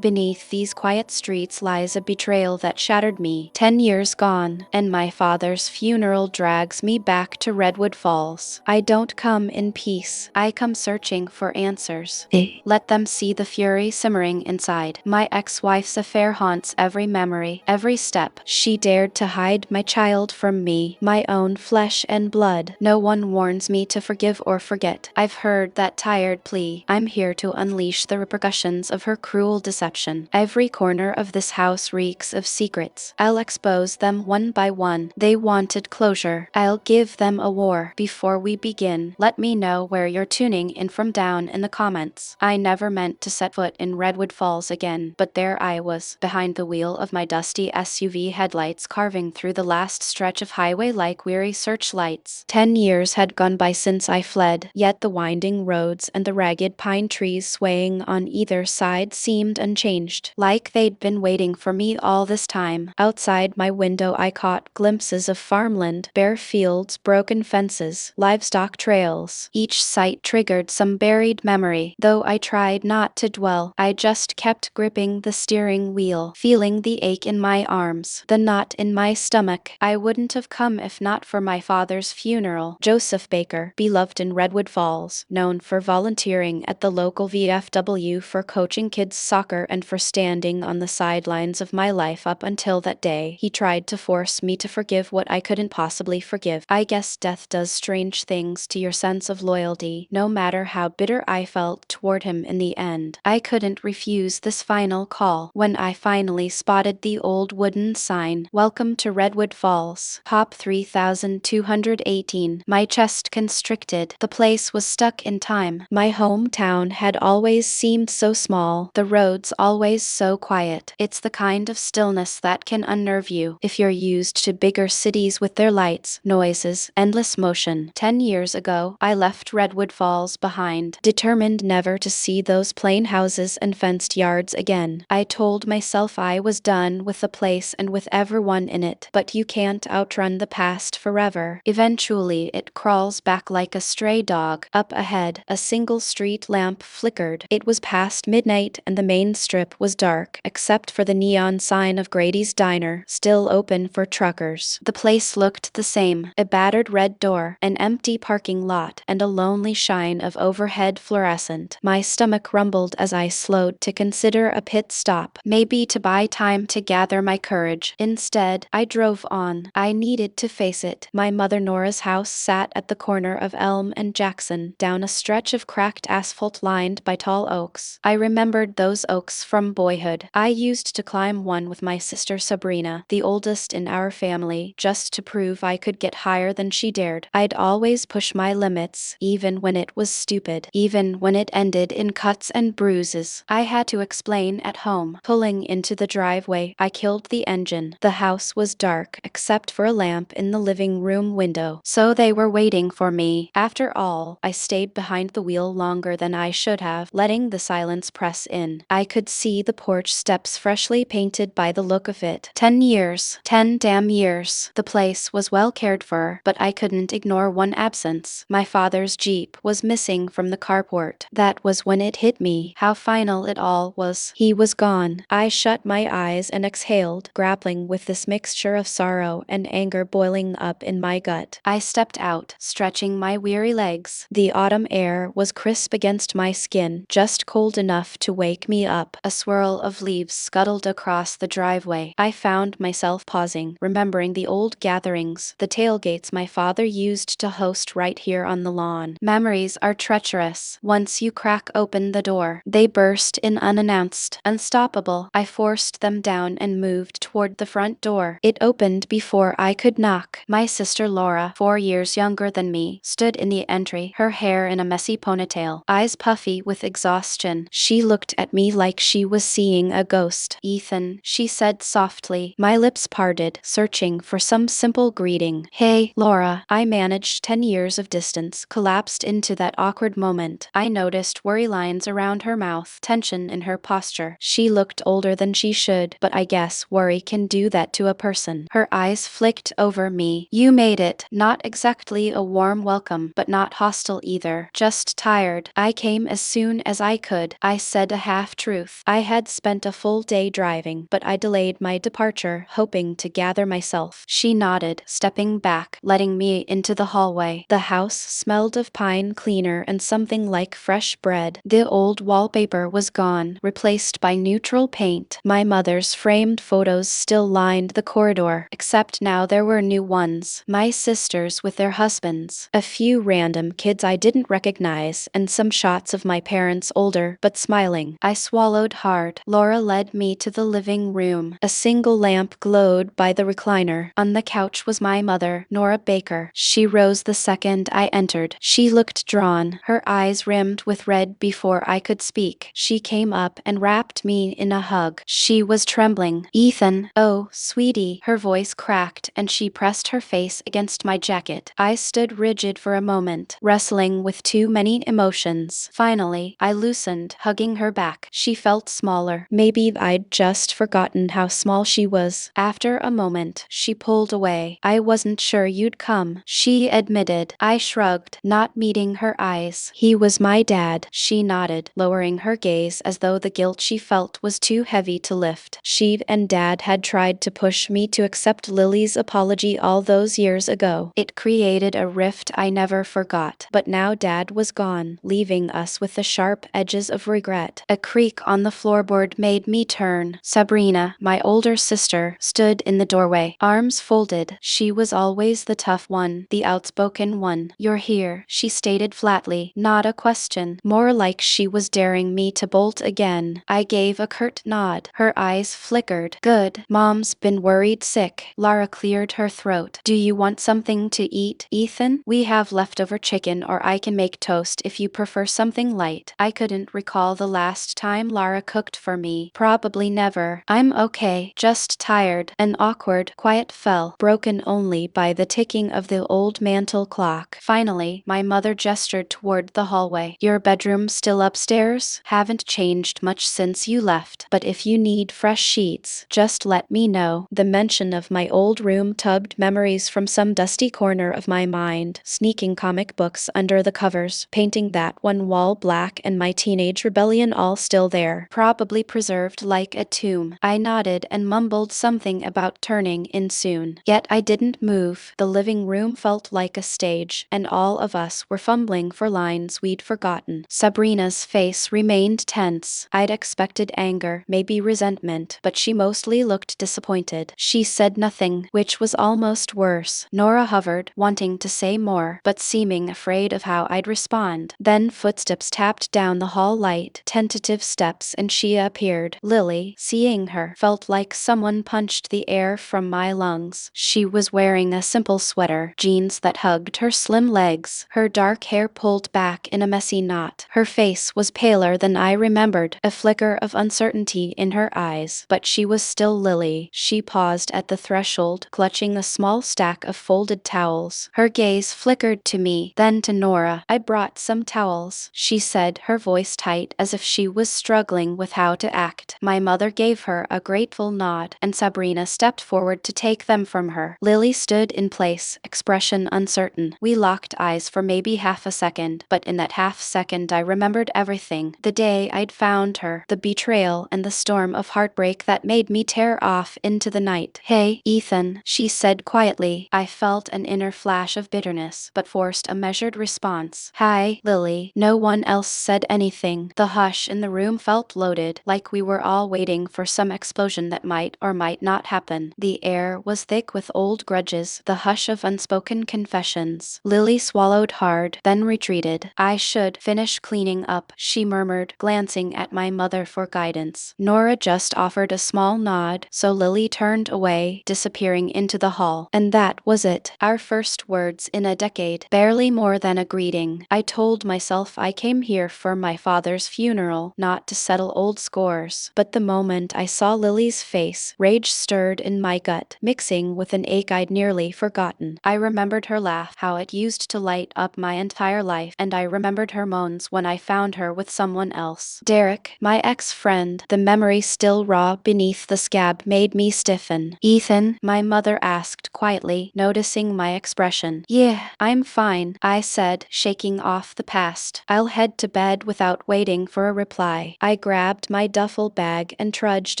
Beneath these quiet streets lies a betrayal that shattered me, 10 years gone, and my father's funeral drags me back to Redwood Falls. I don't come in peace, I come searching for answers. Let them see the fury simmering inside. My ex-wife's affair haunts every memory, every step. She dared to hide my child from me, my own flesh and blood. No one warns me to forgive or forget. I've heard that tired plea. I'm here to unleash the repercussions of her cruel deception. Every corner of this house reeks of secrets. I'll expose them one by one. They wanted closure. I'll give them a war. Before we begin, let me know where you're tuning in from down in the comments. I never meant to set foot in Redwood Falls again, but there I was, behind the wheel of my dusty SUV, headlights carving through the last stretch of highway like weary searchlights. 10 years had gone by since I fled, yet the winding roads and the ragged pine trees swaying on either side seemed unchanged, like they'd been waiting for me all this time. Outside my window I caught glimpses of farmland, bare fields, broken fences, livestock trails. Each sight triggered some buried memory. Though I tried not to dwell, I just kept gripping the steering wheel, feeling the ache in my arms, the knot in my stomach. I wouldn't have come if not for my father's funeral. Joseph Baker, beloved in Redwood Falls, known for volunteering at the local VFW, for coaching kids soccer, and for standing on the sidelines of my life up until that day. He tried to force me to forgive what I couldn't possibly forgive. I guess death does strange things to your sense of loyalty. No matter how bitter I felt toward him in the end, I couldn't refuse this final call. When I finally spotted the old wooden sign, "Welcome to Redwood Falls, Hop 3218, my chest constricted. The place was stuck in time. My hometown had always seemed so small, the roads always so quiet. It's the kind of stillness that can unnerve you if you're used to bigger cities with their lights, noises, endless motion. 10 years ago, I left Redwood Falls behind, determined never to see those plain houses and fenced yards again. I told myself I was done with the place and with everyone in it, but you can't outrun the past forever. Eventually, it crawls back like a stray dog. Up ahead, a single street lamp flickered. It was past midnight and the main strip was dark, except for the neon sign of Grady's Diner, still open for truckers. The place looked the same: a battered red door, an empty parking lot, and a lonely shine of overhead fluorescent. My stomach rumbled as I slowed to consider a pit stop, maybe to buy time to gather my courage. Instead, I drove on. I needed to face it. My mother Nora's house sat at the corner of Elm and Jackson, down a stretch of cracked asphalt lined by tall oaks. I remembered those oaks from boyhood. I used to climb one with my sister Sabrina, the oldest in our family, just to prove I could get higher than she dared. I'd always push my limits, even when it was stupid, even when it ended in cuts and bruises. I had to explain at home. Pulling into the driveway, I killed the engine. The house was dark, except for a lamp in the living room window. So they were waiting for me. After all, I stayed behind the wheel longer than I should have, letting the silence press in. I could see the porch steps freshly painted by the look of it. 10 years. 10 damn years. The place was well cared for, but I couldn't ignore one absence. My father's Jeep was missing from the carport. That was when it hit me how final it all was. He was gone. I shut my eyes and exhaled, grappling with this mixture of sorrow and anger boiling up in my gut. I stepped out, stretching my weary legs. The autumn air was crisp against my skin, just cold enough to wake me up. A swirl of leaves scuttled across the driveway. I found myself pausing, remembering the old gatherings, the tailgates my father used to host right here on the lawn. Memories are treacherous. Once you crack open the door, they burst in unannounced. Unstoppable, I forced them down and moved toward the front door. It opened before I could knock. My sister Laura, 4 years younger than me, stood in the entry, her hair in a messy ponytail, eyes puffy with exhaustion. She looked at me like she was seeing a ghost. "Ethan," she said softly. My lips parted, searching for some simple greeting. "Hey, Laura." I managed. 10 years of distance collapsed into that awkward moment. I noticed worry lines around her mouth, tension in her posture. She looked older than she should, but I guess worry can do that to a person. Her eyes flicked over me. "You made it." Not exactly a warm welcome, but not hostile either. Just tired. "I came as soon as I could," I said, a half-truth. youth. I had spent a full day driving, but I delayed my departure, hoping to gather myself. She nodded, stepping back, letting me into the hallway. The house smelled of pine cleaner and something like fresh bread. The old wallpaper was gone, replaced by neutral paint. My mother's framed photos still lined the corridor, except now there were new ones. My sisters with their husbands, a few random kids I didn't recognize, and some shots of my parents older, but smiling. I swallowed hard. Laura led me to the living room. A single lamp glowed by the recliner. On the couch was my mother, Nora Baker. She rose the second I entered. She looked drawn, her eyes rimmed with red before I could speak. She came up and wrapped me in a hug. She was trembling. "Ethan, oh, sweetie." Her voice cracked and she pressed her face against my jacket. I stood rigid for a moment, wrestling with too many emotions. Finally, I loosened, hugging her back. She felt smaller. Maybe I'd just forgotten how small she was. After a moment, she pulled away. "I wasn't sure you'd come," she admitted. I shrugged, not meeting her eyes. "He was my dad." She nodded, lowering her gaze as though the guilt she felt was too heavy to lift. She and Dad had tried to push me to accept Lily's apology all those years ago. It created a rift I never forgot. But now Dad was gone, leaving us with the sharp edges of regret. A creak on the floorboard made me turn. Sabrina, my older sister, stood in the doorway, arms folded. She was always the tough one, the outspoken one. "You're here," she stated flatly, not a question, more like she was daring me to bolt again. I gave a curt nod. Her eyes flickered. "Good. Mom's been worried sick." Lara cleared her throat. "Do you want something to eat, Ethan? We have leftover chicken, or I can make toast if you prefer something light." I couldn't recall the last time Lara cooked for me. Probably never. "I'm okay, just tired." An awkward quiet fell, broken only by the ticking of the old mantel clock. Finally, my mother gestured toward the hallway. "Your bedroom still upstairs? Haven't changed much since you left, but if you need fresh sheets, just let me know." The mention of my old room tugged memories from some dusty corner of my mind, sneaking comic books under the covers, painting that one wall black, and my teenage rebellion all still there, probably preserved like a tomb. I nodded and mumbled something about turning in soon. Yet I didn't move. The living room felt like a stage, and all of us were fumbling for lines we'd forgotten. Sabrina's face remained tense. I'd expected anger, maybe resentment, but she mostly looked disappointed. She said nothing, which was almost worse. Nora hovered, wanting to say more, but seeming afraid of how I'd respond. Then footsteps tapped down the hall, light, tentative steps, and she appeared. Lily, seeing her, felt like someone punched the air from my lungs. She was wearing a simple sweater, jeans that hugged her slim legs, her dark hair pulled back in a messy knot. Her face was paler than I remembered, a flicker of uncertainty in her eyes, but she was still Lily. She paused at the threshold, clutching a small stack of folded towels. Her gaze flickered to me, then to Nora. "I brought some towels," she said, her voice tight as if she was struggling with how to act. My mother gave her a grateful nod, and Sabrina stepped forward to take them from her. Lily stood in place, expression uncertain. We locked eyes for maybe half a second, but in that half second I remembered everything. The day I'd found her, the betrayal, and the storm of heartbreak that made me tear off into the night. "Hey, Ethan," she said quietly. I felt an inner flash of bitterness, but forced a measured response. "Hi, Lily." No one else said anything. The hush in the room felt loaded, like we were all waiting for some explosion that might or might not happen. The air was thick with old grudges, the hush of unspoken confessions. Lily swallowed hard, then retreated. "I should finish cleaning up," she murmured, glancing at my mother for guidance. Nora just offered a small nod, so Lily turned away, disappearing into the hall. And that was it. Our first words in a decade. Barely more than a greeting. I told myself I came here for my father's funeral, not to settle old scores. But the moment I saw Lily's face, rage stirred in my gut, mixing with an ache I'd nearly forgotten. I remembered her laugh, how it used to light up my entire life, and I remembered her moans when I found her with someone else. Derek, my ex-friend, the memory still raw beneath the scab, made me stiffen. "Ethan?" my mother asked quietly, noticing my expression. "Yeah, I'm fine," I said, shaking off the past. "I'll head to bed," without waiting for a reply. I grabbed my duffel bag and trudged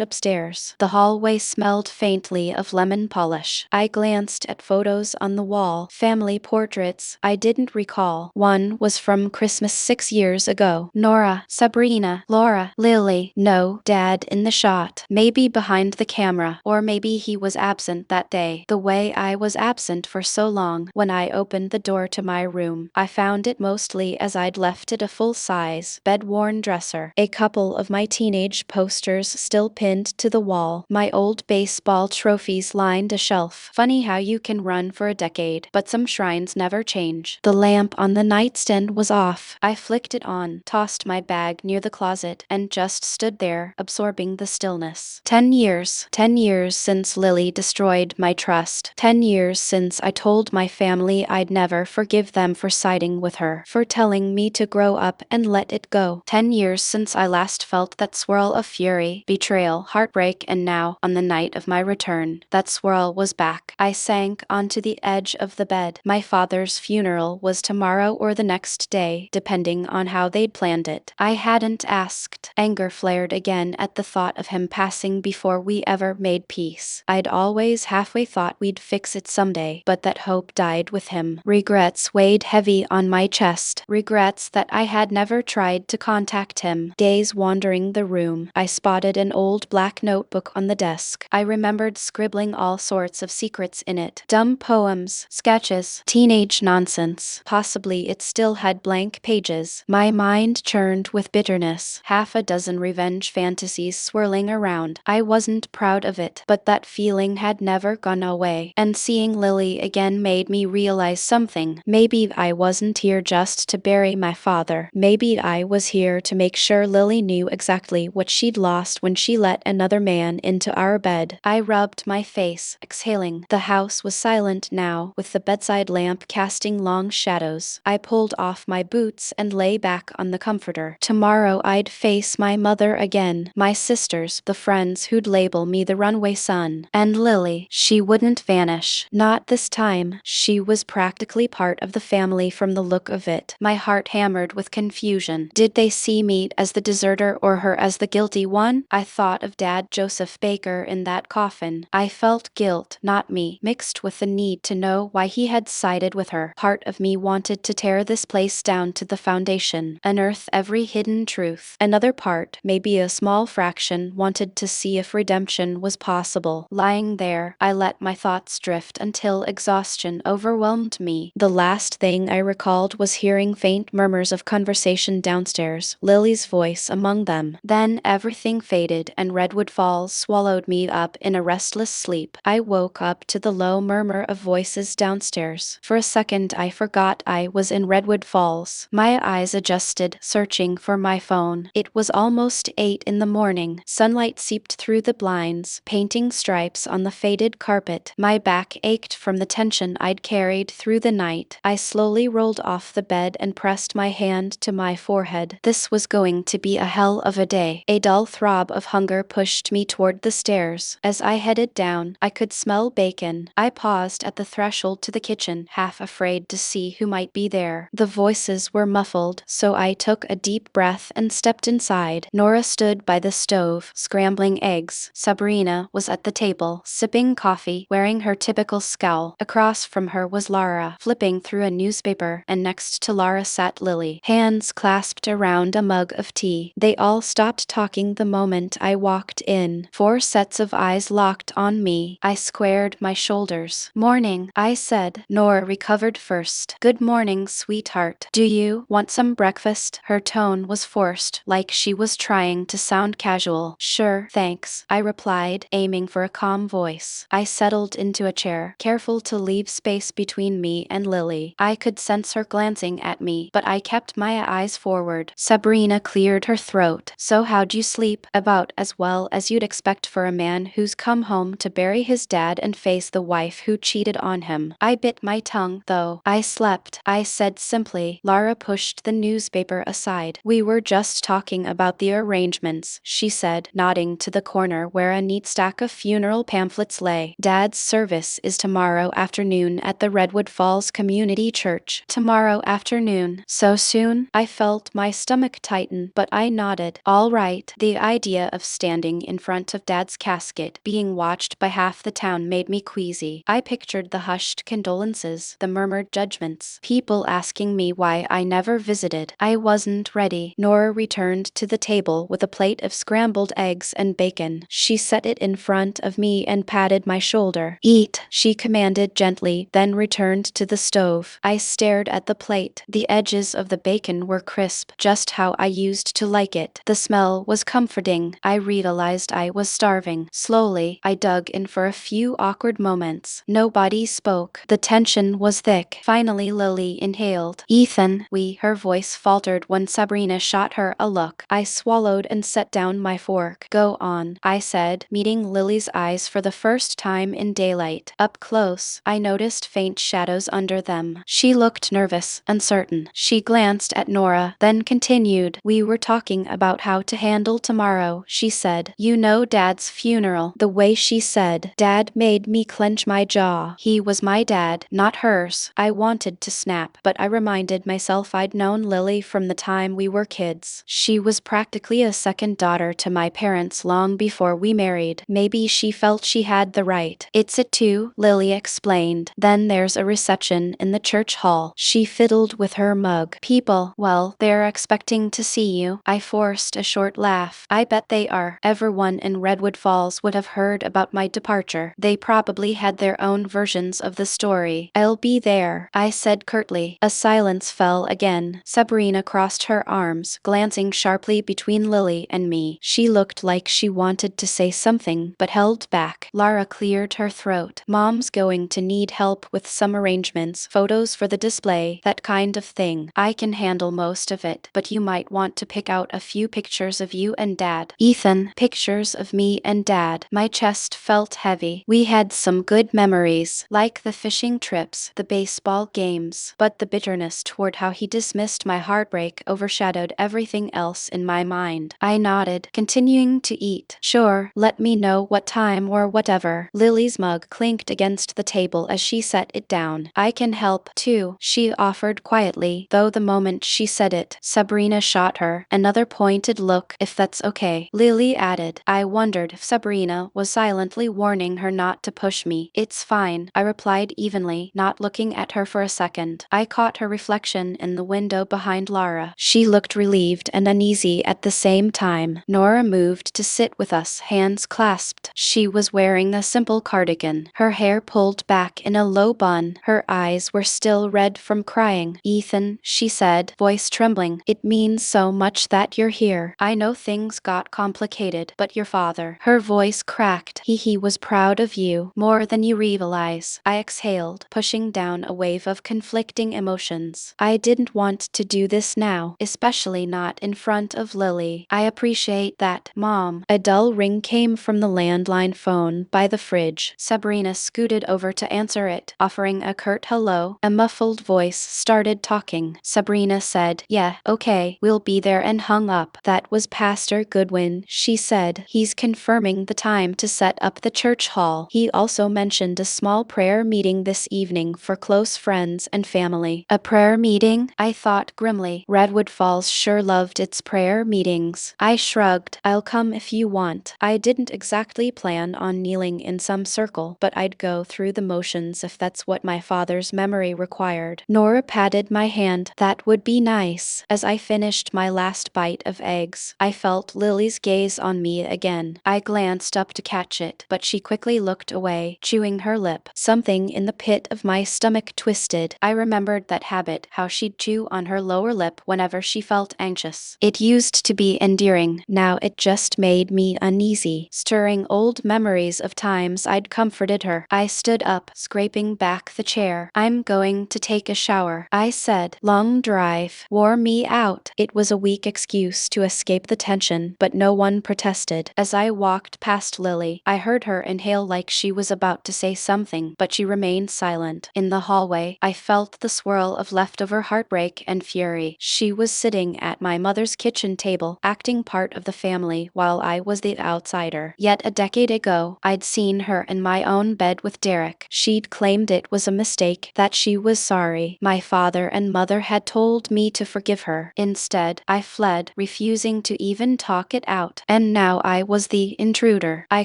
upstairs. The hallway smelled faintly of lemon polish. I glanced at photos on the wall, family portraits I didn't recall. One was from Christmas 6 years ago. Nora, Sabrina, Laura, Lily. No dad in the shot. Maybe behind the camera, or maybe he was absent that day. The way I was absent for so long. When I opened the door to my room, I found it mostly as I'd left it, a full-size, bed-worn dresser. A couple of my teenage posters still pinned to the wall. My old baseball trophies lined a shelf. Funny how you can run for a decade, but some shrines never change. The lamp on the nightstand was off. I flicked it on, tossed my bag near the closet, and just stood there, absorbing the stillness. 10 years. 10 years since Lily destroyed my trust. 10 years since I told my family I'd never forgive them for siding with her, for telling me to grow up and let it go. 10 years since I last felt that swirl of fury, betrayal, heartbreak, and now, on the night of my return, that swirl was back. I sank onto the edge of the bed. My father's funeral was tomorrow or the next day, depending on how they'd planned it. I hadn't asked. Anger flared again at the thought of him passing before we ever made peace. I'd always halfway thought we'd fix it someday, but that hope died with him. Regrets weighed heavy on my chest. Regrets that I had never tried to contact him. Days wandering the room, I spotted an old black notebook on the desk. I remembered scribbling all sorts of secrets in it. Dumb poems, sketches, teenage nonsense. Possibly it still had blank pages. My mind churned with bitterness. Half a dozen revenge fantasies swirling around. I wasn't proud of it, but that feeling had never gone away. And seeing Lily again made me realize something. Maybe I wasn't here just to bury my father. Maybe I was here to make sure Lily knew exactly what she'd lost when she let another man into our bed. I rubbed my face, exhaling. The house was silent now, with the bedside lamp casting long shadows. I pulled off my boots and lay back on the comforter. Tomorrow I'd face my mother again, my sisters, the friends who'd label me the runaway son. And Lily, she wouldn't vanish. Not this time. She was practically part of the family from the look of it. My heart hammered with confusion. Did they see me as the deserter or her as the guilty one? I thought of Dad Joseph Baker in that coffin. I felt guilt, not me, mixed with the need to know why he had sided with her. Part of me wanted to tear this place down to the foundation, unearth every hidden truth. Another part, maybe a small fraction, wanted to see if redemption was possible. Lying there, I let my thoughts drift until exhaustion overwhelmed me. The last thing I recalled was hearing faint murmurs of conversation downstairs, Lily's voice among them. Then everything faded and Redwood Falls swallowed me up in a restless sleep. I woke up to the low murmur of voices downstairs. For a second I forgot I was in Redwood Falls. My eyes adjusted, searching for my phone. It was almost 8 in the morning. Sunlight seeped through the blinds, painting stripes on the faded carpet. My back ached from the tension I'd carried through the night. I slowly rolled off the bed and pressed my hand to my forehead. This was going to be a hell of a day. A dull throb of hunger pushed me toward the stairs. As I headed down, I could smell bacon. I paused at the threshold to the kitchen, half afraid to see who might be there. The voices were muffled, so I took a deep breath and stepped inside. Nora stood by the stove, scrambling eggs. Sabrina was at the table, sipping coffee, wearing her typical scowl. Across from her was Lara, flipping through a newspaper, and next to Lara sat Lily, hands clasped around a mug of tea. They all stopped talking the moment I walked in. 4 sets of eyes locked on me. I squared my shoulders. "Morning," I said. Nora recovered first. "Good morning, sweetheart. Do you want some breakfast?" Her tone was forced, like she was trying to sound casual. "Sure, thanks," I replied, aiming for a calm voice. I settled into a chair, careful to leave space between me and Lily. I could sense her glancing at me, but I kept my eyes forward. Sabrina cleared her throat. "So how'd you sleep?" "About as well as you'd expect for a man who's come home to bury his dad and face the wife who cheated on him." I bit my tongue, though. "I slept," I said simply. Lara pushed the newspaper aside. "We were just talking about the arrangements," she said, nodding to the corner where a neat stack of funeral pamphlets lay. "Dad's service is tomorrow afternoon at the Redwood Falls Community Church." Tomorrow afternoon? So soon? I felt my stomach tighten, but I nodded nodded. All right. The idea of standing in front of Dad's casket, being watched by half the town, made me queasy. I pictured the hushed condolences, the murmured judgments, people asking me why I never visited. I wasn't ready. Nora returned to the table with a plate of scrambled eggs and bacon. She set it in front of me and patted my shoulder. Eat, she commanded gently, then returned to the stove. I stared at the plate. The edges of the bacon were crisp, just how I used to like it. The smell was comforting. I realized I was starving. Slowly, I dug in for a few awkward moments. Nobody spoke. The tension was thick. Finally, Lily inhaled. Ethan, her voice faltered when Sabrina shot her a look. I swallowed and set down my fork. Go on, I said, meeting Lily's eyes for the first time in daylight. Up close, I noticed faint shadows under them. She looked nervous, uncertain. She glanced at Nora, then continued. We were talking about how to handle tomorrow, she said. You know Dad's funeral. The way she said Dad made me clench my jaw. He was my dad, not hers. I wanted to snap, but I reminded myself I'd known Lily from the time we were kids. She was practically a second daughter to my parents long before we married. Maybe she felt she had the right. It's at 2, Lily explained. Then there's a reception in the church hall. She fiddled with her mug. People, well, they're expecting to see you. I forced a short laugh. I bet they are. Everyone in Redwood Falls would have heard about my departure. They probably had their own versions of the story. I'll be there, I said curtly. A silence fell again. Sabrina crossed her arms, glancing sharply between Lily and me. She looked like she wanted to say something, but held back. Lara cleared her throat. Mom's going to need help with some arrangements, photos for the display, that kind of thing. I can handle most of it, but you might want to pick out a few pictures of you and Dad. Ethan, pictures of me and Dad. My chest felt heavy. We had some good memories, like the fishing trips, the baseball games, but the bitterness toward how he dismissed my heartbreak overshadowed everything else in my mind. I nodded, continuing to eat. Sure, let me know what time or whatever. Lily's mug clinked against the table as she set it down. I can help, too, she offered quietly, though the moment she said it, Sabrina shot her another pointed look. If that's okay, Lily added. I wondered if Sabrina was silently warning her not to push me. It's fine, I replied evenly, not looking at her for a second. I caught her reflection in the window behind Lara. She looked relieved and uneasy at the same time. Nora moved to sit with us, hands clasped. She was wearing a simple cardigan, her hair pulled back in a low bun. Her eyes were still red from crying. Ethan, she said, voice trembling, it means so much that you're here. I know things got complicated, but your father. Her voice cracked. He was proud of you, more than you realize. I exhaled, pushing down a wave of conflicting emotions. I didn't want to do this now, especially not in front of Lily. I appreciate that, Mom. A dull ring came from the landline phone by the fridge. Sabrina scooted over to answer it, offering a curt hello. A muffled voice started talking. Sabrina said, yeah, okay, we'll be there, and hung up. That was Pastor Goodwin, she said. He's confirming the time to set up the church hall. He also mentioned a small prayer meeting this evening for close friends and family. A prayer meeting? I thought grimly. Redwood Falls sure loved its prayer meetings. I shrugged. I'll come if you want. I didn't exactly plan on kneeling in some circle, but I'd go through the motions if that's what my father's memory required. Nora patted my hand. That would be nice. As I finished my last bite of eggs, I felt Lily's gaze on me again. I glanced up to catch it, but she quickly looked away, chewing her lip. Something in the pit of my stomach twisted. I remembered that habit, how she'd chew on her lower lip whenever she felt anxious. It used to be endearing, now it just made me uneasy, stirring old memories of times I'd comforted her. I stood up, scraping back the chair. I'm going to take a shower, I said. Long drive wore me out. It was a weak excuse to escape the tension, but no one protested. As I walked past Lily, I heard her inhale like she was about to say something, but she remained silent. In the hallway, I felt the swirl of leftover heartbreak and fury. She was sitting at my mother's kitchen table, acting part of the family while I was the outsider. Yet a decade ago, I'd seen her in my own bed with Derek. She'd claimed it was a mistake, that she was sorry. My father and mother had told me to forgive her. Instead, I fled, refusing to even talk it out. And now I was the intruder. I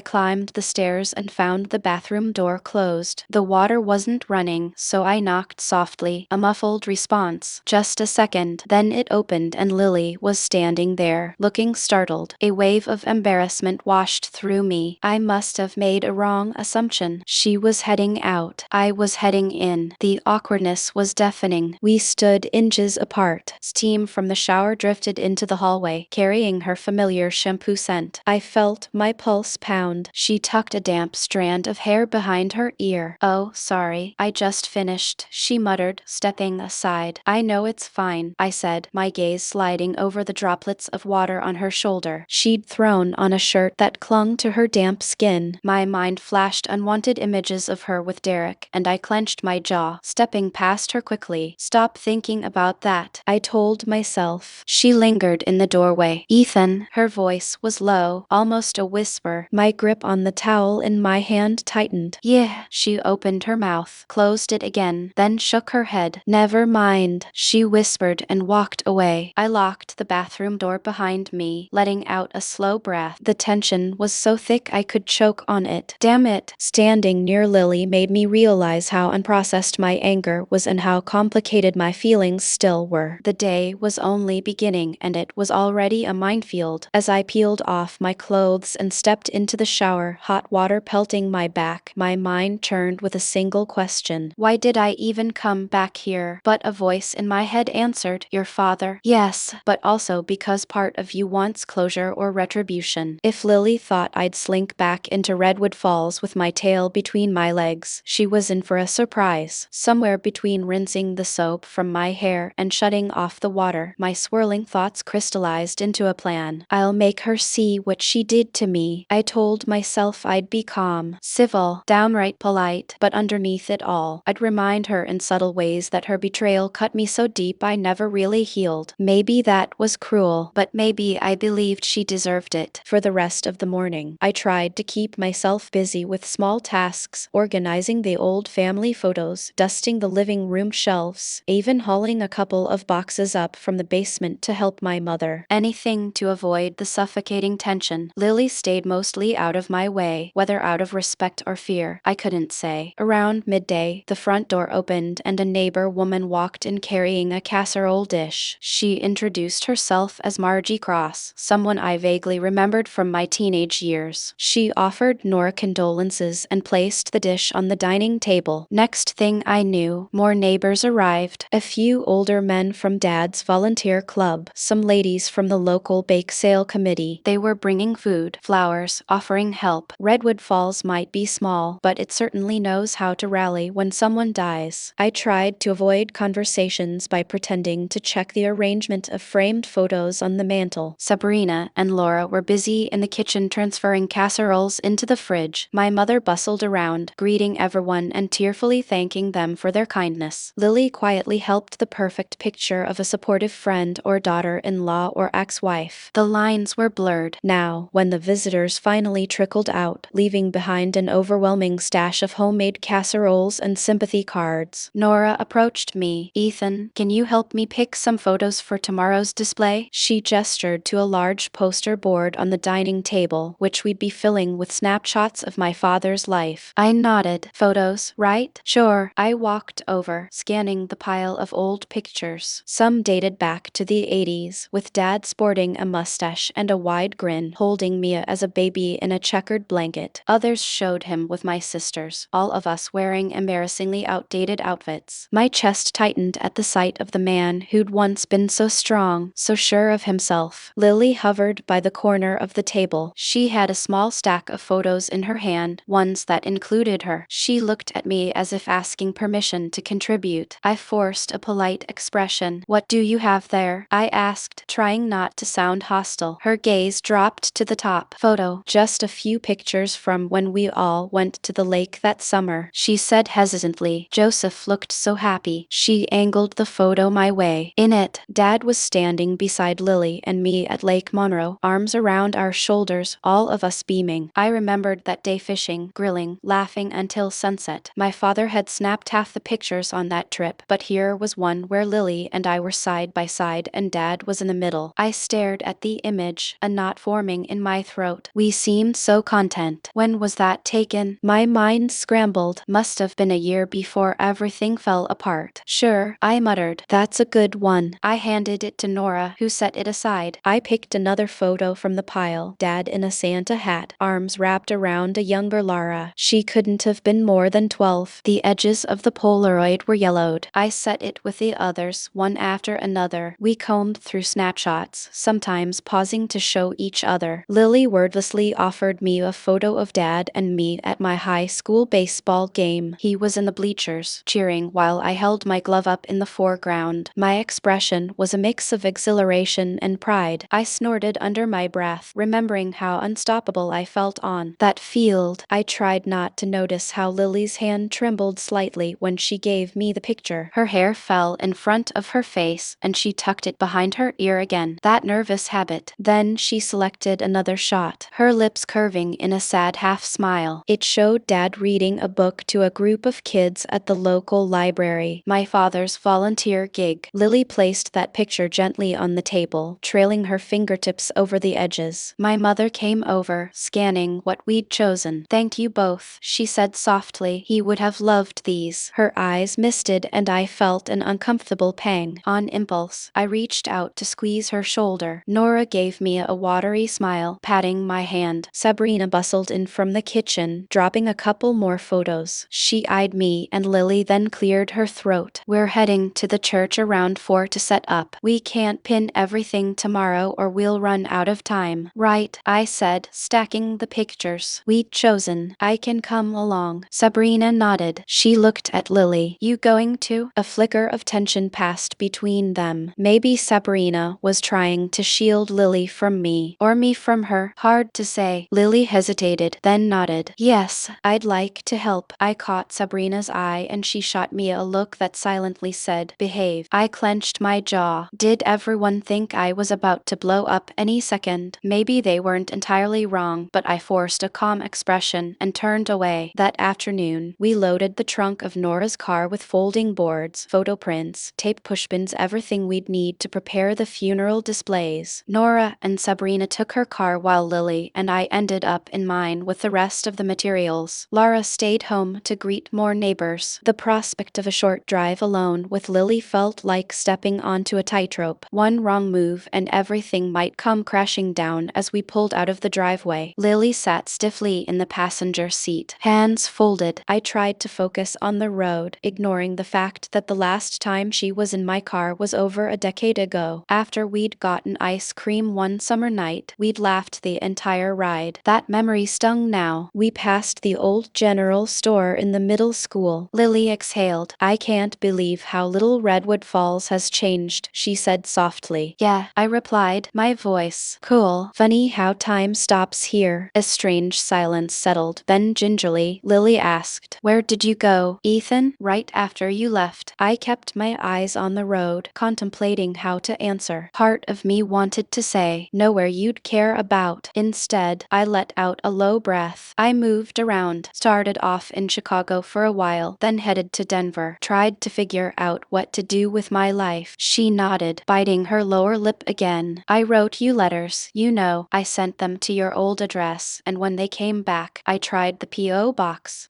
climbed the stairs and found the bathroom door closed. The water wasn't running, so I knocked softly, a muffled response. Just a second, then it opened and Lily was standing there, looking startled. A wave of embarrassment washed through me. I must have made a wrong assumption. She was heading out. I was heading in. The awkwardness was deafening. We stood inches apart. Steam from the shower drifted into the hallway, carrying her familiar shampoo scent. I felt my pulse pound. She tucked a damp strand of hair behind her ear. "Oh, sorry, I just finished," she muttered, stepping aside. "I know it's fine," I said, my gaze sliding over the droplets of water on her shoulder. She'd thrown on a shirt that clung to her damp skin. My mind flashed unwanted images of her with Derek, and I clenched my jaw, stepping past her quickly. "Stop thinking about that," I told myself. She lingered in the doorway. "Ethan," her voice was low, almost a whisper. My grip on the towel in my hand tightened. "Yeah." She opened her mouth, closed it again, then shook her head. "Never mind," she whispered and walked away. I locked the bathroom door behind me, letting out a slow breath. The tension was so thick I could choke on it. Damn it. Standing near Lily made me realize how unprocessed my anger was and how complicated my feelings still were. The day was only beginning and it was already a minefield. As I peeled off my clothes and stepped into the shower, hot water pelting my back, my mind churned with a single question. Why did I even come back here? But a voice in my head answered, "Your father." Yes, but also because part of you wants closure or retribution. If Lily thought I'd slink back into Redwood Falls with my tail between my legs, she was in for a surprise. Somewhere between rinsing the soap from my hair and shutting off the water, my swirling thoughts crystallized into a plan. I'll make her see what she did to me. I told myself I'd be calm, civil, downright polite, but underneath it all, I'd remind her in subtle ways that her betrayal cut me so deep I never really healed. Maybe that was cruel, but maybe I believed she deserved it. For the rest of the morning, I tried to keep myself busy with small tasks, organizing the old family photos, dusting the living room shelves, even hauling a couple of boxes up from the basement to help my mother. Anything to avoid the suffocating tension. Lily stayed mostly out of my way, whether out of respect or fear, I couldn't say. Around midday, the front door opened and a neighbor woman walked in carrying a casserole dish. She introduced herself as Margie Cross, someone I vaguely remembered from my teenage years. She offered Nora condolences and placed the dish on the dining table. Next thing I knew, more neighbors arrived. A few older men from Dad's volunteer club, some ladies from the local bake sale committee. They were bringing food, flowers, offering help. Redwood Falls might be small, but it certainly knows how to rally when someone dies. I tried to avoid conversations by pretending to check the arrangement of framed photos on the mantel. Sabrina and Laura were busy in the kitchen transferring casseroles into the fridge. My mother bustled around, greeting everyone and tearfully thanking them for their kindness. Lily quietly helped the perfect picture of a supportive friend or daughter-in-law or ex-wife. The lines were blurred. Now, when the visitors finally trickled out, leaving behind an overwhelming stash of homemade casseroles and sympathy cards, Nora approached me. "Ethan, can you help me pick some photos for tomorrow's display?" She gestured to a large poster board on the dining table, which we'd be filling with snapshots of my father's life. I nodded. "Photos, right?" "Sure." I walked over, scanning the pile of old pictures. Some dated back to the 80s, with Dad sporting a mustache and a wide grin, holding Mia as a baby in a checkered blanket. Others showed him with my sisters, all of us wearing embarrassingly outdated outfits. My chest tightened at the sight of the man who'd once been so strong, so sure of himself. Lily hovered by the corner of the table. She had a small stack of photos in her hand, ones that included her. She looked at me as if asking permission to contribute. I forced a polite expression. "What do you have there?" I asked, trying not to sound hostile. Her gaze dropped to the top photo. "Just a few pictures from when we all went to the lake that summer," she said hesitantly. Joseph looked so happy. She angled the photo my way. In it, Dad was standing beside Lily and me at Lake Monroe, arms around our shoulders, all of us beaming. I remembered that day fishing, grilling, laughing until sunset. My father had snapped half the pictures on that trip, but here was one where Lily and I were side by side and Dad was in the the middle. I stared at the image, a knot forming in my throat. We seemed so content. When was that taken? My mind scrambled. Must have been a year before everything fell apart. Sure, I muttered. That's a good one. I handed it to Nora, who set it aside. I picked another photo from the pile. Dad in a Santa hat, arms wrapped around a younger Lara. She couldn't have been more than 12. The edges of the Polaroid were yellowed. I set it with the others, one after another. We combed through snapshots, sometimes pausing to show each other. Lily wordlessly offered me a photo of Dad and me at my high school baseball game. He was in the bleachers, cheering while I held my glove up in the foreground. My expression was a mix of exhilaration and pride. I snorted under my breath, remembering how unstoppable I felt on that field. I tried not to notice how Lily's hand trembled slightly when she gave me the picture. Her hair fell in front of her face, and she tucked it behind her ear again. That nervous habit. Then she selected another shot, her lips curving in a sad half-smile. It showed Dad reading a book to a group of kids at the local library, my father's volunteer gig. Lily placed that picture gently on the table, trailing her fingertips over the edges. My mother came over, scanning what we'd chosen. Thank you both, she said softly. He would have loved these. Her eyes misted and I felt an uncomfortable pang. On impulse, I reached out to squeeze her shoulder. Nora gave me a watery smile, patting my hand. Sabrina bustled in from the kitchen, dropping a couple more photos. She eyed me and Lily, then cleared her throat. We're heading to the church around 4 to set up. We can't pin everything tomorrow or we'll run out of time. Right, I said, stacking the pictures we'd chosen. I can come along. Sabrina nodded. She looked at Lily. You going to? A flicker of tension passed between them. Maybe Sabrina was trying to shield Lily from me, or me from her. Hard to say. Lily hesitated, then nodded. Yes, I'd like to help. I caught Sabrina's eye and she shot me a look that silently said, behave. I clenched my jaw. Did everyone think I was about to blow up any second? Maybe they weren't entirely wrong, but I forced a calm expression and turned away. That afternoon, we loaded the trunk of Nora's car with folding boards, photo prints, tape pushpins, everything we'd need to prepare the funeral displays. Nora and Sabrina took her car while Lily and I ended up in mine with the rest of the materials. Lara stayed home to greet more neighbors. The prospect of a short drive alone with Lily felt like stepping onto a tightrope. One wrong move and everything might come crashing down. As we pulled out of the driveway, Lily sat stiffly in the passenger seat, hands folded. I tried to focus on the road, ignoring the fact that the last time she was in my car was over a decade ago. After we'd gotten ice cream one summer night, we'd laughed the entire ride. That memory stung now. We passed the old general store in the middle school. Lily exhaled. I can't believe how little Redwood Falls has changed, she said softly. Yeah, I replied, my voice cool. Funny how time stops here. A strange silence settled. Then gingerly, Lily asked, where did you go, Ethan? Right after you left. I kept my eyes on the road, contemplating how to answer. Part of me wanted to say, nowhere you'd care about. Instead, I let out a low breath. I moved around, started off in Chicago for a while, then headed to Denver, tried to figure out what to do with my life. She nodded, biting her lower lip again. I wrote you letters, you know. I sent them to your old address, and when they came back, I tried the P.O. box.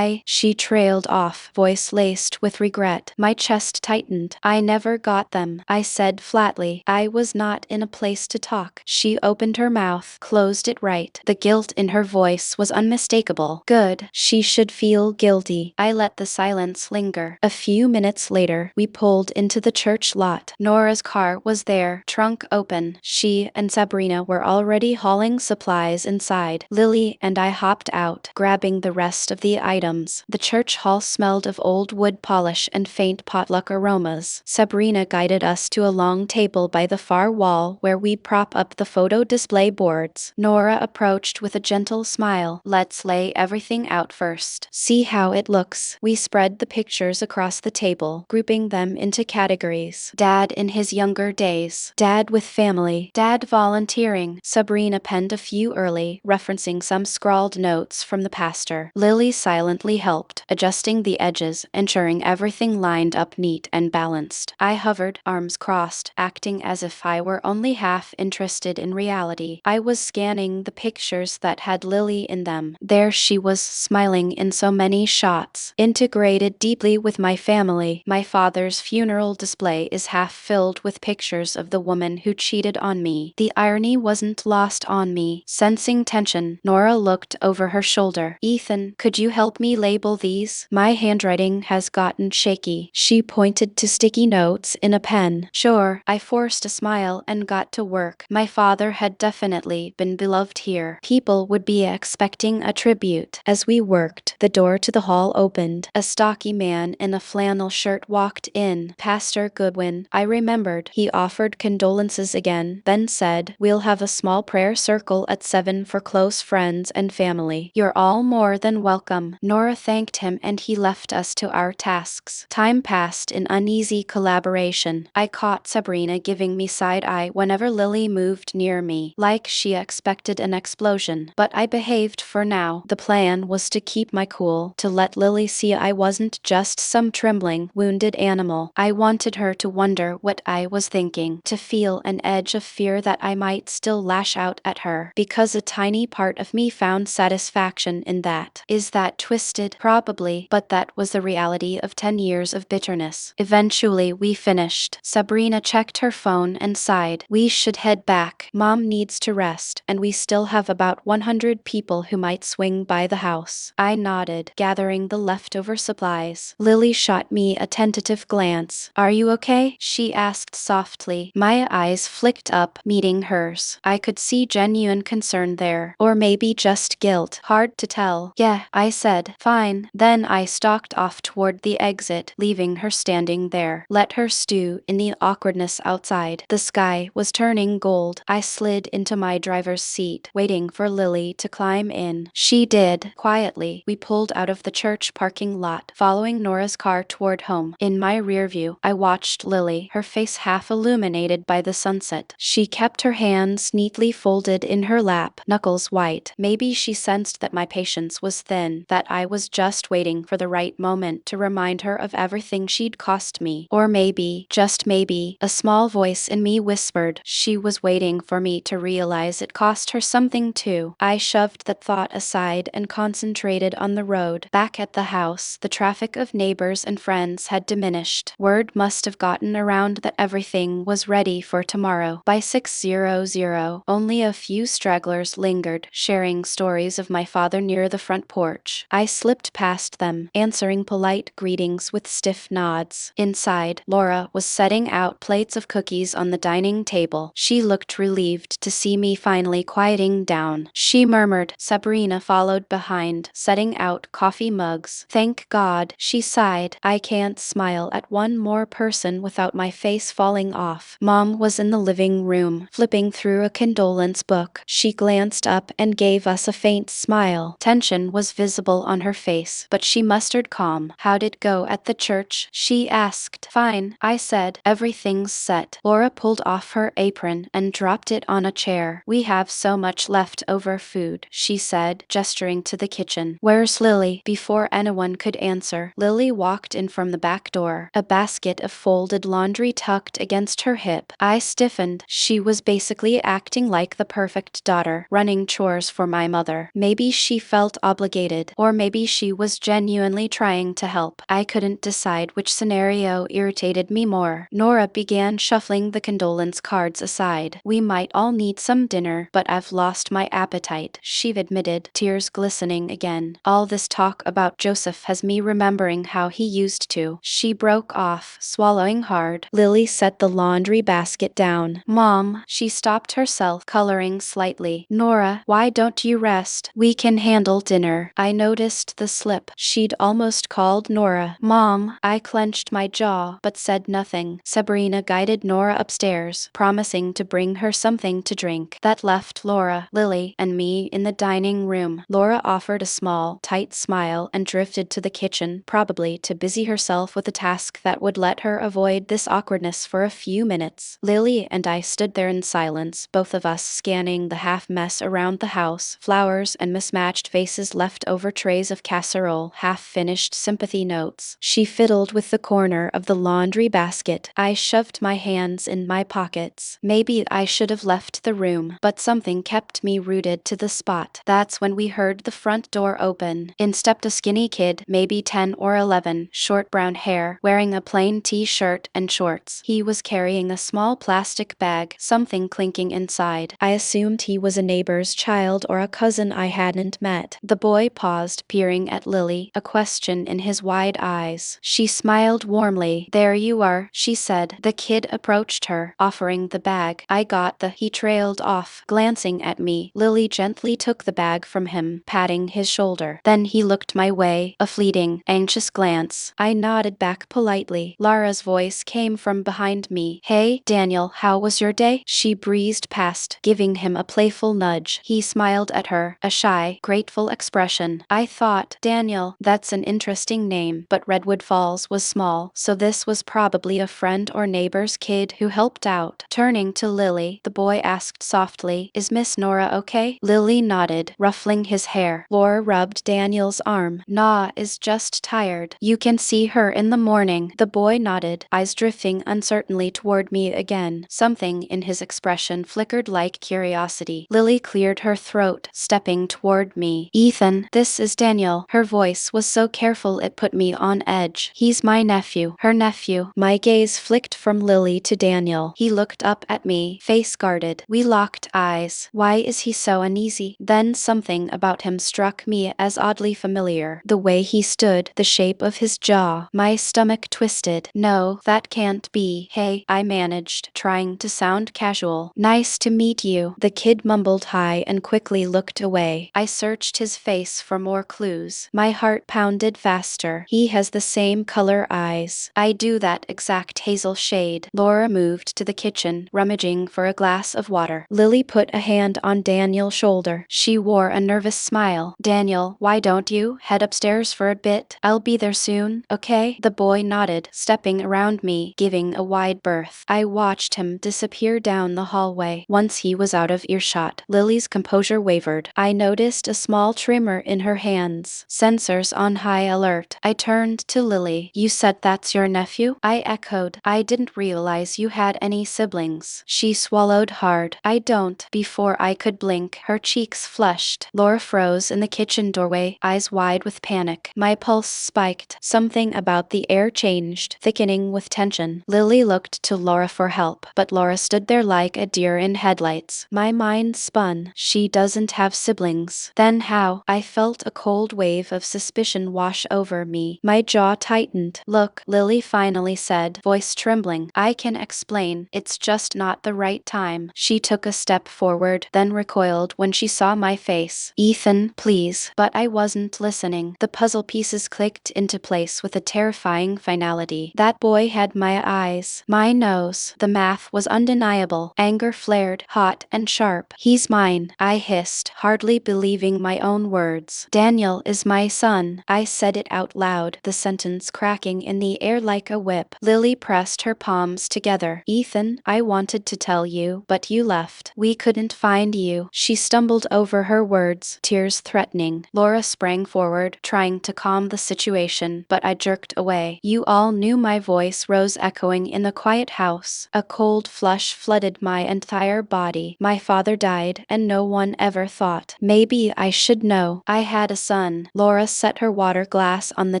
She trailed off, voice laced with regret. My chest tightened. I never got them, I said flatly. I was not in a place to talk. She opened her mouth, closed it right. The guilt in her voice was unmistakable. Good. She should feel guilty. I let the silence linger. A few minutes later, we pulled into the church lot. Nora's car was there, trunk open. She and Sabrina were already hauling supplies inside. Lily and I hopped out, grabbing the rest of the items. The church hall smelled of old wood polish and faint potluck aromas. Sabrina guided us to a long table by the far wall where we'd prop up the photo display boards. Nora approached with a gentle smile. Let's lay everything out first. See how it looks. We spread the pictures across the table, grouping them into categories. Dad in his younger days. Dad with family. Dad volunteering. Sabrina penned a few early, referencing some scrawled notes from the pastor. Lily silently helped, adjusting the edges, ensuring everything lined up neat and balanced. I hovered, arms crossed, acting as if I were only half interested in reality. I was scanning the pictures that had Lily in them. There she was, smiling in so many shots, integrated deeply with my family. My father's funeral display is half filled with pictures of the woman who cheated on me. The irony wasn't lost on me. Sensing tension, Nora looked over her shoulder. Ethan, could you help me label these? My handwriting has gotten shaky. She pointed to sticky notes in a pen. Sure, I forced a smile and got to work. My father had definitely been beloved here. People would be expecting a tribute. As we worked, the door to the hall opened. A stocky man in a flannel shirt walked in. Pastor Goodwin, I remembered. He offered condolences again, then said, "We'll have a small prayer circle at 7 for close friends and family. You're all more than welcome." Nora thanked him and he left us to our tasks. Time passed in uneasy collaboration. I caught Sabrina giving me side-eye whenever Lily moved near me, like she expected an explosion. But I behaved for now. The plan was to keep my cool, to let Lily see I wasn't just some trembling, wounded animal. I wanted her to wonder what I was thinking, to feel an edge of fear that I might still lash out at her, because a tiny part of me found satisfaction in that. Is that twisted? Probably, but that was the reality of 10 years of bitterness. Eventually, we finished. Sabrina checked her phone and sighed. We should head back. Mom needs to rest, and we still have about 100 people who might swing by the house. I nodded, gathering the leftover supplies. Lily shot me a tentative glance. Are you okay? She asked softly. My eyes flicked up, meeting hers. I could see genuine concern there. Or maybe just guilt. Hard to tell. Yeah, I said. Fine. Then I stalked off toward the exit, leaving her standing there. Let her stew in the awkwardness outside. The sky was turning gold. I slid into my driver's seat, waiting for Lily to climb in. She did. Quietly, we pulled out of the church parking lot, following Nora's car toward home. In my rear view, I watched Lily, her face half illuminated by the sunset. She kept her hands neatly folded in her lap, knuckles white. Maybe she sensed that my patience was thin, that I was just waiting for the right moment to remind her of everything she'd cost me. Or maybe, just maybe, a small voice in me whispered she was waiting for me to realize it cost her something too. I shoved that thought aside and concentrated on the road. Back at the house, the traffic of neighbors and friends had diminished. Word must have gotten around that everything was ready for tomorrow. By 6:00, only a few stragglers lingered, sharing stories of my father near the front porch. I slipped past them, answering polite greetings with stiff nods. Inside, Laura was setting out plates of cookies on the dining table. She looked relieved to see me finally quieting down. She murmured. Sabrina followed behind, setting out coffee mugs. Thank God, she sighed. I can't smile at one more person without my face falling off. Mom was in the living room, flipping through a condolence book. She glanced up and gave us a faint smile. Tension was visible on her face, but she mustered calm. How'd it go at the church? She asked. Fine, I said. Everything's set. Laura pulled off her apron and dropped it on a chair. We have so much leftover food, she said, gesturing to the kitchen. Where's Lily? Before anyone could answer, Lily walked in from the back door, a basket of folded laundry tucked against her hip. I stiffened. She was basically acting like the perfect daughter, running chores for my mother. Maybe she felt obligated, or maybe she was genuinely trying to help. I couldn't decide which scenario irritated me more. Nora began shuffling the condolence cards aside. We might all need some dinner, but I've lost my appetite, she admitted, tears glistening again. All this talk about Joseph has me remembering how he used to. She broke off, swallowing hard. Lily set the laundry basket down. Mom, she stopped herself, coloring slightly. Nora, why don't you rest? We can handle dinner. I noticed the slip. She'd almost called Nora. Mom, I clenched my jaw, but said nothing. Sabrina guided Nora upstairs, promising to bring her something to drink. That left Laura, Lily, and me in the dining room. Laura offered a small, tight smile and drifted to the kitchen, probably to busy herself with a task that would let her avoid this awkwardness for a few minutes. Lily and I stood there in silence, both of us scanning the half-mess around the house, flowers and mismatched vases left over trays of casserole, half-finished sympathy notes. She fiddled with the corner of the laundry basket. I shoved my hands hands in my pockets. Maybe I should have left the room, but something kept me rooted to the spot. That's when we heard the front door open. In stepped a skinny kid, maybe 10 or 11, short brown hair, wearing a plain t-shirt and shorts. He was carrying a small plastic bag, something clinking inside. I assumed he was a neighbor's child or a cousin I hadn't met. The boy paused, peering at Lily, a question in his wide eyes. She smiled warmly. There you are, she said. The kid approached her, offering the bag. I got the. He trailed off, glancing at me. Lily gently took the bag from him, patting his shoulder. Then he looked my way, a fleeting, anxious glance. I nodded back politely. Lara's voice came from behind me. Hey, Daniel, how was your day? She breezed past, giving him a playful nudge. He smiled at her, a shy, grateful expression. I thought, Daniel, that's an interesting name, but Redwood Falls was small, so this was probably a friend or neighbor's kid who helped out. Turning to Lily, the boy asked softly, Is Miss Nora okay? Lily nodded, ruffling his hair. Laura rubbed Daniel's arm. Nah is just tired. You can see her in the morning. The boy nodded, eyes drifting uncertainly toward me again. Something in his expression flickered like curiosity. Lily cleared her throat, stepping toward me. Ethan, this is Daniel. Her voice was so careful it put me on edge. He's my nephew. Her nephew. My gaze flicked from Lily to Daniel. He looked up at me, face guarded. We locked eyes. Why is he so uneasy? Then something about him struck me as oddly familiar. The way he stood, the shape of his jaw. My stomach twisted. No, that can't be. Hey, I managed, trying to sound casual. Nice to meet you. The kid mumbled hi and quickly looked away. I searched his face for more clues. My heart pounded faster. He has the same color eyes. I do, that exact hazel shade. Laura moved to the kitchen, rummaging for a glass of water. Lily put a hand on Daniel's shoulder. She wore a nervous smile. Daniel, why don't you head upstairs for a bit? I'll be there soon, okay? The boy nodded, stepping around me, giving a wide berth. I watched him disappear down the hallway. Once he was out of earshot, Lily's composure wavered. I noticed a small tremor in her hands, sensors on high alert. I turned to Lily. You said that's your nephew? I echoed. I didn't realize you had any siblings. She swallowed hard. I don't. Before I could blink, her cheeks flushed. Laura froze in the kitchen doorway, eyes wide with panic. My pulse spiked. Something about the air changed, thickening with tension. Lily looked to Laura for help, but Laura stood there like a deer in headlights. My mind spun. She doesn't have siblings. Then how? I felt a cold wave of suspicion wash over me. My jaw tightened. Look, Lily finally said, voice trembling. I can explain. It's just not the right time. She took a step forward, then recoiled when she saw my face. Ethan, please. But I wasn't listening. The puzzle pieces clicked into place with a terrifying finality. That boy had my eyes, my nose. The math was undeniable. Anger flared, hot and sharp. He's mine, I hissed, hardly believing my own words. Daniel is my son. I said it out loud, the sentence cracking in the air like a whip. Lily pressed her palms together. Ethan, I wanted to tell you, but you left. We couldn't find you. She stumbled over her words, tears threatening. Laura sprang forward, trying to calm the situation, but I jerked away. You all knew. My voice rose echoing in the quiet house. A cold flush flooded my entire body. My father died, and no one ever thought. Maybe I should know. I had a son. Laura set her water glass on the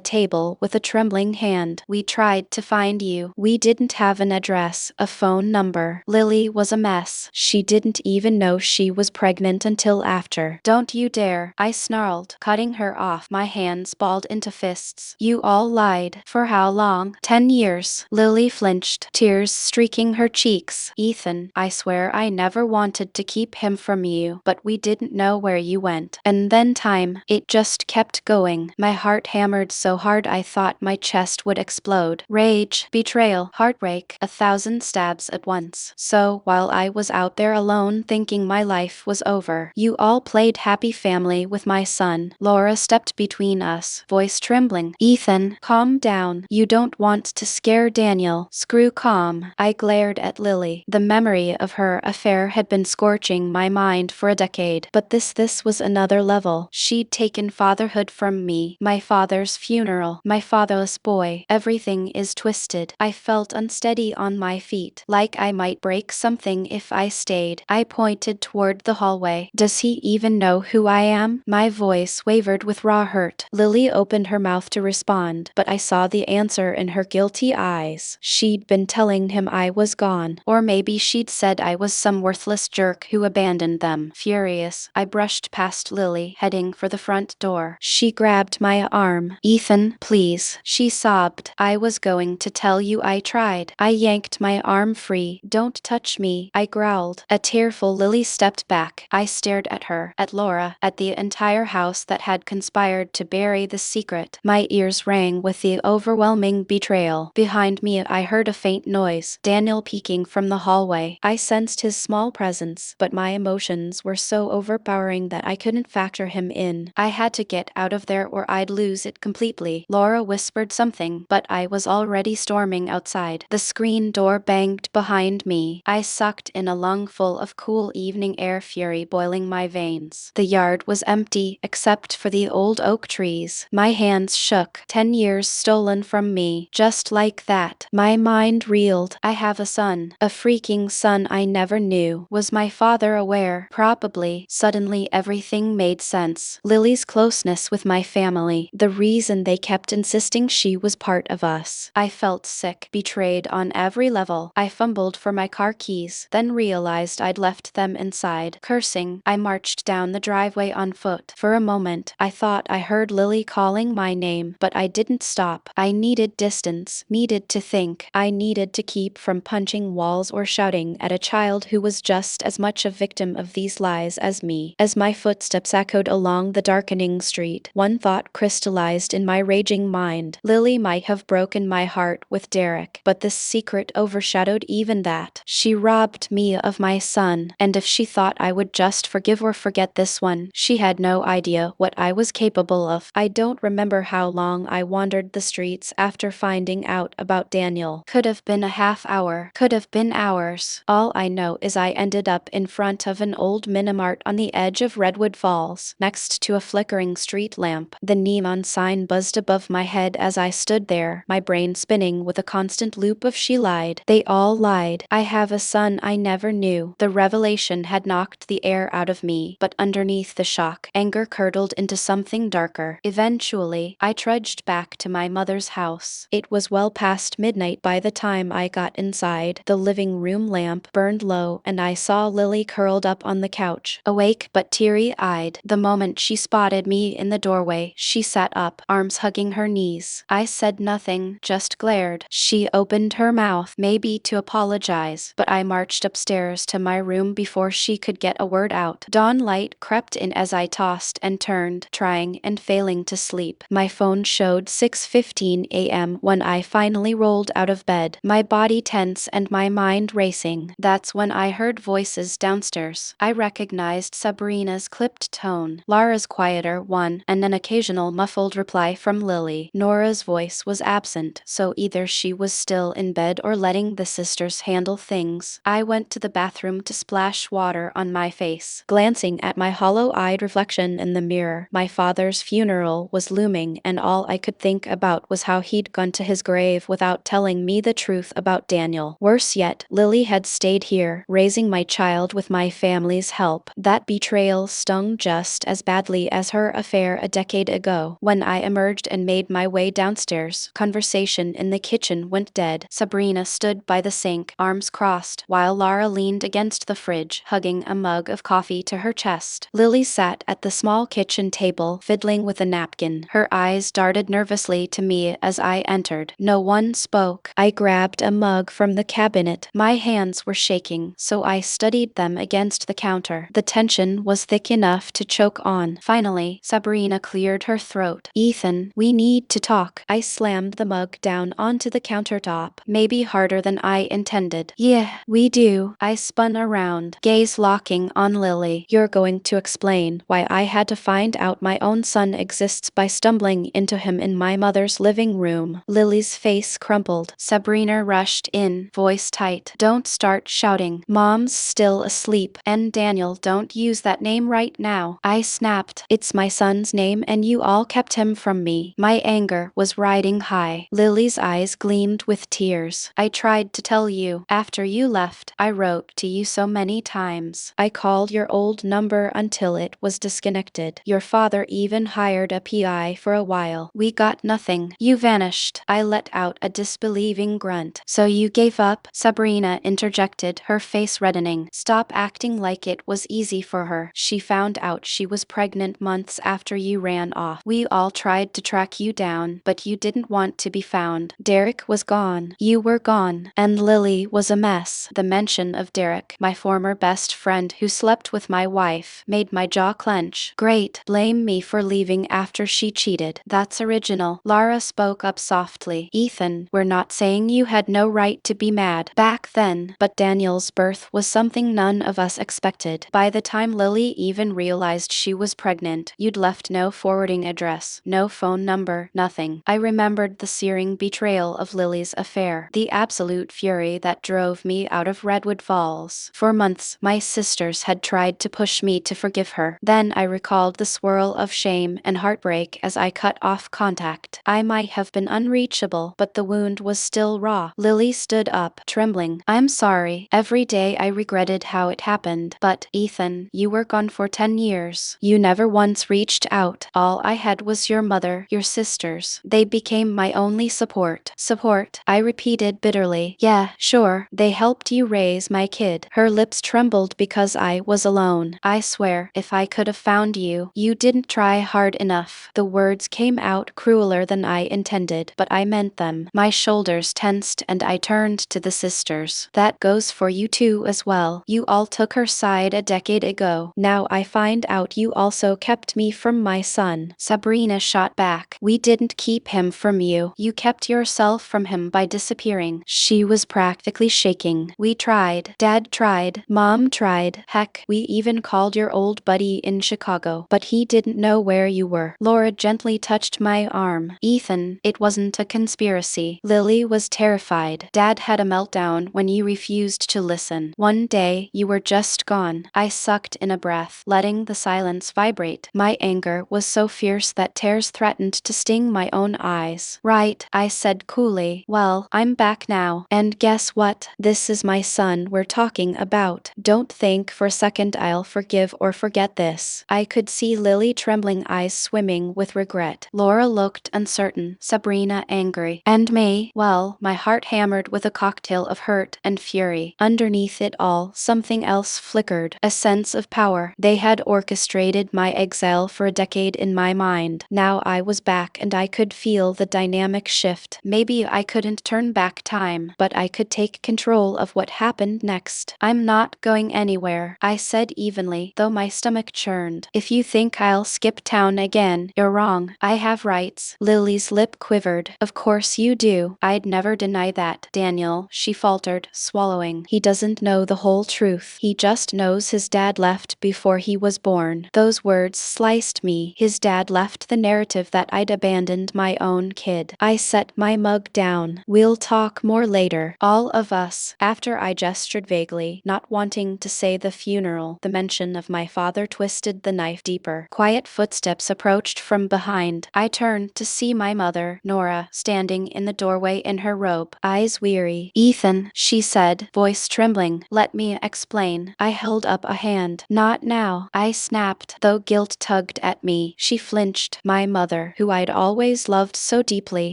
table with a trembling hand. We tried to find you. We didn't have an address, a phone number. Lily was a mess. She didn't even know she was pregnant until after. Don't you dare, I snarled, cutting her off. My hands balled into fists. You all lied. For how long? 10 years. Lily flinched, tears streaking her cheeks. Ethan, I swear I never wanted to keep him from you, but we didn't know where you went. And then time, it just kept going. My heart hammered so hard I thought my chest would explode. Rage, betrayal, heartbreak, 1,000 stabs at once. So, while I was out there alone thinking my life was over, you all played happy family with my son. Laura stepped between us, voice trembling. Ethan, calm down. You don't want to scare Daniel. Screw calm. I glared at Lily. The memory of her affair had been scorching my mind for a decade, but this was another level. She'd taken fatherhood from me, my father's funeral, my fatherless boy. Everything is twisted. I felt unsteady on my my feet, like I might break something if I stayed. I pointed toward the hallway. Does he even know who I am? My voice wavered with raw hurt. Lily opened her mouth to respond, but I saw the answer in her guilty eyes. She'd been telling him I was gone. Or maybe she'd said I was some worthless jerk who abandoned them. Furious, I brushed past Lily, heading for the front door. She grabbed my arm. Ethan, please, she sobbed. I was going to tell you I tried. I yanked my arm free. Don't touch me, I growled. A tearful Lily stepped back. I stared at her, at Laura, at the entire house that had conspired to bury the secret. My ears rang with the overwhelming betrayal. Behind me I heard a faint noise, Daniel peeking from the hallway. I sensed his small presence, but my emotions were so overpowering that I couldn't factor him in. I had to get out of there or I'd lose it completely. Laura whispered something, but I was already storming outside. The screen door banged behind me. I sucked in a lungful of cool evening air, fury boiling my veins. The yard was empty, except for the old oak trees. My hands shook. 10 years stolen from me. Just like that. My mind reeled. I have a son. A freaking son I never knew. Was my father aware? Probably. Suddenly everything made sense. Lily's closeness with my family. The reason they kept insisting she was part of us. I felt sick. Betrayed on every level. I fumbled for my car keys, then realized I'd left them inside. Cursing, I marched down the driveway on foot. For a moment, I thought I heard Lily calling my name, but I didn't stop. I needed distance, needed to think. I needed to keep from punching walls or shouting at a child who was just as much a victim of these lies as me. As my footsteps echoed along the darkening street, one thought crystallized in my raging mind. Lily might have broken my heart with Derek, but this secret overshadowed even that. She robbed me of my son, and if she thought I would just forgive or forget this one, she had no idea what I was capable of. I don't remember how long I wandered the streets after finding out about Daniel. Could have been a half hour, could have been hours. All I know is I ended up in front of an old Minimart on the edge of Redwood Falls, next to a flickering street lamp. The neon sign buzzed above my head as I stood there, my brain spinning with a constant loop of she lied. They all lied. I have a son I never knew. The revelation had knocked the air out of me, but underneath the shock, anger curdled into something darker. Eventually, I trudged back to my mother's house. It was well past midnight by the time I got inside. The living room lamp burned low, and I saw Lily curled up on the couch, awake but teary-eyed. The moment she spotted me in the doorway, she sat up, arms hugging her knees. I said nothing, just glared. She opened her mouth, maybe to apologize, but I marched upstairs to my room before she could get a word out. Dawn light crept in as I tossed and turned, trying and failing to sleep. My phone showed 6:15 a.m. when I finally rolled out of bed, my body tense and my mind racing. That's when I heard voices downstairs. I recognized Sabrina's clipped tone, Lara's quieter one, and an occasional muffled reply from Lily. Nora's voice was absent, so either she was still in bed or letting the sisters handle things. I went to the bathroom to splash water on my face, glancing at my hollow-eyed reflection in the mirror. My father's funeral was looming, and all I could think about was how he'd gone to his grave without telling me the truth about Daniel. Worse yet, Lily had stayed here, raising my child with my family's help. That betrayal stung just as badly as her affair a decade ago. When I emerged and made my way downstairs, conversation in the kitchen went dead. Sabrina stood by the sink, arms crossed, while Lara leaned against the fridge, hugging a mug of coffee to her chest. Lily sat at the small kitchen table, fiddling with a napkin. Her eyes darted nervously to me as I entered. No one spoke. I grabbed a mug from the cabinet. My hands were shaking, so I studied them against the counter. The tension was thick enough to choke on. Finally, Sabrina cleared her throat. Ethan, we need to talk. I slammed the mug down onto the countertop, maybe harder than I intended. Yeah, we do. I spun around, gaze locking on Lily. You're going to explain why I had to find out my own son exists by stumbling into him in my mother's living room. Lily's face crumpled. Sabrina rushed in, voice tight. Don't start shouting. Mom's still asleep. And Daniel, don't use that name right now. I snapped. It's my son's name and you all kept him from me. My anger was riding high. Lily's eyes gleamed with tears. I tried to tell you. After you left, I wrote to you so many times. I called your old number until it was disconnected. Your father even hired a PI for a while. We got nothing. You vanished. I let out a disbelieving grunt. So you gave up? Sabrina interjected, her face reddening. Stop acting like it was easy for her. She found out she was pregnant months after you ran off. We all tried to track you down, but you didn't want to be found. Derek was gone. You were gone. And Lily was a mess. The mention of Derek, my former best friend who slept with my wife, made my jaw clench. Great. Blame me for leaving after she cheated. That's original. Lara spoke up softly. Ethan, we're not saying you had no right to be mad back then, but Daniel's birth was something none of us expected. By the time Lily even realized she was pregnant, you'd left no forwarding address, no phone number, nothing. I remembered the searing betrayal of Lily's affair, the absolute fury that drove me out of Redwood Falls. For months, my sisters had tried to push me to forgive her. Then I recalled the swirl of shame and heartbreak as I cut off contact. I might have been unreachable, but the wound was still raw. Lily stood up, trembling. I'm sorry. Every day I regretted how it happened. But, Ethan, you were gone for 10 years. You never once reached out. All I had was your mother, your sisters. They became my only support. Support? I repeated bitterly. Yeah, sure. They helped you raise my kid. Her lips trembled because I was alone. I swear, if I could have found you, you didn't try hard enough. The words came out crueler than I intended, but I meant them. My shoulders tensed and I turned to the sisters. That goes for you too as well. You all took her side a decade ago. Now I find out you also kept me from my son. Sabrina shot back. We didn't keep him from you. You kept yourself from him by disappearing. She was practically shaking. We tried. Dad tried. Mom tried. Heck, we even called your old buddy in Chicago. But he didn't know where you were. Laura gently touched my arm. Ethan, it wasn't a conspiracy. Lily was terrified. Dad had a meltdown when you refused to listen. One day, you were just gone. I sucked in a breath, letting the silence vibrate. My anger was so fierce that tears threatened to sting my own eyes. Right, I said coolly. Well, I'm back now. And guess what? This is my son we're talking about. Don't think for a second I'll forgive or forget this. I could see Lily trembling eyes swimming with regret. Laura looked uncertain, Sabrina angry. And me, well, my heart hammered with a cocktail of hurt and fury. Underneath it all, something else flickered, a sense of power. They had orchestrated my exile for a decade in my mind. Now I was back and I could feel the dynamic shift. Maybe I couldn't turn back time, but I could take control of what happened next. I'm not going anywhere, I said evenly, though my stomach churned. If you think I'll skip town again, you're wrong. I have rights. Lily's lip quivered. Of course you do. I'd never deny that, Daniel, she faltered, swallowing. He doesn't know the whole truth. He just knows his dad left before he was born. Those words sliced me. His dad left the narrative that I'd abandoned my own kid. I set my mug down. We'll talk more later. All of us. After I gestured vaguely, not wanting to say the funeral, the mention of my father twisted the knife deeper. Quiet footsteps approached from behind. I turned to see my mother, Nora, standing in the doorway in her robe, eyes weary. Ethan, she said, voice trembling. Let me explain. I held up a hand. Not now. I snapped, though guilt tugged at me. She flinched. My mother, who I'd always loved so deeply,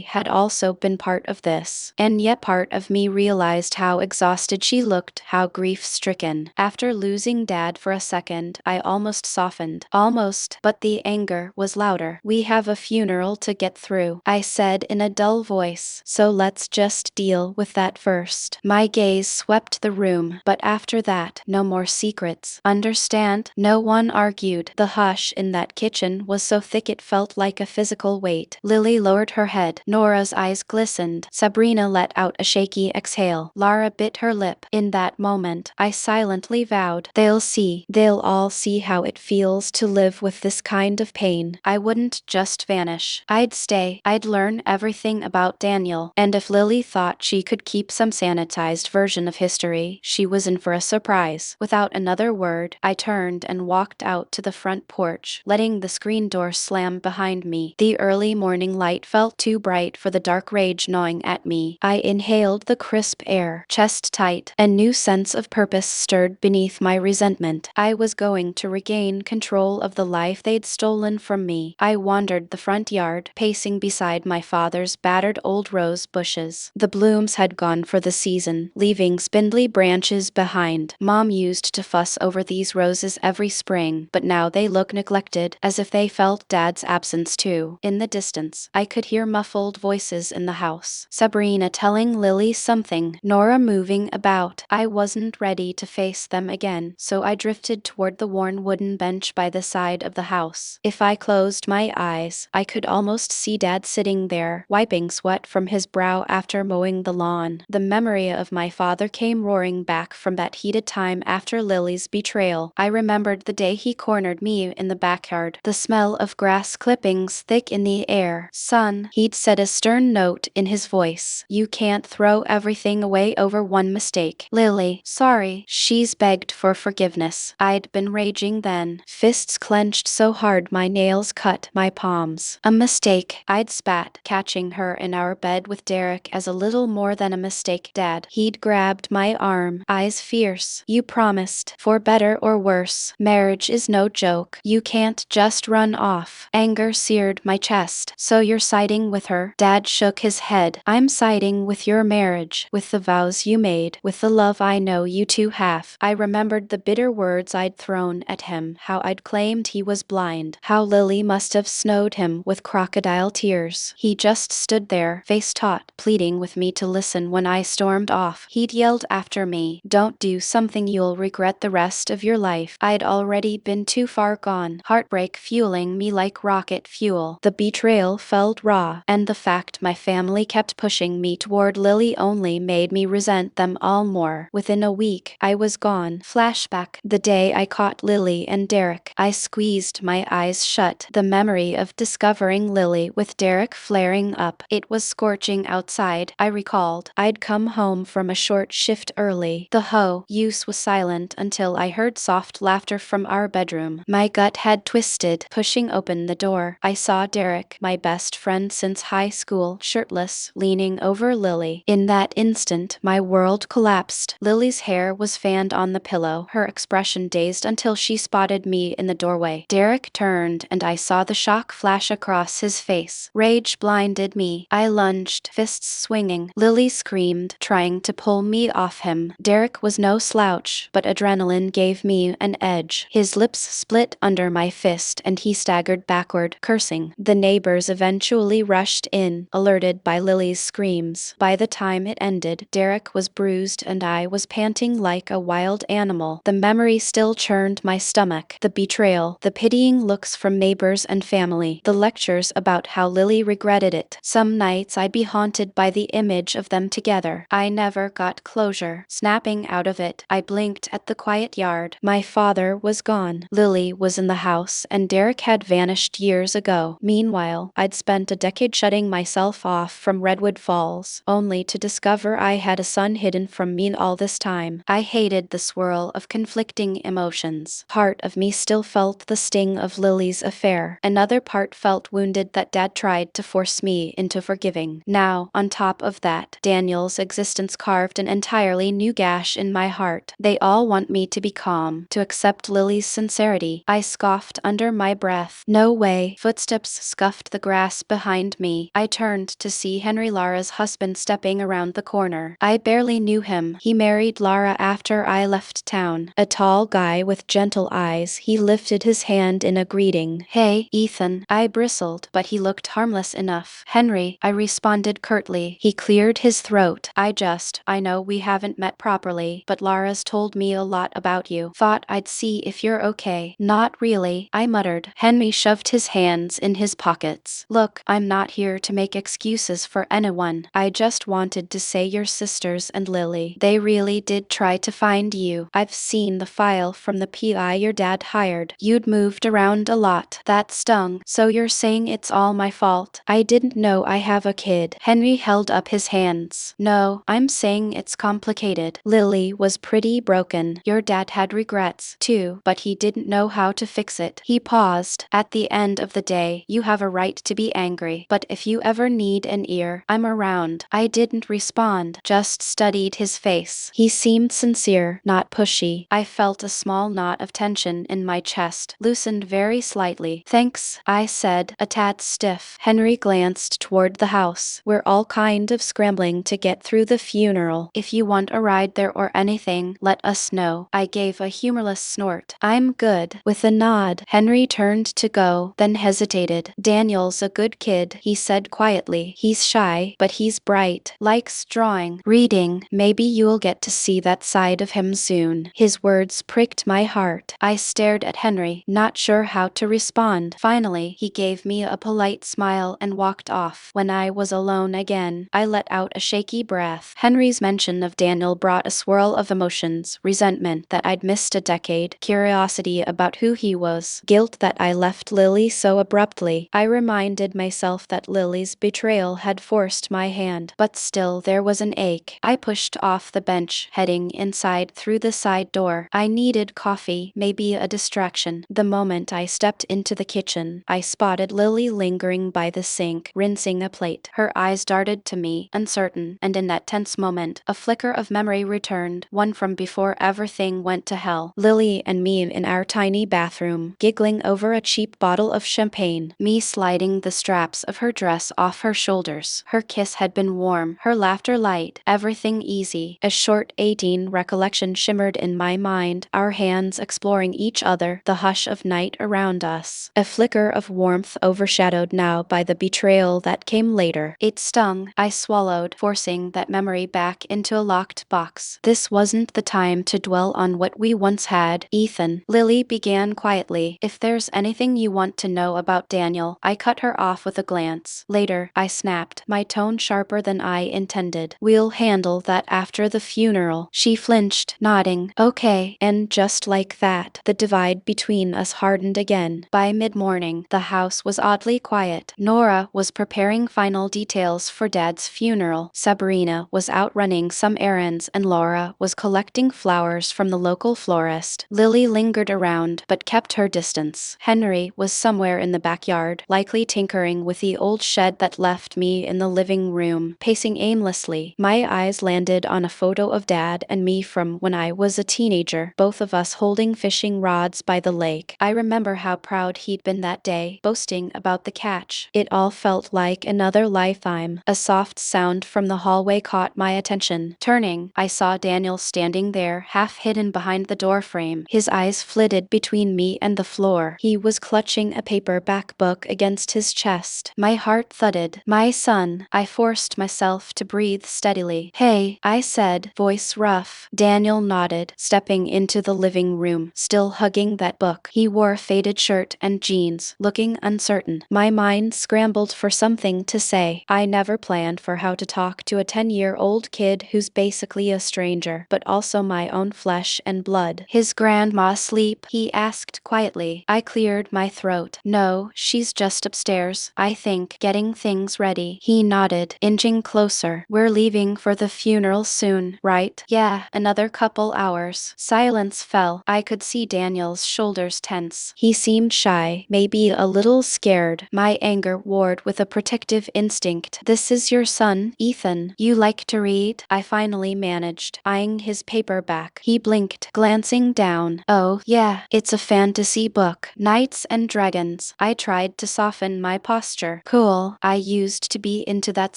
had also been part of this. And yet part of me realized how exhausted she looked, how grief-stricken. After losing Dad for a second, I almost softened. Almost, but the anger was louder. We have a funeral to get through, I said in a dull voice, so let's just deal with that first. My gaze swept the room, but after that, no more secrets. Understand? No one argued. The hush in that kitchen was so thick it felt like a physical weight. Lily lowered her head. Nora's eyes glistened. Sabrina let out a shaky exhale. Lara bit her lip. In that moment, I silently vowed, they'll see. They'll all see how it feels to live with this kind of pain. I wouldn't just vanish. I'd stay. I'd learn everything about Daniel. And if Lily thought she could keep some sanitized version of history, she was in for a surprise. Without another word, I turned and walked out to the front porch, letting the screen door slam behind me. The early morning light felt too bright for the dark rage gnawing at me. I inhaled inhaled the crisp air, chest tight. A new sense of purpose stirred beneath my resentment. I was going to regain control of the life they'd stolen from me. I wandered the front yard, pacing beside my father's battered old rose bushes. The blooms had gone for the season, leaving spindly branches behind. Mom used to fuss over these roses every spring, but now they look neglected, as if they felt Dad's absence too. In the distance, I could hear muffled voices in the house. Sabrina telling Lily something, Nora moving about. I wasn't ready to face them again, so I drifted toward the worn wooden bench by the side of the house. If I closed my eyes, I could almost see Dad sitting there, wiping sweat from his brow after mowing the lawn. The memory of my father came roaring back from that heated time after Lily's betrayal. I remembered the day he cornered me in the backyard, the smell of grass clippings thick in the air. Son, he'd said, a stern note in his voice. You can't throw everything away over one mistake. Lily, sorry. She's begged for forgiveness. I'd been raging then, fists clenched so hard my nails cut my palms. A mistake, I'd spat, catching her in our bed with Derek as a little more than a mistake. Dad, he'd grabbed my arm, eyes fierce. You promised, for better or worse. Marriage is no joke. You can't just run off. Anger seared my chest. So you're siding with her? Dad shook his head. I'm siding with your marriage, with the vows you made, with the love I know you two have. I remembered the bitter words I'd thrown at him, how I'd claimed he was blind, how Lily must have snowed him with crocodile tears. He just stood there, face taut, pleading with me to listen when I stormed off. He'd yelled after me, don't do something you'll regret the rest of your life. I'd already been too far gone, heartbreak fueling me like rocket fuel. The betrayal felt raw, and the fact my family kept pushing me toward Lily only made me resent them all more. Within a week, I was gone. Flashback, the day I caught Lily and Derek. I squeezed my eyes shut, the memory of discovering Lily with Derek flaring up. It was scorching outside, I recalled. I'd come home from a short shift early. The use was silent until I heard soft laughter from our bedroom. My gut had twisted. Pushing open the door, I saw Derek, my best friend since high school, shirtless, leaning over Lily. In that instant, my world collapsed. Lily's hair was fanned on the pillow, her expression dazed until she spotted me in the doorway. Derek turned, and I saw the shock flash across his face. Rage blinded me. I lunged, fists swinging. Lily screamed, trying to pull me off him. Derek was no slouch, but adrenaline gave me an edge. His lips split under my fist, and he staggered backward, cursing. The neighbors eventually rushed in, alerted by Lily's screams. By the time it ended, Derek was bruised and I was panting like a wild animal. The memory still churned my stomach. The betrayal, the pitying looks from neighbors and family, the lectures about how Lily regretted it. Some nights I'd be haunted by the image of them together. I never got closure. Snapping out of it, I blinked at the quiet yard. My father was gone. Lily was in the house, and Derek had vanished years ago. Meanwhile, I'd spent a decade shutting myself off from Redwood Falls, only to discover I had a son hidden from me all this time. I hated the swirl of conflicting emotions. Part of me still felt the sting of Lily's affair. Another part felt wounded that Dad tried to force me into forgiving. Now, on top of that, Daniel's existence carved an entirely new gash in my heart. They all want me to be calm, to accept Lily's sincerity. I scoffed under my breath. No way. Footsteps scuffed the grass behind me. I turned to see Henry, Lara's husband, stepping around the corner. I barely knew him. He married Lara after I left town. A tall guy with gentle eyes, he lifted his hand in a greeting. Hey, Ethan. I bristled, but he looked harmless enough. Henry, I responded curtly. He cleared his throat. I know we haven't met properly, but Lara's told me a lot about you. Thought I'd see if you're okay. Not really, I muttered. Henry shoved his hands in his pockets. Look, I'm not here to make excuses for anyone. I just wanted to say your sisters and Lily, they really did try to find you. I've seen the file from the PI your dad hired. You'd moved around a lot. That stung. So you're saying it's all my fault? I didn't know I have a kid. Henry held up his hands. No, I'm saying it's complicated. Lily was pretty broken. Your dad had regrets, too, but he didn't know how to fix it. He paused. At the end of the day, you have a right to be angry, but if you ever need an ear, I'm around. I didn't respond, just studied his face. He seemed sincere, not pushy. I felt a small knot of tension in my chest, loosened very slightly. Thanks, I said, a tad stiff. Henry glanced toward the house. We're all kind of scrambling to get through the funeral. If you want a ride there or anything, let us know. I gave a humorless snort. I'm good. With a nod, Henry turned to go, then hesitated. Daniel's a good kid, he said quietly. He's shy, but he's bright. Likes drawing, reading. Maybe you'll get to see that side of him soon. His words pricked my heart. I stared at Henry, not sure how to respond. Finally, he gave me a polite smile and walked off. When I was alone again, I let out a shaky breath. Henry's mention of Daniel brought a swirl of emotions: resentment that I'd missed a decade, curiosity about who he was, guilt that I left Lily so abruptly. I reminded myself that Lily's betrayal had forced my hand, but still there was an ache. I pushed off the bench, heading inside through the side door. I needed coffee, maybe a distraction. The moment I stepped into the kitchen, I spotted Lily lingering by the sink, rinsing a plate. Her eyes darted to me, uncertain, and in that tense moment, a flicker of memory returned, one from before everything went to hell. Lily and me in our tiny bathroom, giggling over a cheap bottle of champagne, me sliding the straps of her dress off her shoulders. Her kiss had been warm, her laughter light, everything easy. A short 18 recollection shimmered in my mind, our hands exploring each other, the hush of night around us. A flicker of warmth overshadowed now by the betrayal that came later. It stung. I swallowed, forcing that memory back into a locked box. This wasn't the time to dwell on what we once had, Ethan. Lily began quietly. If there's anything you want to know about Daniel, I cut her off with a glance. Later, I snapped, my tone sharper than I intended. We'll handle that after the funeral. She flinched, nodding. Okay. And just like that, the divide between us hardened again. By mid-morning, the house was oddly quiet. Nora was preparing final details for Dad's funeral. Sabrina was out running some errands and Laura was collecting flowers from the local florist. Lily lingered around, but kept her distance. Henry was somewhere in the backyard, likely tinkering with the old shed that left me in the living room, pacing aimlessly. My eyes landed on a photo of Dad and me from when I was a teenager, both of us holding fishing rods by the lake. I remember how proud he'd been that day, boasting about the catch. It all felt like another lifetime. A soft sound from the hallway caught my attention. Turning, I saw Daniel standing there, half hidden behind the doorframe. His eyes flitted between me and the floor. He was clutching a paperback book against his chest. My heart thudded. My son. I forced myself to breathe steadily. Hey, I said, voice rough. Daniel nodded, stepping into the living room, still hugging that book. He wore a faded shirt and jeans, looking uncertain. My mind scrambled for something to say. I never planned for how to talk to a 10-year-old kid who's basically a stranger, but also my own flesh and blood. His grandma asleep? He asked quietly. I cleared my throat. No, she's just upstairs, I think, getting things ready. He nodded, inching closer. We're leaving for the funeral soon, right? Yeah, another couple hours. Silence fell. I could see Daniel's shoulders tense. He seemed shy, maybe a little scared. My anger warred with a protective instinct. This is your son, Ethan. You like to read? I finally managed, eyeing his paperback. He blinked, glancing down. Oh, yeah, it's a fantasy book. Knights and dragons. I tried to soften my posture. Cool. I used to be into that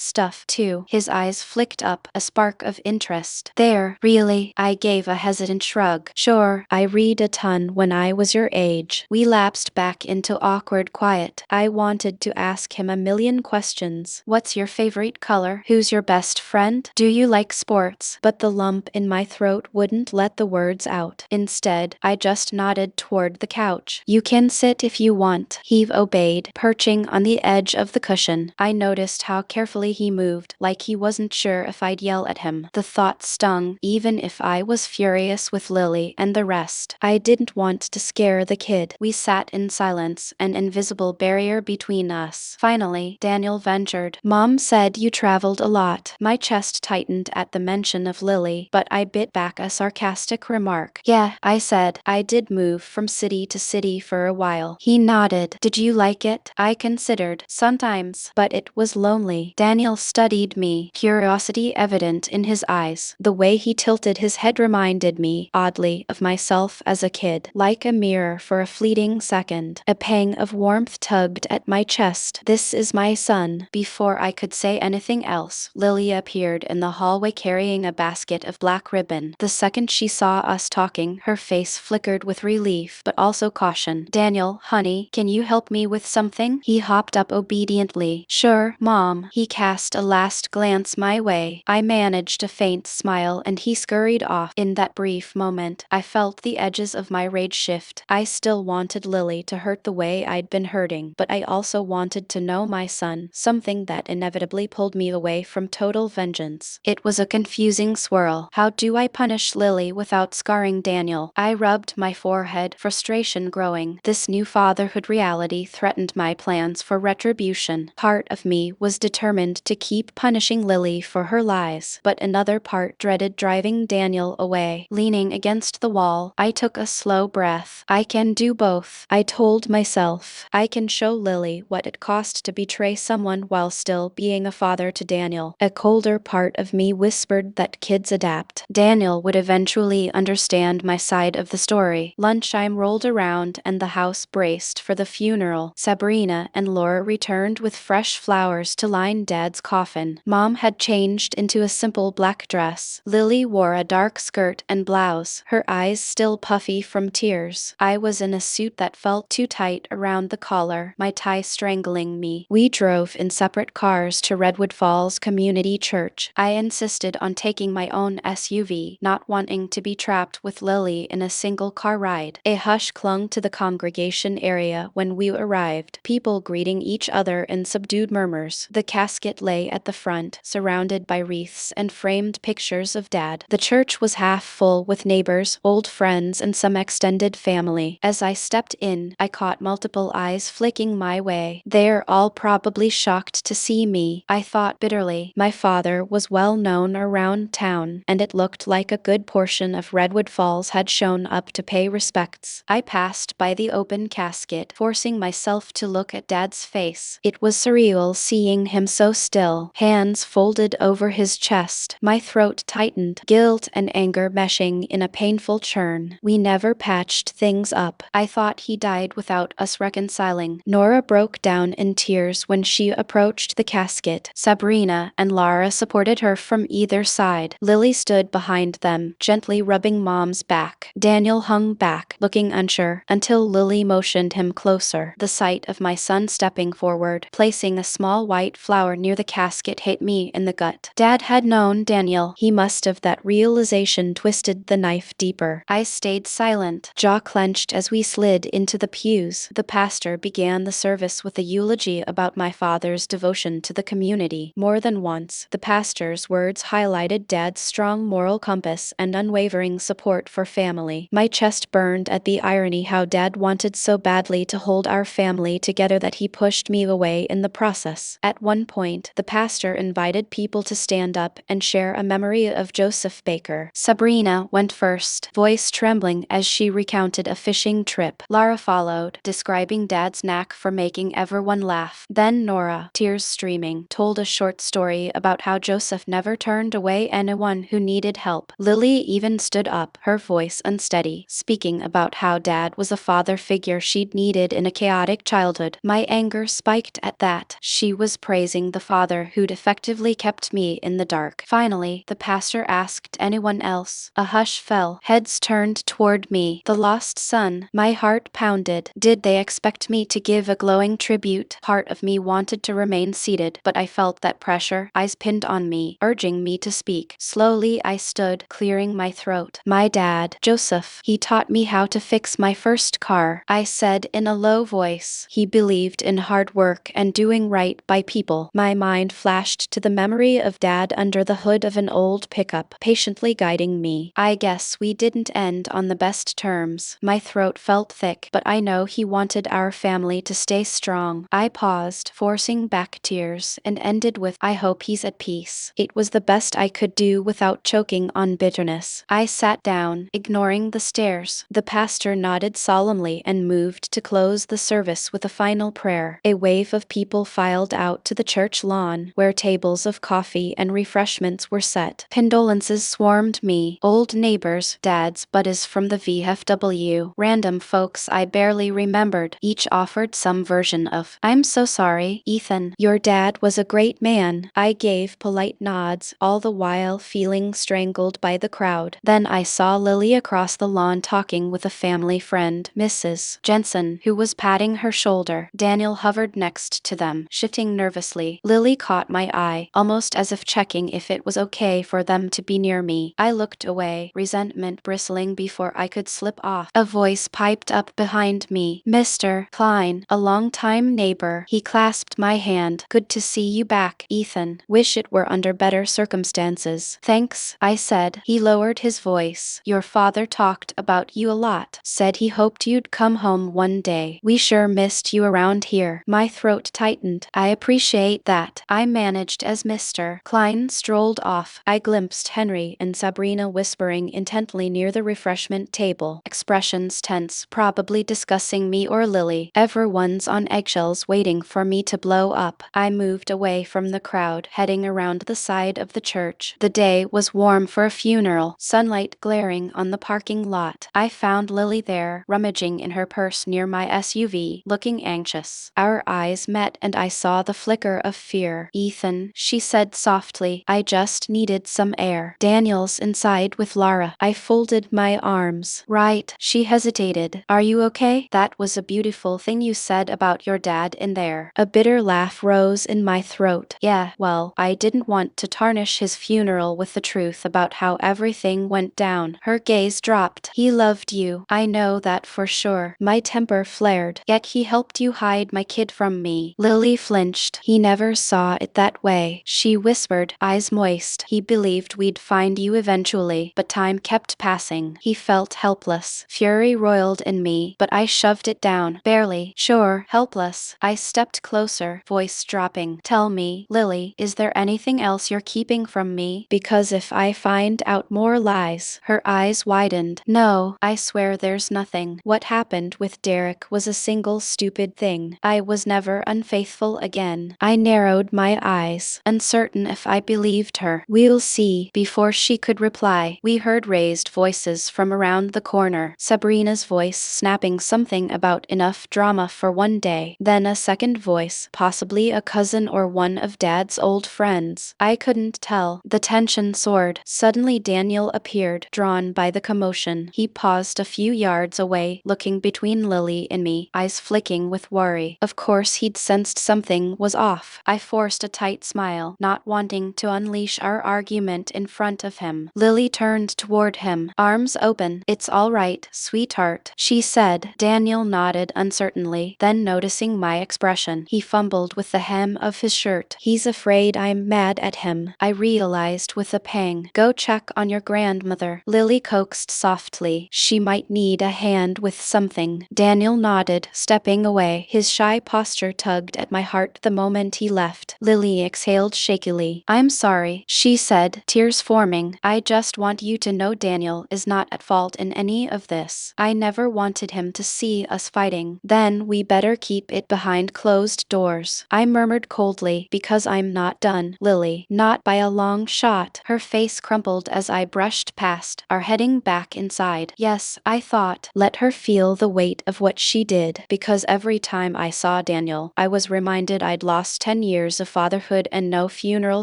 stuff, too. His eyes flicked up, a spark of interest. There, really? I gave a hesitant shrug. Sure, I read a ton when I was your age. We lapsed back into awkward quiet. I wanted to ask him a million questions. What's your favorite color? Who's your best friend? Do you like sports? But the lump in my throat wouldn't let the words out. Instead, I just nodded toward the couch. You can sit if you want. He obeyed, perching on the edge of the cushion. I noticed how carefully he moved, like he wasn't sure if I'd yell at him. The thought stung, even if I was furious with Lily and the rest. I didn't want to scare the kid. We sat in silence, an invisible barrier between us. Finally, Daniel ventured. Mom said you traveled a lot. My chest tightened at the mention of Lily, but I bit back a sarcastic remark. Yeah, I said, I did move from city to city for a while. He nodded. Did you like it? I considered. Sometimes, but it was lonely. Daniel studied eyed me, curiosity evident in his eyes. The way he tilted his head reminded me, oddly, of myself as a kid. Like a mirror for a fleeting second, a pang of warmth tugged at my chest. "This is my son." Before I could say anything else, Lily appeared in the hallway carrying a basket of black ribbon. The second she saw us talking, her face flickered with relief, but also caution. "Daniel, honey, can you help me with something?" He hopped up obediently. "Sure, Mom." He cast a last glance my way. I managed a faint smile and he scurried off. In that brief moment, I felt the edges of my rage shift. I still wanted Lily to hurt the way I'd been hurting, but I also wanted to know my son, something that inevitably pulled me away from total vengeance. It was a confusing swirl. How do I punish Lily without scarring Daniel? I rubbed my forehead, frustration growing. This new fatherhood reality threatened my plans for retribution. Part of me was determined to keep punishing Lily for her lies, but another part dreaded driving Daniel away. Leaning against the wall, I took a slow breath. I can do both, I told myself. I can show Lily what it cost to betray someone while still being a father to Daniel. A colder part of me whispered that kids adapt. Daniel would eventually understand my side of the story. Lunchtime rolled around and the house braced for the funeral. Sabrina and Laura returned with fresh flowers to line Dad's coffin. Mom had changed into a simple black dress. Lily wore a dark skirt and blouse, her eyes still puffy from tears. I was in a suit that felt too tight around the collar, my tie strangling me. We drove in separate cars to Redwood Falls Community Church. I insisted on taking my own SUV, not wanting to be trapped with Lily in a single car ride. A hush clung to the congregation area when we arrived, people greeting each other in subdued murmurs. The casket lay at the front, surrounded by wreaths and framed pictures of Dad. The church was half full with neighbors, old friends, and some extended family. As I stepped in, I caught multiple eyes flicking my way. They're all probably shocked to see me, I thought bitterly. My father was well known around town, and it looked like a good portion of Redwood Falls had shown up to pay respects. I passed by the open casket, forcing myself to look at Dad's face. It was surreal seeing him so still, hands folded over his chest. My throat tightened, guilt and anger meshing in a painful churn. We never patched things up. I thought he died without us reconciling. Nora broke down in tears when she approached the casket. Sabrina and Lara supported her from either side. Lily stood behind them, gently rubbing Mom's back. Daniel hung back, looking unsure, until Lily motioned him closer. The sight of my son stepping forward, placing a small white flower near the casket hit me in the gut. Dad had known Daniel. He must have. That realization twisted the knife deeper. I stayed silent, jaw clenched as we slid into the pews. The pastor began the service with a eulogy about my father's devotion to the community. More than once, the pastor's words highlighted Dad's strong moral compass and unwavering support for family. My chest burned at the irony how Dad wanted so badly to hold our family together that he pushed me away in the process. At one point, the pastor invited people to stand up and share a memory of Joseph Baker. Sabrina went first, voice trembling as she recounted a fishing trip. Lara followed, describing Dad's knack for making everyone laugh. Then Nora, tears streaming, told a short story about how Joseph never turned away anyone who needed help. Lily even stood up, her voice unsteady, speaking about how Dad was a father figure she'd needed in a chaotic childhood. My anger spiked at that. She was praising the father who'd effectively kept me in the dark. Finally, the pastor asked anyone else. A hush fell, heads turned toward me. The lost son. My heart pounded. Did they expect me to give a glowing tribute? Part of me wanted to remain seated, but I felt that pressure, eyes pinned on me, urging me to speak. Slowly I stood, clearing my throat. My dad, Joseph, he taught me how to fix my first car, I said in a low voice. He believed in hard work and doing right by people. My mind flashed to the memory of Dad under the hood of an old pickup, patiently guiding me. I guess we didn't end on the best terms. My throat felt thick, but I know he wanted our family to stay strong. I paused, forcing back tears, and ended with, I hope he's at peace. It was the best I could do without choking on bitterness. I sat down, ignoring the stares. The pastor nodded solemnly and moved to close the service with a final prayer. A wave of people filed out to the church lawn, where tables of coffee and refreshments were set. Condolences swarmed me, old neighbors, dads, buddies from the VFW, random folks I barely remembered. Each offered some version of, "I'm so sorry, Ethan. Your dad was a great man." I gave polite nods, all the while feeling strangled by the crowd. Then I saw Lily across the lawn talking with a family friend, Mrs. Jensen, who was patting her shoulder. Daniel hovered next to them, shifting nervously. Lily caught my eye, almost as if checking if it was okay for them to be near me. I looked away, resentment bristling before I could slip off. A voice piped up behind me. "Mr. Klein, a long-time neighbor." He clasped my hand. "Good to see you back, Ethan. Wish it were under better circumstances." "Thanks," I said. He lowered his voice. "Your father talked about you a lot. Said he hoped you'd come home one day. We sure missed you around here." My throat tightened. "I appreciate that." I managed as Mr. Klein strolled off. I glimpsed Henry and Sabrina whispering intently near the refreshment table, expressions tense, probably discussing me or Lily. Everyone's on eggshells waiting for me to blow up. I moved away from the crowd, heading around the side of the church. The day was warm for a funeral, sunlight glaring on the parking lot. I found Lily there, rummaging in her purse near my SUV, looking anxious. Our eyes met and I saw the flicker of fear. "Ethan," she said softly, "I just needed some air." "Daniel's inside with Lara." I folded my arms. "Right." She hesitated. "Are you okay? That was a beautiful thing you said about your dad in there." A bitter laugh rose in my throat. "Yeah, well, I didn't want to tarnish his funeral with the truth about how everything went down." Her gaze dropped. "He loved you. I know that for sure." My temper flared. "Yet he helped you hide my kid from me." Lily flinched. "He never saw it that way," she whispered, eyes moist. "He believed we'd find you eventually, but time kept passing." He felt helpless. Fury roiled in me, but I shoved it down. "Barely. Sure, helpless." I stepped closer, voice dropping. "Tell me, Lily, is there anything else you're keeping from me? Because if I find out more lies." Her eyes widened. "No, I swear there's nothing. What happened with Derek was a single stupid thing. I was never unfaithful again." I narrowed my eyes, uncertain if I believed her. "We'll see." Before she could reply, we heard raised voices from around the corner, Sabrina's voice snapping something about enough drama for one day. Then a second voice, possibly a cousin or one of Dad's old friends. I couldn't tell. The tension soared. Suddenly Daniel appeared, drawn by the commotion. He paused a few yards away, looking between Lily and me, eyes flicking with worry. Of course he'd sensed something was off. I forced a tight smile, not wanting to unleash our argument in front of him. Lily turned toward him, arms open. "It's all right, sweetheart," she said. Daniel nodded uncertainly, then noticing my expression, he fumbled with the hem of his shirt. "He's afraid I'm mad at him," I realized with a pang. "Go check on your grandmother," Lily coaxed softly. "She might need a hand with something." Daniel nodded, stepping away. His shy posture tugged at my heart the moment he left. Lily exhaled shakily. "I'm sorry," she said, tears forming. "I just want you to know Daniel is not at fault in any of this. I never wanted him to see us fighting." "Then we better keep it behind closed doors," I murmured coldly, "because I'm not done, Lily. Not by a long shot." Her face crumpled as I brushed past, our heading back inside. Yes, I thought, let her feel the weight of what she did, because every time I saw Daniel, I was reminded I'd lost 10 years of fatherhood and no funeral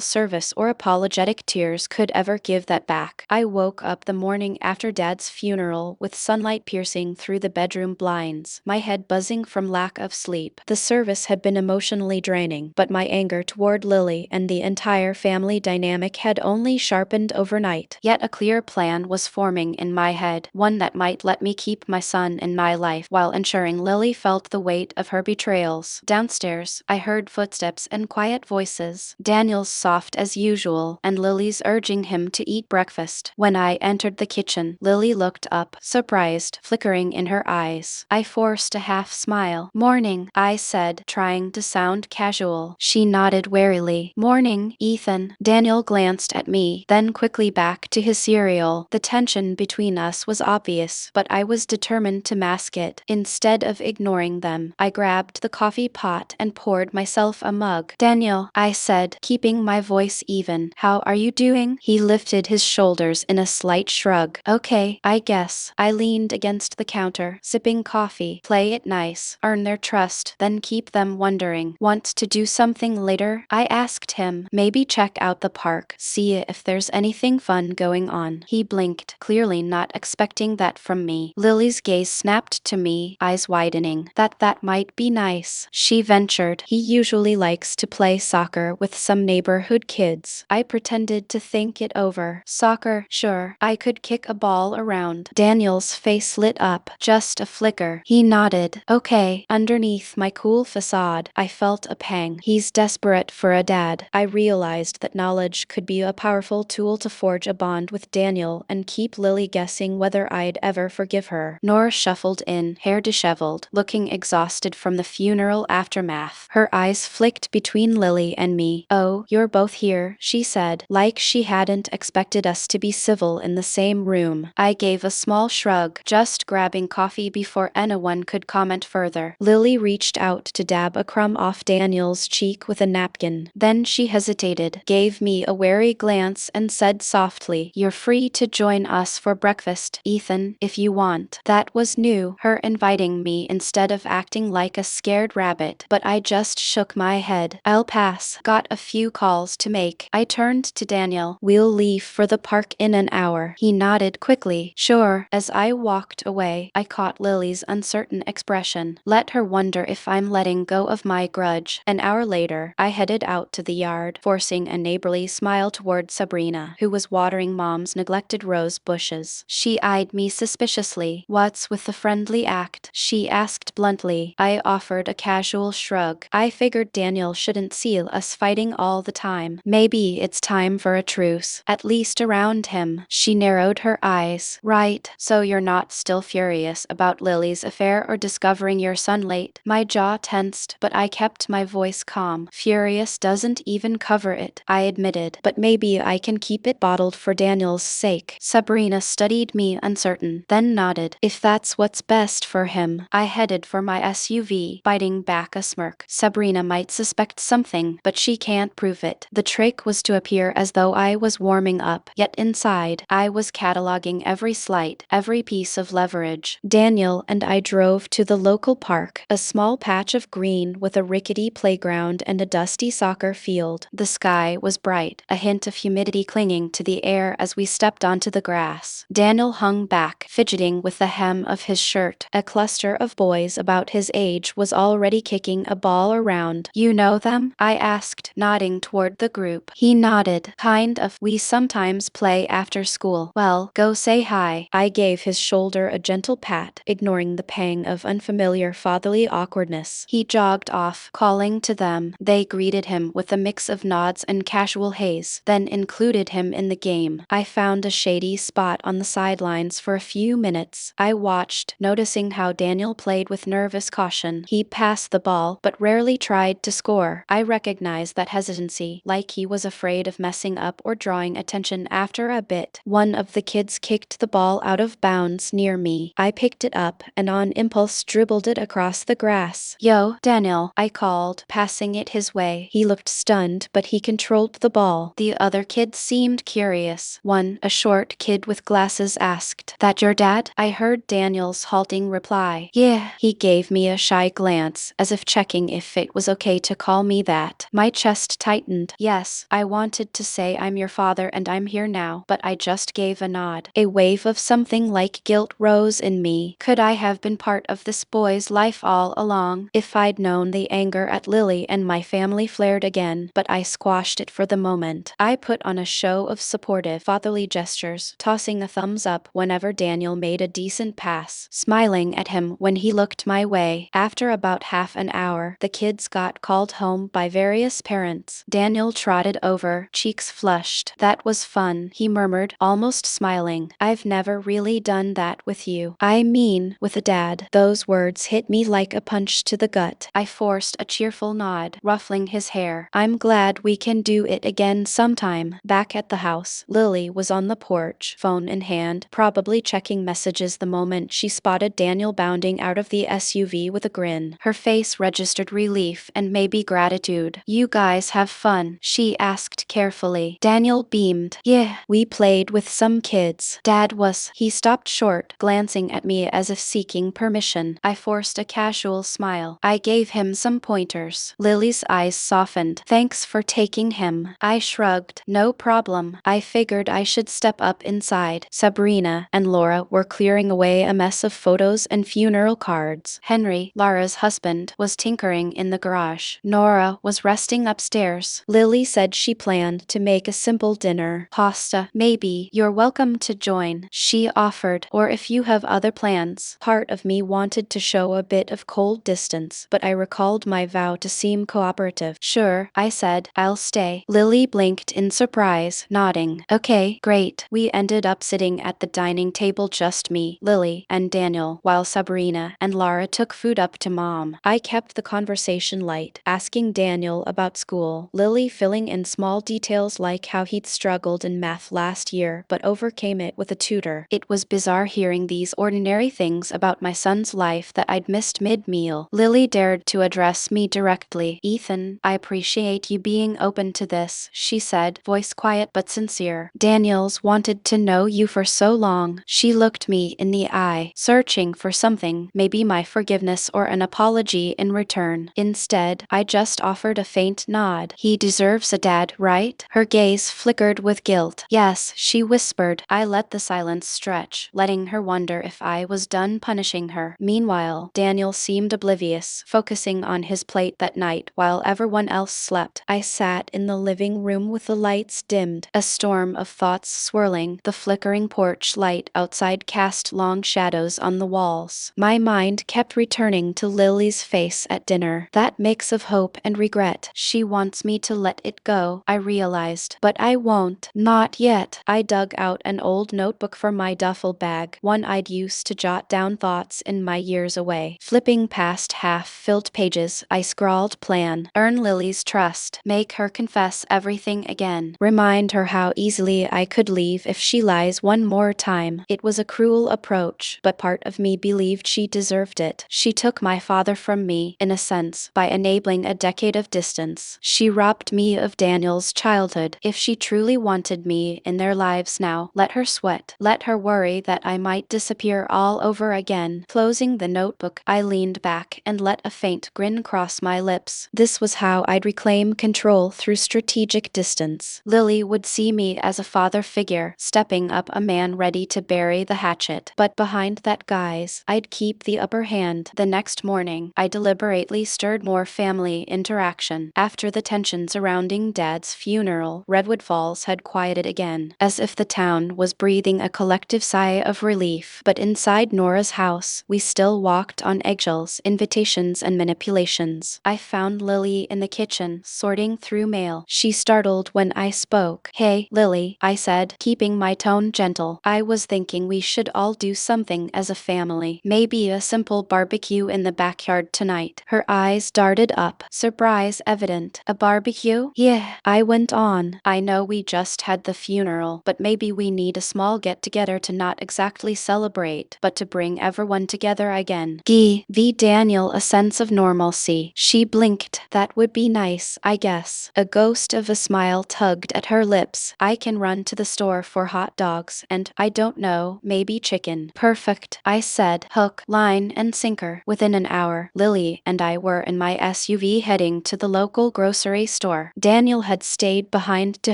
service or apologetic tears could ever give that back. I woke up the morning after Dad's funeral with sunlight piercing through the bedroom blinds, my head buzzing from lack of sleep. The service had been emotionally draining, but my anger toward Lily and the entire family dynamic had only sharpened overnight. Yet a clear plan was forming in my head, one that might let me keep my son in my life while ensuring Lily felt the weight of her betrayals. Downstairs, I heard footsteps and quiet voices, Daniel's soft as usual, and Lily's urging him to eat breakfast. When I entered the kitchen, Lily looked up, surprised, flickering in her eyes. I forced a half smile. "Morning," I said, trying to sound casual. She nodded warily. "Morning, Ethan." Daniel glanced at me, then quickly back to his cereal. The tension between us was obvious, but I was determined to mask it. Instead of ignoring them, I grabbed the coffee pot and poured myself a mug. "Daniel," I I said, keeping my voice even. How are you doing? He lifted his shoulders in a slight shrug. Okay, I guess. I leaned against the counter, sipping coffee. Play it nice, earn their trust, then keep them wondering. Want to do something later? I asked him. Maybe check out the park, see if there's anything fun going on. He blinked, clearly not expecting that from me. Lily's gaze snapped to me, eyes widening. That might be nice, she ventured. He usually likes to play soccer with some neighborhood kids. I pretended to think it over. Soccer, sure. I could kick a ball around. Daniel's face lit up, just a flicker. He nodded. Okay. Underneath my cool facade, I felt a pang. He's desperate for a dad. I realized that knowledge could be a powerful tool to forge a bond with Daniel and keep Lily guessing whether I'd ever forgive her. Nora shuffled in, hair disheveled, looking exhausted from the funeral aftermath. Her eyes flicked between Lily and me. Oh, you're both here, she said, like she hadn't expected us to be civil in the same room. I gave a small shrug, just grabbing coffee before anyone could comment further. Lily reached out to dab a crumb off Daniel's cheek with a napkin. Then she hesitated, gave me a wary glance and said softly, "You're free to join us for breakfast, Ethan, if you want." That was new, her inviting me instead of acting like a scared rabbit, but I just shook my head. I'll pass. Got a few calls to make. I turned to Daniel. We'll leave for the park in an hour. He nodded quickly. Sure. As I walked away, I caught Lily's uncertain expression. Let her wonder if I'm letting go of my grudge. An hour later, I headed out to the yard, forcing a neighborly smile toward Sabrina, who was watering Mom's neglected rose bushes. She eyed me suspiciously. What's with the friendly act? She asked bluntly. I offered a casual shrug. I figured Daniel shouldn't see us fighting all the time. Maybe it's time for a truce, at least around him. She narrowed her eyes. Right, so you're not still furious about Lily's affair or discovering your son late? My jaw tensed, but I kept my voice calm. Furious doesn't even cover it, I admitted, but maybe I can keep it bottled for Daniel's sake. Sabrina studied me uncertain, then nodded. If that's what's best for him. I headed for my SUV, biting back a smirk. Sabrina might suspect something, but she can't prove it. The trick was to appear as though I was warming up, yet inside, I was cataloging every slight, every piece of leverage. Daniel and I drove to the local park, a small patch of green with a rickety playground and a dusty soccer field. The sky was bright, a hint of humidity clinging to the air as we stepped onto the grass. Daniel hung back, fidgeting with the hem of his shirt. A cluster of boys about his age was already kicking a ball around. You know them? I asked, nodding toward the group. He nodded. Kind of. We sometimes play after school. Well, go say hi. I gave his shoulder a gentle pat, ignoring the pang of unfamiliar fatherly awkwardness. He jogged off, calling to them. They greeted him with a mix of nods and casual haze, then included him in the game. I found a shady spot on the sidelines for a few minutes. I watched, noticing how Daniel played with nervous caution. He passed the ball, but rarely tried to score. I recognized that hesitancy, like he was afraid of messing up or drawing attention after a bit. One of the kids kicked the ball out of bounds near me. I picked it up and on impulse dribbled it across the grass. Yo, Daniel, I called, passing it his way. He looked stunned, but he controlled the ball. The other kids seemed curious. One, a short kid with glasses, asked, "That your dad?" I heard Daniel's halting reply. Yeah. He gave me a shy glance, as if checking if it was okay to call me that. My chest tightened. Yes, I wanted to say I'm your father and I'm here now, but I just gave a nod. A wave of something like guilt rose in me. Could I have been part of this boy's life all along? If I'd known, the anger at Lily and my family flared again, but I squashed it for the moment. I put on a show of supportive, fatherly gestures, tossing a thumbs up whenever Daniel made a decent pass, smiling at him when he looked my way. After about half an hour, the kids got called home by various parents. Daniel trotted over, cheeks flushed. That was fun, he murmured, almost smiling. I've never really done that with you. I mean, with a dad. Those words hit me like a punch to the gut. I forced a cheerful nod, ruffling his hair. I'm glad we can do it again sometime. Back at the house, Lily was on the porch, phone in hand, probably checking messages the moment she spotted Daniel bounding out of the SUV with a grin. Her face registered relief and maybe gratitude. you guys have fun?" she asked carefully. Daniel beamed. "Yeah, we played with some kids. Dad was—" He stopped short, glancing at me as if seeking permission. I forced a casual smile. I gave him some pointers. Lily's eyes softened. "Thanks for taking him." I shrugged. "No problem." I figured I should step up inside. Sabrina and Laura were clearing away a mess of photos and funeral cards. Henry, Laura's husband, was tinkering in the garage. Nora was resting upstairs. Lily said she planned to make a simple dinner. Pasta, maybe. "You're welcome to join," she offered, "or if you have other plans." Part of me wanted to show a bit of cold distance, but I recalled my vow to seem cooperative. "Sure," I said, "I'll stay." Lily blinked in surprise, nodding. "Okay, great." We ended up sitting at the dining table, just me, Lily, and Daniel, while Sabrina and Lara took food up to Mom. I kept the conversation light, asking Daniel about school, Lily filling in small details like how he'd struggled in math last year but overcame it with a tutor. It was bizarre hearing these ordinary things about my son's life that I'd missed mid-meal. Lily dared to address me directly. "Ethan, I appreciate you being open to this," she said, voice quiet but sincere. "Daniel's wanted to know you for so long." She looked me in the eye, searching for something, maybe my forgiveness or an apology in return. Instead, I just offered a faint nod. "He deserves a dad, right?" Her gaze flickered with guilt. "Yes," she whispered. I let the silence stretch, letting her wonder if I was done punishing her. Meanwhile, Daniel seemed oblivious, focusing on his plate that night while everyone else slept. I sat in the living room with the lights dimmed, a storm of thoughts swirling. The flickering porch light outside cast long shadows on the walls. My mind kept returning to Lily's face at dinner, that mix of hope and regret. She wants me to let it go, I realized. But I won't. Not yet. I dug out an old notebook from my duffel bag, one I'd used to jot down thoughts in my years away. Flipping past half-filled pages, I scrawled: plan, earn Lily's trust, make her confess everything again, remind her how easily I could leave if she lies one more time. It was a cruel approach, but part of me believed she deserved it. She took my father from me, in a sense, by enabling a decade of distance. She robbed me of Daniel's childhood. If she truly wanted me in their lives now, let her sweat. Let her worry that I might disappear all over again. Closing the notebook, I leaned back and let a faint grin cross my lips. This was how I'd reclaim control, through strategic distance. Lily would see me as a father figure, stepping up, a man ready to bury the hatchet. But behind that guise, I'd keep the upper hand. The next morning, I deliberately stirred more family interaction. After the tension surrounding Dad's funeral, Redwood Falls had quieted again, as if the town was breathing a collective sigh of relief. But inside Nora's house, we still walked on eggshells, invitations and manipulations. I found Lily in the kitchen, sorting through mail. She startled when I spoke. "Hey, Lily," I said, keeping my tone gentle. "I was thinking we should all do something as a family. Maybe a simple barbecue in the backyard tonight." Her eyes darted up, surprise evident. "A barbecue?" "Yeah," I went on. "I know we just had the funeral, but maybe we need a small get-together to not exactly celebrate, but to bring everyone together again." Give Daniel a sense of normalcy. She blinked. "That would be nice, I guess." A ghost of a smile tugged at her lips. "I can run to the store for hot dogs and, I don't know, maybe chicken." "Perfect," I said, hook, line, and sinker. Within an hour, Lily and I were in my SUV heading to the local grocery store. Daniel had stayed behind to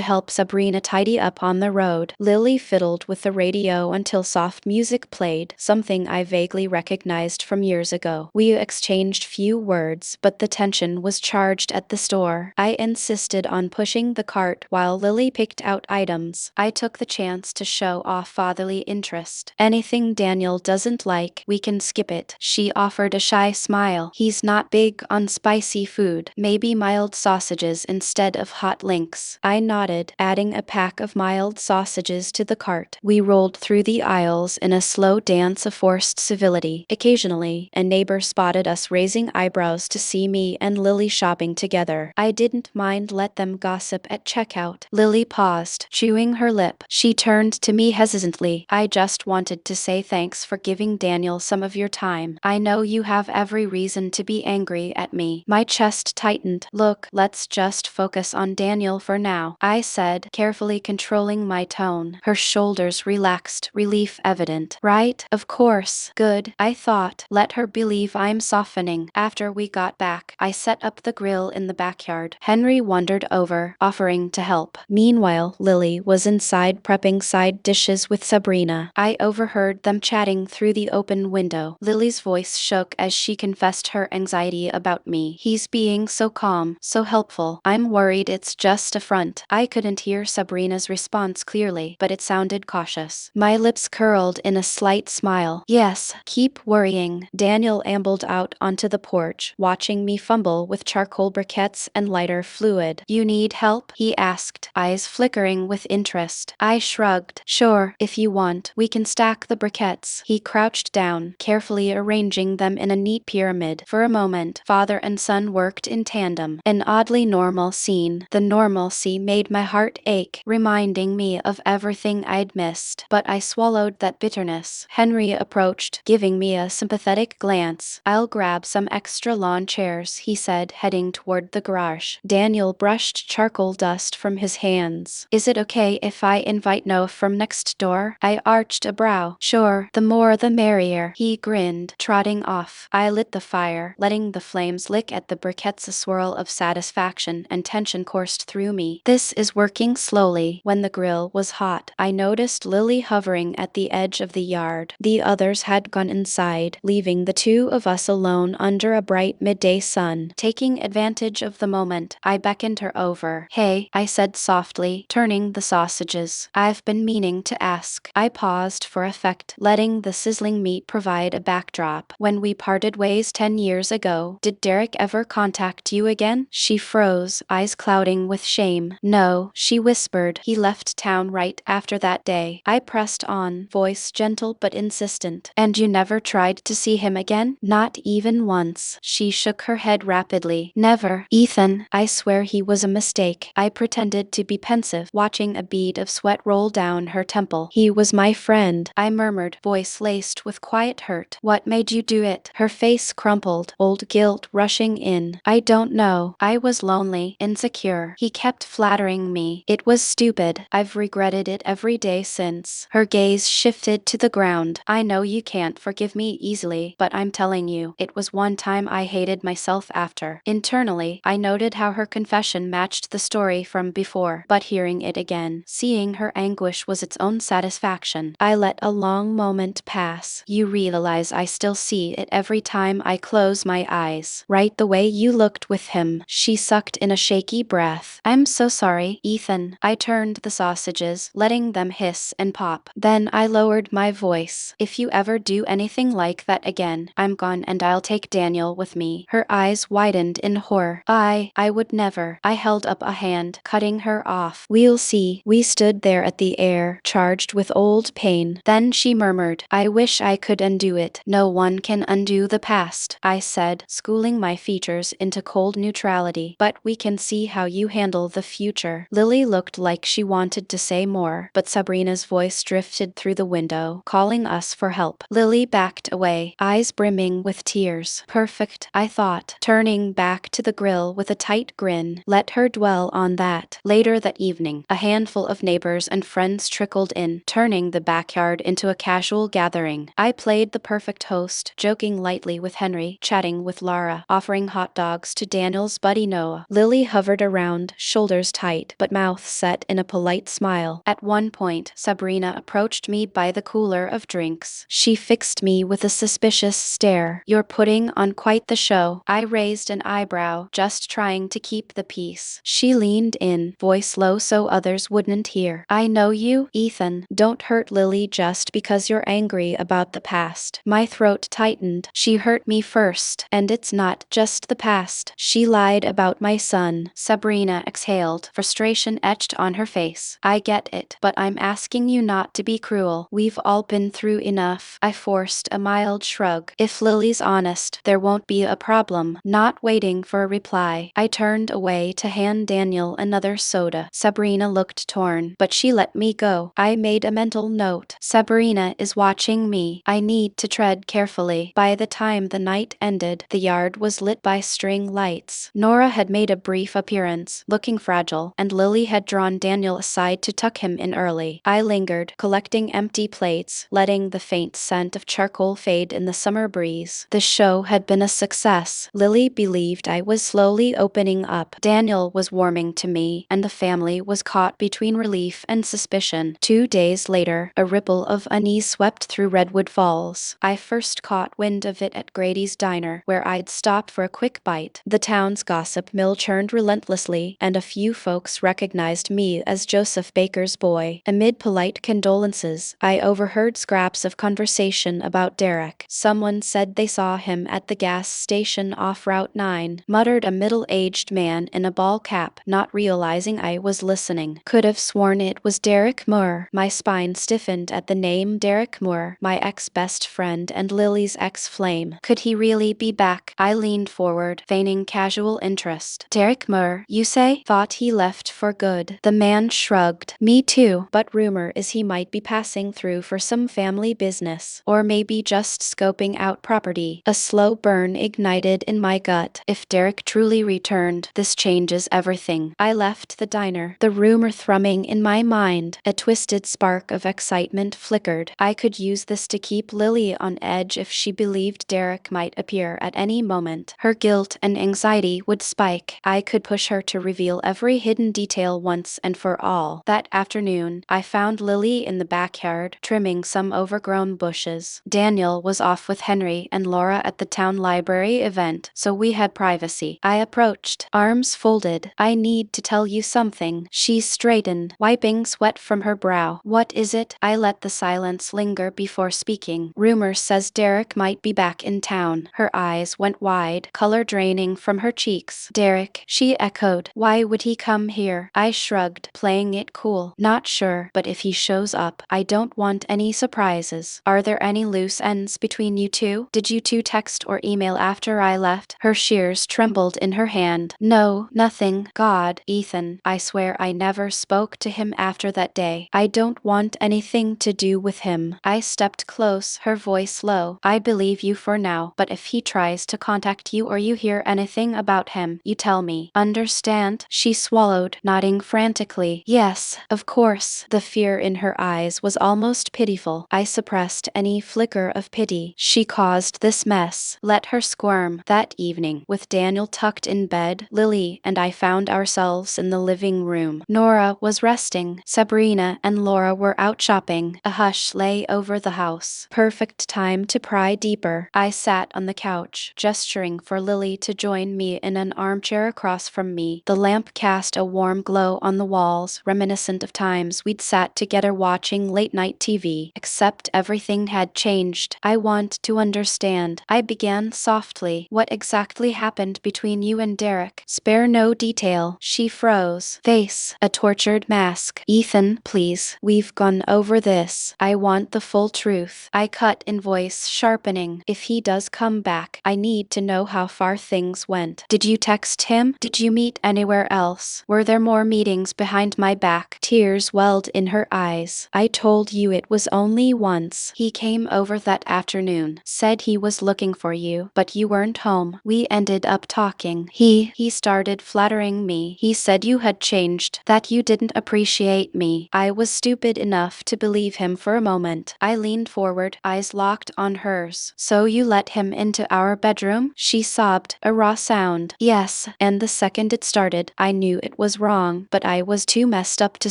help Sabrina tidy up on the road. Lily fiddled with the radio until soft music played, something I vaguely recognized from years ago. We exchanged few words, but the tension was charged at the store. I insisted on pushing the cart while Lily picked out items. I took the chance to show off fatherly interest. "Anything Daniel doesn't like, we can skip it." She offered a shy smile. "He's not big on spicy food. Maybe mild sausages instead of hot links." I nodded, adding a pack of mild sausages to the cart. We rolled through the aisles in a slow dance of forced civility. Occasionally, a neighbor spotted us raising eyebrows to see me and Lily shopping together. I didn't mind, let them gossip at checkout. Lily paused, chewing her lip. She turned to me hesitantly. "I just wanted to say thanks for giving Daniel some of your time. I know you have every reason to be angry at me." My chest tightened. moment. Look, let's just focus on Daniel for now, I said, carefully controlling my tone. Her shoulders relaxed, relief evident. Right? Of course. Good, I thought. Let her believe I'm softening. After we got back, I set up the grill in the backyard. Henry wandered over, offering to help. Meanwhile, Lily was inside prepping side dishes with Sabrina. I overheard them chatting through the open window. Lily's voice shook as she confessed her anxiety about me. He's being so calm, so helpful. I'm worried it's just a front. I couldn't hear Sabrina's response clearly, but it sounded cautious. My lips curled in a slight smile. Yes, keep worrying. Daniel ambled out onto the porch, watching me fumble with charcoal briquettes and lighter fluid. You need help? He asked, eyes flickering with interest. I shrugged. Sure, if you want, we can stack the briquettes. He crouched down, carefully arranging them in a neat pyramid. For a moment, father and son worked in tandem. An oddly normal scene. The normalcy made my heart ache, reminding me of everything I'd missed. But I swallowed that bitterness. Henry approached, giving me a sympathetic glance. I'll grab some extra lawn chairs, he said, heading toward the garage. Daniel brushed charcoal dust from his hands. Is it okay if I invite Noah from next door? I arched a brow. Sure, the more the merrier. He grinned, trotting off. I lit the fire, letting the flames lick at the briquettes. A swirl of satisfaction and tension coursed through me. This is working slowly. When the grill was hot, I noticed Lily hovering at the edge of the yard. The others had gone inside, leaving the two of us alone under a bright midday sun. Taking advantage of the moment, I beckoned her over. Hey, I said softly, turning the sausages. I've been meaning to ask. I paused for effect, letting the sizzling meat provide a backdrop. When we parted ways 10 years ago, did Derek ever contact you again? She froze, eyes clouding with shame. No, she whispered. He left town right after that day. I pressed on, voice gentle but insistent. And you never tried to see him again? Not even once. She shook her head rapidly. Never. Ethan, I swear he was a mistake. I pretended to be pensive, watching a bead of sweat roll down her temple. He was my friend, I murmured, voice laced with quiet hurt. What made you do it? Her face crumpled, old guilt rushing in. I don't know. I was lonely, insecure. He kept flattering me. It was stupid. I've regretted it every day since. Her gaze shifted to the ground. I know you can't forgive me easily, but I'm telling you, it was one time I hated myself after. Internally, I noted how her confession matched the story from before, but hearing it again, seeing her anguish was its own satisfaction. I let a long moment pass. You realize I still see it every time I close my eyes. Right the way you looked with him. She sucked in a shaky breath. I'm so sorry, Ethan. I turned the sausages, letting them hiss and pop. Then I lowered my voice. If you ever do anything like that again, I'm gone and I'll take Daniel with me. Her eyes widened in horror. I would never. I held up a hand, cutting her off. We'll see. We stood there at the air, charged with old pain. Then she murmured, I wish I could undo it. No one can undo the past, I said, schooling my features into cold neutrality. But we can see how you handle the future. Lily looked like she wanted to say more, but Sabrina's voice drifted through the window, calling us for help. Lily backed away, eyes brimming with tears. Perfect, I thought, turning back to the grill with a tight grin. Let her dwell on that. Later that evening, a handful of neighbors and friends trickled in, turning the backyard into a casual gathering. I played the perfect host, joking lightly with Henry, chatting with Lara, offering hot dogs to Daniel's buddy Noah. Lily hovered around, shoulders tight, but mouth set in a polite smile. At one point, Sabrina approached me by the cooler of drinks. She fixed me with a suspicious stare. You're putting on quite the show. I raised an eyebrow, just trying to keep the peace. She leaned in, voice low so others wouldn't hear. I know you, Ethan. Don't hurt Lily just because you're angry about the past. My throat tightened. She hurt me first, and it's not just the past. She lied about my son. Sabrina exhaled, frustration etched on her face. I get it, but I'm asking you not to be cruel. We've all been through enough. I forced a mild shrug. If Lily's honest, there won't be a problem. Not waiting for a reply, I turned away to hand Daniel another soda. Sabrina looked torn, but she let me go. I made a mental note. Sabrina is watching me. I need to tread carefully. By the time the night ended, the yard was lit by string lights. Yes, Nora had made a brief appearance, looking fragile, and Lily had drawn Daniel aside to tuck him in early. I lingered, collecting empty plates, letting the faint scent of charcoal fade in the summer breeze. The show had been a success. Lily believed I was slowly opening up. Daniel was warming to me, and the family was caught between relief and suspicion. 2 days later, a ripple of unease swept through Redwood Falls. I first caught wind of it at Grady's diner, where I'd stop for a quick bite. The town's gossip mill churned relentlessly, and a few folks recognized me as Joseph Baker's boy. Amid polite condolences, I overheard scraps of conversation about Derek. Someone said they saw him at the gas station off Route 9, muttered a middle-aged man in a ball cap, not realizing I was listening. Could have sworn it was Derek Moore. My spine stiffened at the name Derek Moore, my ex-best friend and Lily's ex-flame. Could he really be back? I leaned forward, feigning casual interest. Derek Moore, you say? Thought he left for good. The man shrugged. Me too, but rumor is he might be passing through for some family business, or maybe just scoping out property. A slow burn ignited in my gut. If Derek truly returned, this changes everything. I left the diner, the rumor thrumming in my mind. A twisted spark of excitement flickered. I could use this to keep Lily on edge if she believed Derek might appear at any moment. Her guilt and anxiety would spike. I could push her to reveal every hidden detail once and for all. That afternoon, I found Lily in the backyard, trimming some overgrown bushes. Daniel was off with Henry and Laura at the town library event, so we had privacy. I approached, arms folded. I need to tell you something. She straightened, wiping sweat from her brow. What is it? I let the silence linger before speaking. Rumor says Derek might be back in town. Her eyes went wide, color draining from her cheeks. Derek, she echoed. Why would he come here? I shrugged, playing it cool. Not sure, but if he shows up, I don't want any surprises. Are there any loose ends between you two? Did you two text or email after I left? Her shears trembled in her hand. No, nothing. God, Ethan, I swear I never spoke to him after that day. I don't want anything to do with him. I stepped close, her voice low. I believe you for now, but if he tries to contact you or you hear anything about him, you tell me. Understand? She swallowed, nodding frantically. Yes, of course. The fear in her eyes was almost pitiful. I suppressed any flicker of pity. She caused this mess. Let her squirm. That evening, with Daniel tucked in bed, Lily and I found ourselves in the living room. Nora was resting. Sabrina and Laura were out shopping. A hush lay over the house. Perfect time to pry deeper. I sat on the couch, gesturing for Lily to join me in an armchair across from me. The lamp cast a warm glow on the walls, reminiscent of times we'd sat together watching late-night TV, except everything had changed. I want to understand. I began softly. What exactly happened between you and Derek? Spare no detail. She froze. Face, a tortured mask. Ethan, please. We've gone over this. I want the full truth. I cut in, voice sharpening. If he does come back, I need to know how far things went. Did you text him? Did you meet anywhere else? Were there more meetings behind my back? Tears welled in her eyes. I told you it was only once. He came over that afternoon, said he was looking for you, but you weren't home. We ended up talking. He started flattering me. He said you had changed, that you didn't appreciate me. I was stupid enough to believe him for a moment. I leaned forward, eyes locked on hers. So you let him into our bedroom? She sobbed, a raw sound. Yes, and the second it started, I knew it was wrong, but I was too messed up to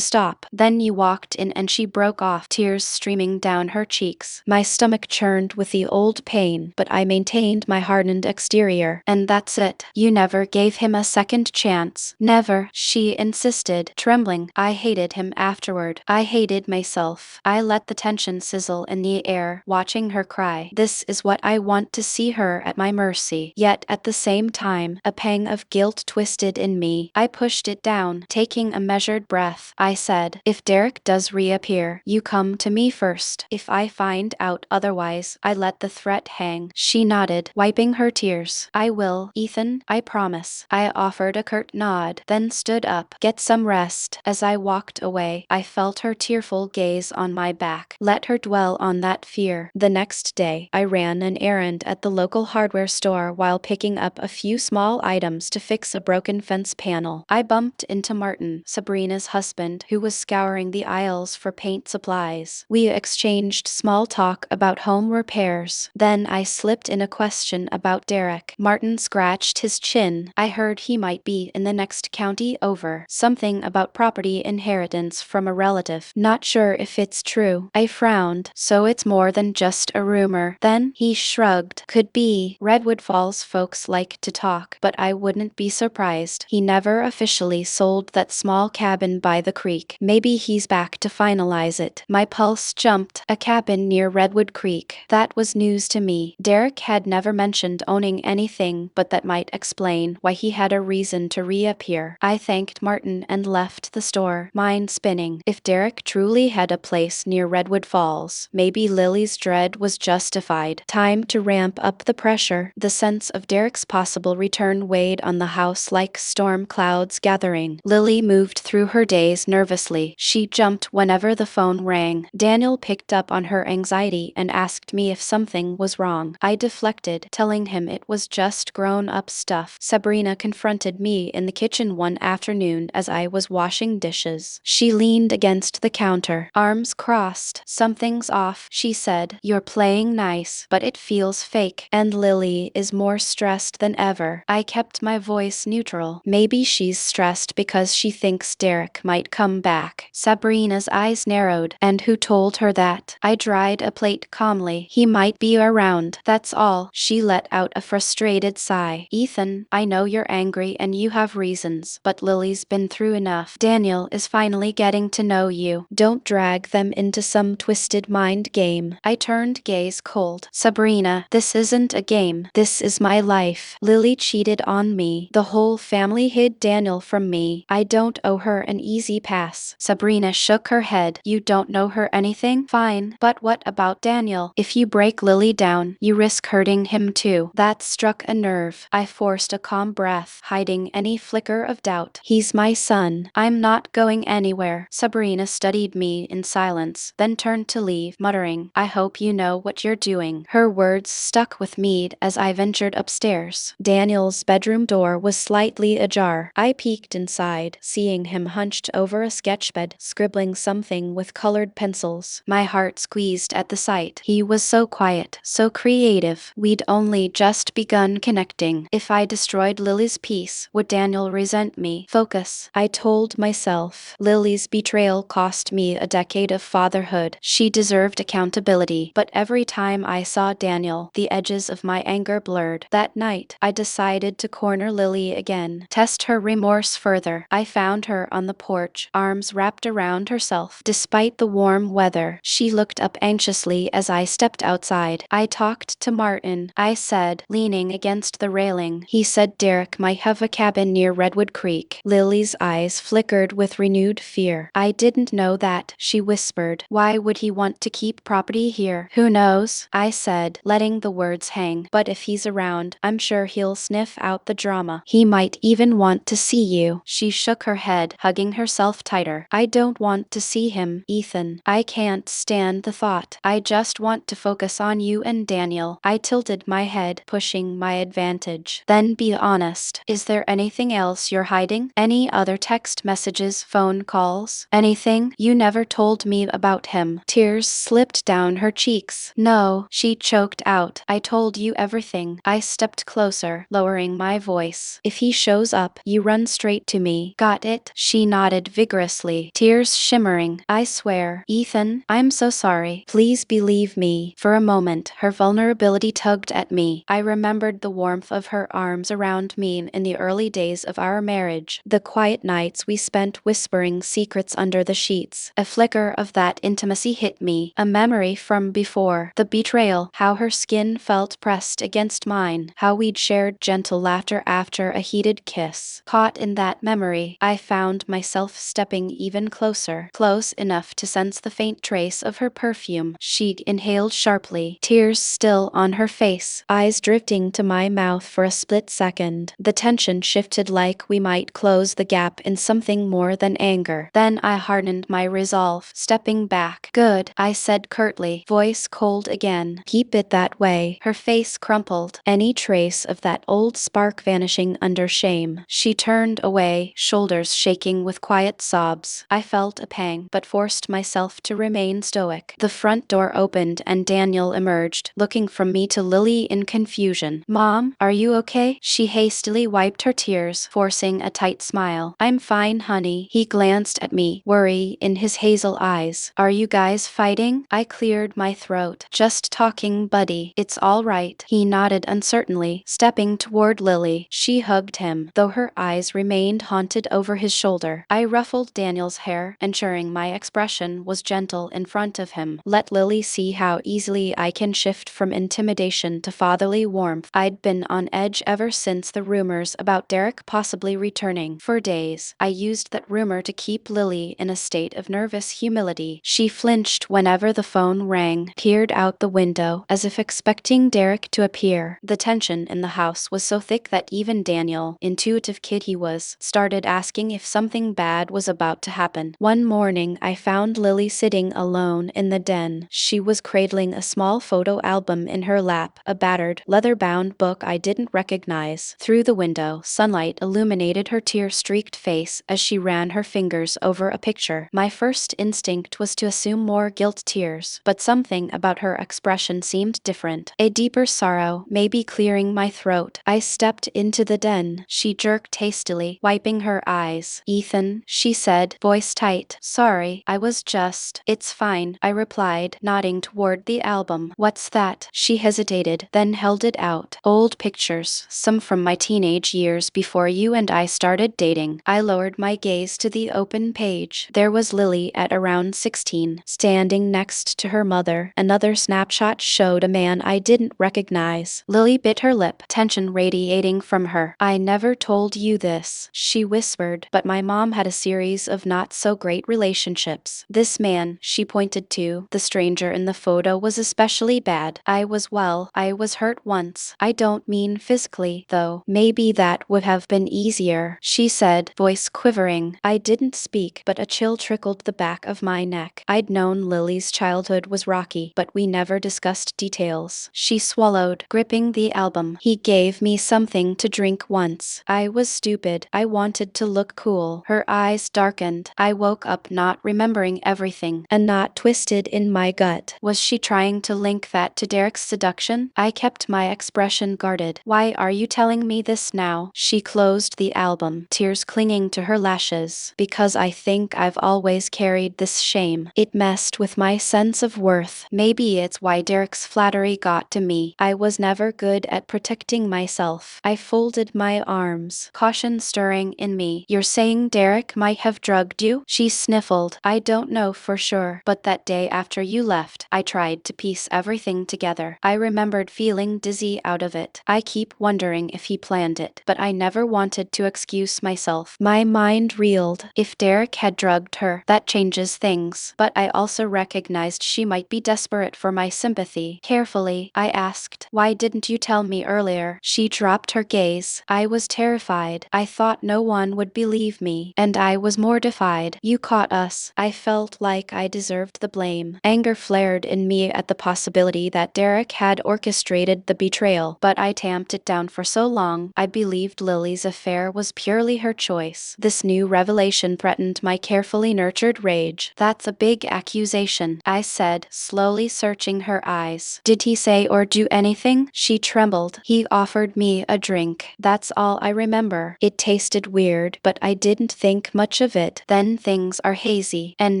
stop. Then you walked in and she broke off, tears streaming down her cheeks. My stomach churned with the old pain, but I maintained my hardened exterior. And that's it. You never gave him a second chance. Never, she insisted, trembling. I hated him afterward. I hated myself. I let the tension sizzle in the air, watching her cry. This is what I want, to see her at my mercy. Yet at the same time, a pang of guilt twisted in me. I pushed it down, taking a measured breath. I said, if Derek does reappear, you come to me first. If I find out otherwise, I let the threat hang. She nodded, wiping her tears. I will, Ethan, I promise. I offered a curt nod, then stood up. Get some rest. As I walked away, I felt her tearful gaze on my back. Let her dwell on that fear. The next day, I ran an errand at the local hardware store while picking up a few small small items to fix a broken fence panel. I bumped into Martin, Sabrina's husband, who was scouring the aisles for paint supplies. We exchanged small talk about home repairs. Then I slipped in a question about Derek. Martin scratched his chin. I heard he might be in the next county over. Something about property inheritance from a relative. Not sure if it's true. I frowned. So it's more than just a rumor. Then he shrugged. Could be. Redwood Falls folks like to talk, but I wouldn't be surprised. He never officially sold that small cabin by the creek. Maybe he's back to finalize it. My pulse jumped. A cabin near Redwood Creek. That was news to me. Derek had never mentioned owning anything, but that might explain why he had a reason to reappear. I thanked Martin and left the store, mind spinning. If Derek truly had a place near Redwood Falls, maybe Lily's dread was justified. Time to ramp up the pressure. The sense of Derek's possible return weighed on the house like storm clouds gathering. Lily moved through her days nervously. She jumped whenever the phone rang. Daniel picked up on her anxiety and asked me if something was wrong. I deflected, telling him it was just grown-up stuff. Sabrina confronted me in the kitchen one afternoon as I was washing dishes. She leaned against the counter, arms crossed. "Something's off," she said. "You're playing nice, but it feels fake." And Lily is more stressed than ever. I kept my voice neutral. Maybe she's stressed because she thinks Derek might come back. Sabrina's eyes narrowed. "And who told her that?" I dried a plate calmly. "He might be around, that's all." She let out a frustrated sigh. "Ethan, I know you're angry and you have reasons, but Lily's been through enough. Daniel is finally getting to know you. Don't drag them into some twisted mind game." I turned gaze cold. "Sabrina, this isn't a game. This is my life. Lily cheated on me. The whole family hid Daniel from me. I don't owe her an easy pass." Sabrina shook her head. "You don't know her anything? Fine, but what about Daniel? If you break Lily down, you risk hurting him too." That struck a nerve. I forced a calm breath, hiding any flicker of doubt. "He's my son. I'm not going anywhere." Sabrina studied me in silence, then turned to leave, muttering, "I hope you know what you're doing." Her words stuck with me as I ventured upstairs. Daniel's bedroom door was slightly ajar. I peeked inside, seeing him hunched over a sketchbed, scribbling something with colored pencils. My heart squeezed at the sight. He was so quiet, so creative. We'd only just begun connecting. If I destroyed Lily's peace, would Daniel resent me? Focus, I told myself. Lily's betrayal cost me a decade of fatherhood. She deserved accountability. But every time I saw Daniel, the edges of my anger blurred. That night, I decided to corner Lily again, test her remorse further. I found her on the porch, arms wrapped around herself. Despite the warm weather, she looked up anxiously as I stepped outside. "I talked to Martin," I said, leaning against the railing. "He said Derek might have a cabin near Redwood Creek." Lily's eyes flickered with renewed fear. "I didn't know that," she whispered. "Why would he want to keep property here?" "Who knows?" I said, letting the words hang. "But if he's around, I'm sure he'll sniff out the drama. He might even want to see you." She shook her head, hugging herself tighter. "I don't want to see him, Ethan. I can't stand the thought. I just want to focus on you and Daniel." I tilted my head, pushing my advantage. "Then be honest. Is there anything else you're hiding? Any other text messages, phone calls? Anything? You never told me about him." Tears slipped down her cheeks. "No," she choked out. "I told you everything." I stepped closer, lowering my voice. "If he shows up, you run straight to me. Got it?" She nodded vigorously, tears shimmering. "I swear. Ethan, I'm so sorry. Please believe me." For a moment, her vulnerability tugged at me. I remembered the warmth of her arms around me in the early days of our marriage, the quiet nights we spent whispering secrets under the sheets. A flicker of that intimacy hit me, a memory from before the betrayal, how her skin felt pressed against mine, how we'd shared gentle laughter after a heated kiss. Caught in that memory, I found myself stepping even closer, close enough to sense the faint trace of her perfume. She inhaled sharply, tears still on her face, eyes drifting to my mouth for a split second. The tension shifted like we might close the gap in something more than anger. Then I hardened my resolve, stepping back. "Good," I said curtly, voice cold again. "Keep it that way." Her face crumpled. Any trace of that old old spark vanishing under shame. She turned away, shoulders shaking with quiet sobs. I felt a pang, but forced myself to remain stoic. The front door opened and Daniel emerged, looking from me to Lily in confusion. "Mom, are you okay?" She hastily wiped her tears, forcing a tight smile. "I'm fine, honey." He glanced at me, worry in his hazel eyes. "Are you guys fighting?" I cleared my throat. "Just talking, buddy. It's all right." He nodded uncertainly, stepping toward Lily. She hugged him, though her eyes remained haunted over his shoulder. I ruffled Daniel's hair, ensuring my expression was gentle in front of him. Let Lily see how easily I can shift from intimidation to fatherly warmth. I'd been on edge ever since the rumors about Derek possibly returning. For days, I used that rumor to keep Lily in a state of nervous humility. She flinched whenever the phone rang, peered out the window, as if expecting Derek to appear. The tension in the house was so thick that even Daniel, intuitive kid he was, started asking if something bad was about to happen. One morning, I found Lily sitting alone in the den. She was cradling a small photo album in her lap, a battered, leather-bound book I didn't recognize. Through the window, sunlight illuminated her tear-streaked face as she ran her fingers over a picture. My first instinct was to assume more guilt tears, but something about her expression seemed different. A deeper sorrow, maybe clearing my throat. I stepped into the den. She jerked hastily, wiping her eyes. "Ethan," she said, voice tight. "Sorry, I was just—" "It's fine," I replied, nodding toward the album. "What's that?" She hesitated, then held it out. "Old pictures, some from my teenage years before you and I started dating." I lowered my gaze to the open page. There was Lily at around 16, standing next to her mother. Another snapshot showed a man I didn't recognize. Lily bit her lip, tension radiating from her. "I never told you this," she whispered, "but my mom had a series of not-so-great relationships. This man," she pointed to, the stranger in the photo, was especially bad. I was hurt once. I don't mean physically, though. Maybe that would have been easier," she said, voice quivering. I didn't speak, but a chill trickled the back of my neck. I'd known Lily's childhood was rocky, but we never discussed details. She swallowed, gripping the album. "He gave me something to drink once. I was stupid. I wanted to look cool." Her eyes darkened. I woke up not remembering everything. A knot twisted in my gut. Was she trying to link that to Derek's seduction? I kept my expression guarded. "Why are you telling me this now?" She closed the album, tears clinging to her lashes. "Because I think I've always carried this shame. It messed with my sense of worth. Maybe it's why Derek's flattery got to me. I was never good at protecting myself." I folded my arms, caution stirring in me. "You're saying Derek might have drugged you?" She sniffled. "I don't know for sure, but that day after you left, I tried to piece everything together. I remembered feeling dizzy out of it. I keep wondering if he planned it, but I never wanted to excuse myself." My mind reeled. If Derek had drugged her, that changes things. But I also recognized she might be desperate for my sympathy. Carefully, I asked, "Why didn't you tell me earlier?" She dropped her gaze. "I was terrified. I thought no one would believe me, and I was mortified. You caught us." I felt like I deserved the blame. Anger flared in me at the possibility that Derek had orchestrated the betrayal, but I tamped it down for so long. I believed Lily's affair was purely her choice. This new revelation threatened my carefully nurtured rage. "That's a big accusation," I said, slowly searching her eyes. "Did he say or do anything?" She trembled. "He offered me a drink. That's all I remember. It tasted weird, but I didn't think much of it. Then things are hazy, and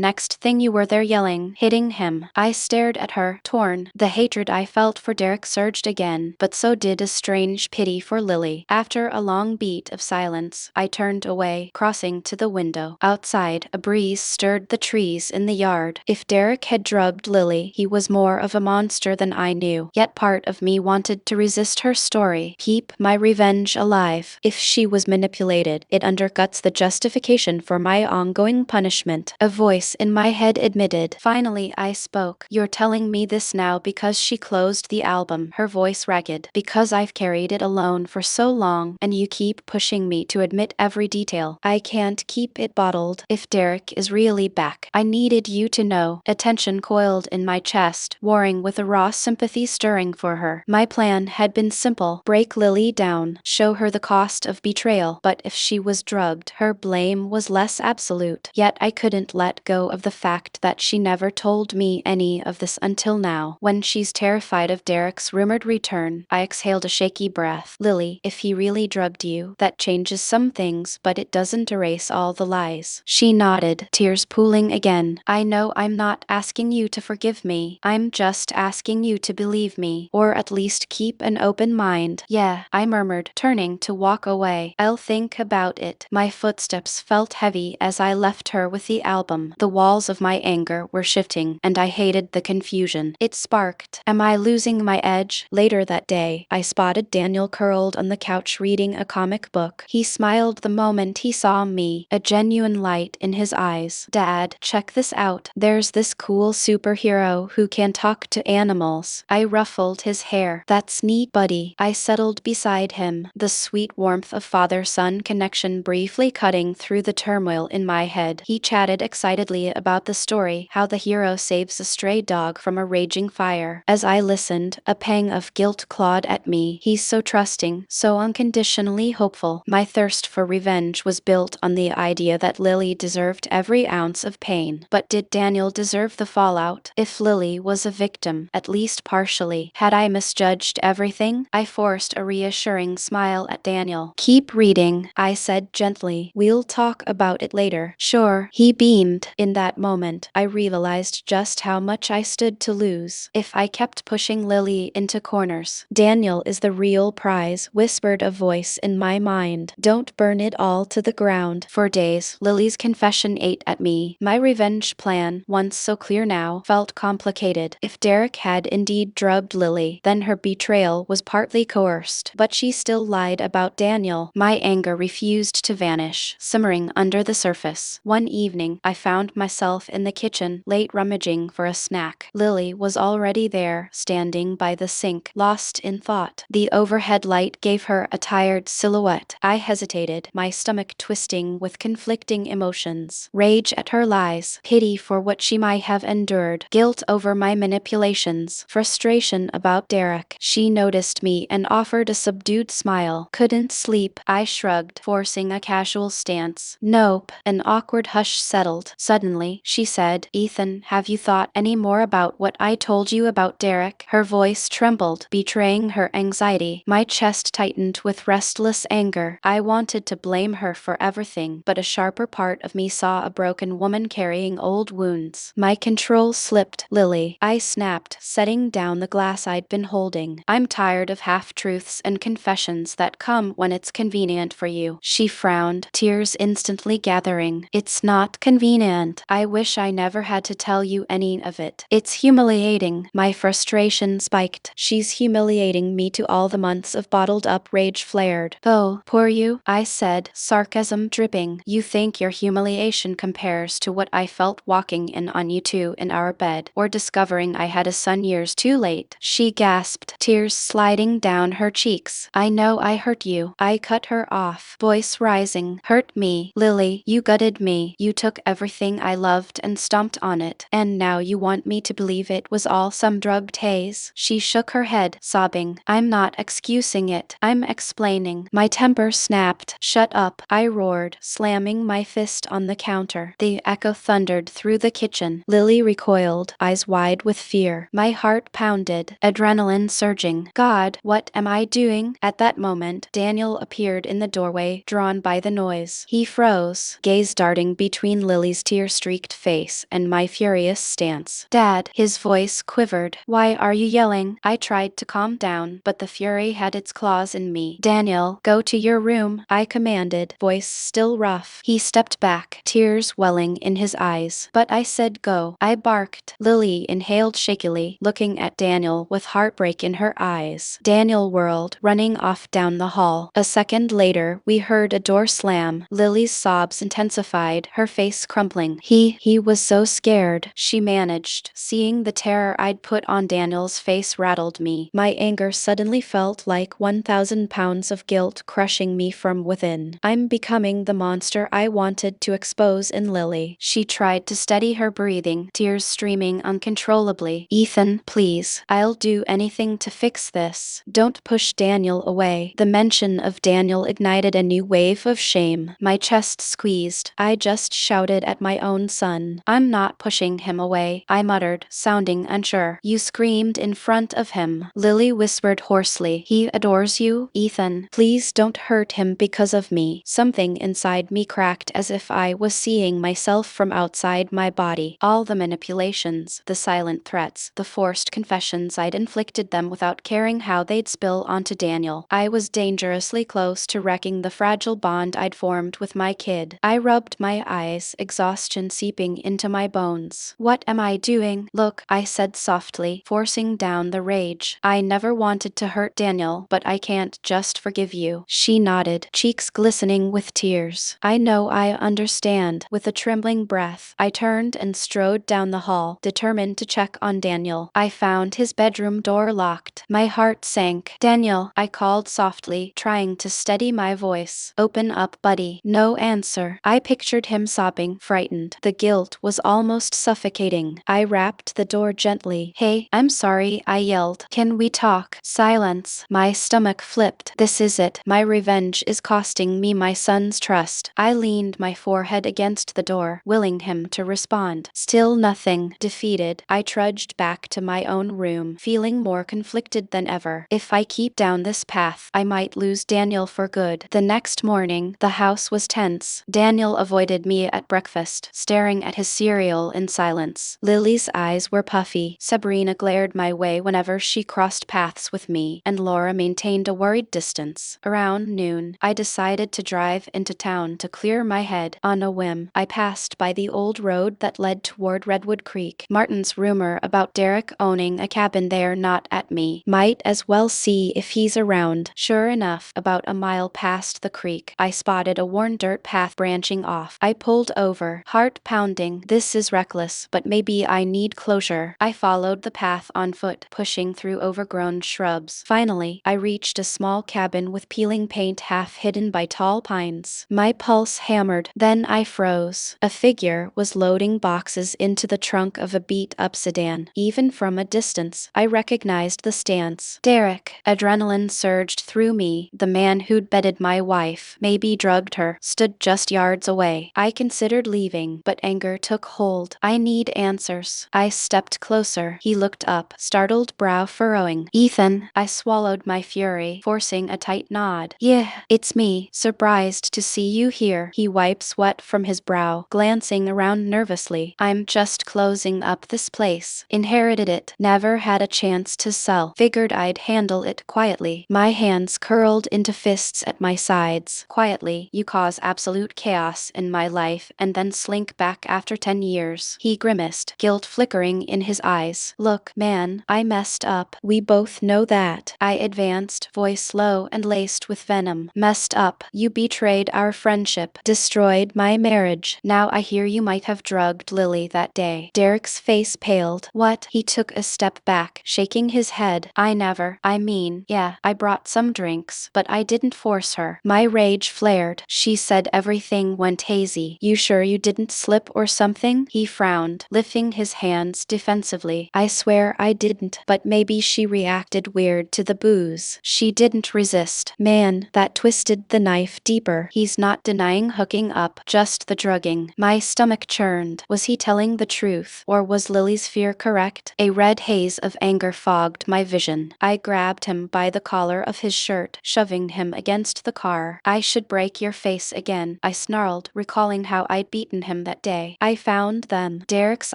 next thing you were there yelling, hitting him." I stared at her, torn. The hatred I felt for Derek surged again, but so did a strange pity for Lily. After a long beat of silence, I turned away, crossing to the window. Outside, a breeze stirred the trees in the yard. If Derek had drugged Lily, he was more of a monster than I knew. Yet part of me wanted to resist her story, keep my revenge alive. If she was manipulated, it undercuts the justification for my ongoing punishment. A voice in my head admitted. Finally, I spoke. "You're telling me this now because she closed the album," her voice ragged. "Because I've carried it alone for so long, and you keep pushing me to admit every detail. I can't keep it bottled. If Derek is really back, I needed you to know." A tension coiled in my chest, warring with a raw sympathy stirring for her. My plan had been simple. Break break Lily down, show her the cost of betrayal. But if she was drugged, her blame was less absolute. Yet I couldn't let go of the fact that she never told me any of this until now. When she's terrified of Derek's rumored return, I exhaled a shaky breath. Lily, if he really drugged you, that changes some things, but it doesn't erase all the lies. She nodded, tears pooling again. I know I'm not asking you to forgive me. I'm just asking you to believe me, or at least keep an open mind. Yeah, I murmured, turning to walk away. I'll think about it. My footsteps felt heavy as I left her with the album. The walls of my anger were shifting, and I hated the confusion it sparked. Am I losing my edge? Later that day, I spotted Daniel curled on the couch reading a comic book. He smiled the moment he saw me, a genuine light in his eyes. Dad, check this out. There's this cool superhero who can talk to animals. I ruffled his hair. That's neat, buddy. I settled beside him, the sweet warmth of father-son connection briefly cutting through the turmoil in my head. He chatted excitedly about the story, how the hero saves a stray dog from a raging fire. As I listened, a pang of guilt clawed at me. He's so trusting, so unconditionally hopeful. My thirst for revenge was built on the idea that Lily deserved every ounce of pain. But did Daniel deserve the fallout? If Lily was a victim, at least partially, had I misjudged everything? I forced a reassuring smile at Daniel. Keep reading, I said gently. We'll talk about it later. Sure, he beamed. In that moment, I realized just how much I stood to lose if I kept pushing Lily into corners. Daniel is the real prize, whispered a voice in my mind. Don't burn it all to the ground. For days, Lily's confession ate at me. My revenge plan, once so clear now, felt complicated. If Derek had indeed drugged Lily, then her betrayal was partly coerced. But she still lied about Daniel. My anger refused to vanish, simmering under the surface. One evening, I found myself in the kitchen, late rummaging for a snack. Lily was already there, standing by the sink, lost in thought. The overhead light gave her a tired silhouette. I hesitated, my stomach twisting with conflicting emotions. Rage at her lies, pity for what she might have endured, guilt over my manipulations, frustration about Derek. She noticed me and offered a subdued smile. Couldn't sleep, I shrugged, forcing a casual stance. Nope. An awkward hush settled. Suddenly, she said, Ethan, have you thought any more about what I told you about Derek? Her voice trembled, betraying her anxiety. My chest tightened with restless anger. I wanted to blame her for everything, but a sharper part of me saw a broken woman carrying old wounds. My control slipped. Lily, I snapped, setting down the glass I'd been holding. I'm tired of half-truths and confessions that come when it's convenient for you. She frowned, tears instantly gathering. It's not convenient. I wish I never had to tell you any of it. It's humiliating. My frustration spiked. She's humiliating me to all the months of bottled-up rage flared. Oh, poor you, I said, sarcasm dripping. You think your humiliation compares to what I felt walking in on you two in our bed, or discovering I had a son years too late. She gasped, tears sliding down her cheeks. I know I hurt you. I cut her off, voice rising. Hurt me, Lily. You gutted me. You took everything I loved and stomped on it. And now you want me to believe it was all some drugged haze? She shook her head, sobbing. I'm not excusing it. I'm explaining. My temper snapped. Shut up, I roared, slamming my fist on the counter. The echo thundered through the kitchen. Lily recoiled, eyes wide with fear. My heart pounded, adrenaline surging. God, what am I doing? At that moment, Daniel appeared in the doorway, drawn by the noise. He froze, gaze darting between Lily's tear-streaked face and my furious stance. Dad, his voice quivered. Why are you yelling? I tried to calm down, but the fury had its claws in me. Daniel, go to your room, I commanded, voice still rough. He stepped back, tears welling in his eyes. But I said go. I barked. Lily inhaled shakily, looking at Daniel with heartbreak in her eyes. Daniel whirled, running off down the hall. A second later, we heard a door slam. Lily's sobs intensified, her face crumpling. He was so scared, she managed. Seeing the terror I'd put on Daniel's face rattled me. My anger suddenly felt like 1,000 pounds of guilt crushing me from within. I'm becoming the monster I wanted to expose in Lily. She tried to steady her breathing, tears streaming uncontrollably. Ethan, please. I'll do anything to fix this. Don't push push Daniel away. The mention of Daniel ignited a new wave of shame. My chest squeezed. I just shouted at my own son. I'm not pushing him away, I muttered, sounding unsure. You screamed in front of him. Lily whispered hoarsely. He adores you, Ethan. Please don't hurt him because of me. Something inside me cracked as if I was seeing myself from outside my body. All the manipulations, the silent threats, the forced confessions I'd inflicted them without caring how they'd spill onto Daniel. I was dangerously close to wrecking the fragile bond I'd formed with my kid. I rubbed my eyes, exhaustion seeping into my bones. What am I doing? Look, I said softly, forcing down the rage. I never wanted to hurt Daniel, but I can't just forgive you. She nodded, cheeks glistening with tears. I know, I understand. With a trembling breath, I turned and strode down the hall, determined to check on Daniel. I found his bedroom door locked. My heart sank. Daniel, I called softly, trying to steady my voice. Open up, buddy. No answer. I pictured him sobbing, frightened. The guilt was almost suffocating. I rapped the door gently. Hey, I'm sorry, I yelled. Can we talk? Silence. My stomach flipped. This is it. My revenge is costing me my son's trust. I leaned my forehead against the door, willing him to respond. Still nothing. Defeated, I trudged back to my own room, feeling more conflicted than ever. If I keep down this path, I might lose Daniel for good. The next morning, the house was tense. Daniel avoided me at breakfast, staring at his cereal in silence. Lily's eyes were puffy. Sabrina glared my way whenever she crossed paths with me, and Laura maintained a worried distance. Around noon, I decided to drive into town to clear my head. On a whim, I passed by the old road that led toward Redwood Creek. Martin's rumor about Derek owning a cabin there gnawed at me. Might as well see if he's around. Sure enough, about a mile past the creek, I spotted a worn dirt path branching off. I pulled over, heart pounding. This is reckless, but maybe I need closure. I followed the path on foot, pushing through overgrown shrubs. Finally, I reached a small cabin with peeling paint half hidden by tall pines. My pulse hammered. Then I froze. A figure was loading boxes into the trunk of a beat-up sedan. Even from a distance, I recognized the stance. Derek. Adrenaline surged through me. The man who'd bedded my wife, maybe drugged her, stood just yards away. I considered leaving, but anger took hold. I need answers. I stepped closer. He looked up, startled brow furrowing. Ethan. I swallowed my fury, forcing a tight nod. Yeah, it's me. Surprised to see you here. He wiped sweat from his brow, glancing around nervously. I'm just closing up this place. Inherited it. Never had a chance to sell. Figured I'd handle it quietly. My hands curled into fists at my sides. Quietly, you cause absolute chaos in my life and then slink back after 10 years. He grimaced, guilt flickering in his eyes. Look, man, I messed up. We both know that. I advanced, voice low and laced with venom. Messed up. You betrayed our friendship, destroyed my marriage. Now I hear you might have drugged Lily that day. Derek's face paled. What? He took a step back, shaking his head. Yeah, I brought some drinks, but I didn't force her. My rage flared. She said everything went hazy. You sure you didn't slip or something? He frowned, lifting his hands defensively. I swear I didn't, but maybe she reacted weird to the booze. She didn't resist. Man, that twisted the knife deeper. He's not denying hooking up, just the drugging. My stomach churned. Was he telling the truth, or was Lily's fear correct? A red haze of anger fogged my vision. I grabbed him by the collar of his shirt, shoving him against the car. I should break your face again, I snarled, recalling how I'd beaten him that day. I found them. Derek's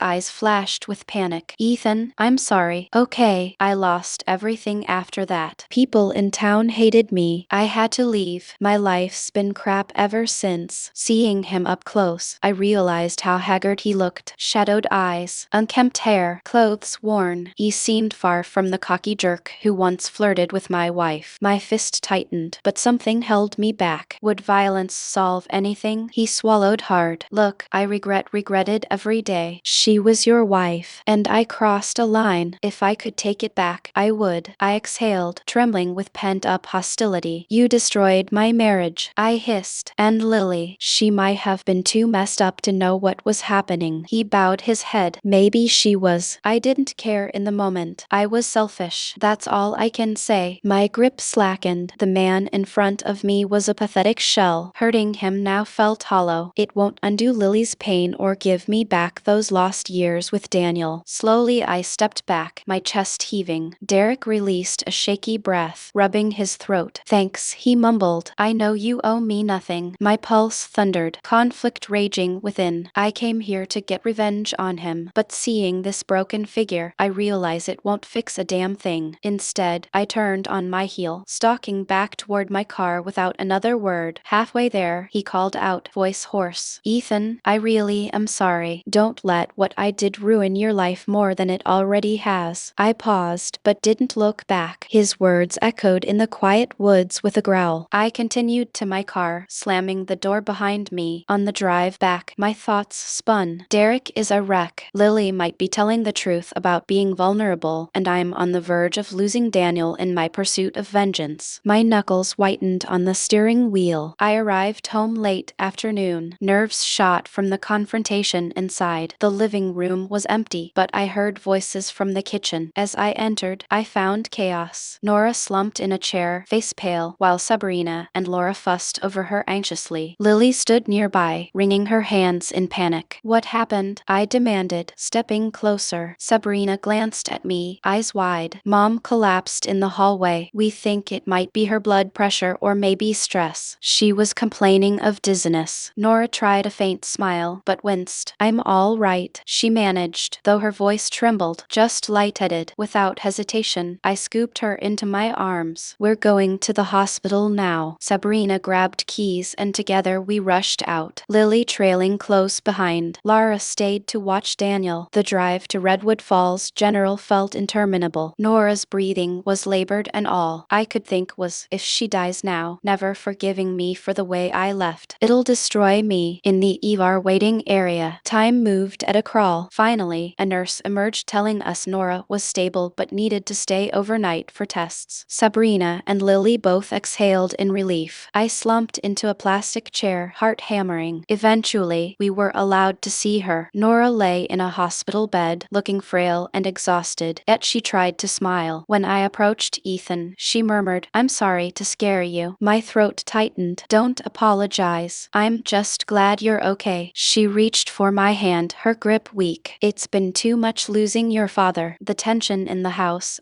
eyes flashed with panic. Ethan, I'm sorry. Okay, I lost everything after that. People in town hated me. I had to leave. My life's been crap ever since. Seeing him up close, I realized how haggard he looked. Shadowed eyes, unkempt hair, clothes worn. He seemed far from the cocky jerk who once flirted with my wife. My fist tightened, but something held me back. Would violence solve anything? He swallowed hard. Look, I regretted every day. She was your wife, and I crossed a line. If I could take it back, I would. I exhaled, trembling with pent-up hostility. You destroyed my marriage, I hissed. And Lily, she might have been too messed up to know what was happening. He bowed his head. Maybe she was. I didn't care in the moment. I was selfish. That's all I can say. say. My grip slackened. The man in front of me was a pathetic shell. Hurting him now felt hollow. It won't undo Lily's pain or give me back those lost years with Daniel. Slowly I stepped back, my chest heaving. Derek released a shaky breath, rubbing his throat. Thanks, he mumbled. I know you owe me nothing. My pulse thundered, conflict raging within. I came here to get revenge on him, but seeing this broken figure, I realize it won't fix a damn thing. Instead, I turned on my heel, stalking back toward my car without another word. Halfway there, he called out, voice hoarse. Ethan, I really am sorry. Don't let what I did ruin your life more than it already has. I paused, but didn't look back. His words echoed in the quiet woods with a growl. I continued to my car, slamming the door behind me. On the drive back, my thoughts spun. Derek is a wreck. Lily might be telling the truth about being vulnerable, and I'm on the verge of losing Daniel in my pursuit of vengeance. My knuckles whitened on the steering wheel. I arrived home late afternoon, nerves shot from the confrontation inside. The living room was empty, but I heard voices from the kitchen. As I entered, I found chaos. Nora slumped in a chair, face pale, while Sabrina and Laura fussed over her anxiously. Lily stood nearby, wringing her hands in panic. What happened? I demanded, stepping closer. Sabrina glanced at me, eyes wide. Mom collapsed in the hallway. We think it might be her blood pressure or maybe stress. She was complaining of dizziness. Nora tried a faint smile, but winced. I'm all right, she managed, though her voice trembled, just lightheaded. Without hesitation, I scooped her into my arms. We're going to the hospital now. Sabrina grabbed keys and together we rushed out, Lily trailing close behind. Lara stayed to watch Daniel. The drive to Redwood Falls General felt interminable. Nora's breathing was labored and all I could think was, if she dies now, never forgiving me for the way I left. It'll destroy me. In the ER waiting area, time moved at a crawl. Finally, a nurse emerged telling us Nora was stable but needed to stay overnight for tests. Sabrina and Lily both exhaled in relief. I slumped into a plastic chair, heart hammering. Eventually, we were allowed to see her. Nora lay in a hospital bed, looking frail and exhausted, yet she tried to smile. When I approached Ethan, she murmured, I'm sorry to scare you. My throat tightened. Don't apologize. I'm just glad you're okay. She reached for my hand, her grip weak. It's been too much losing your father. The tension in the house.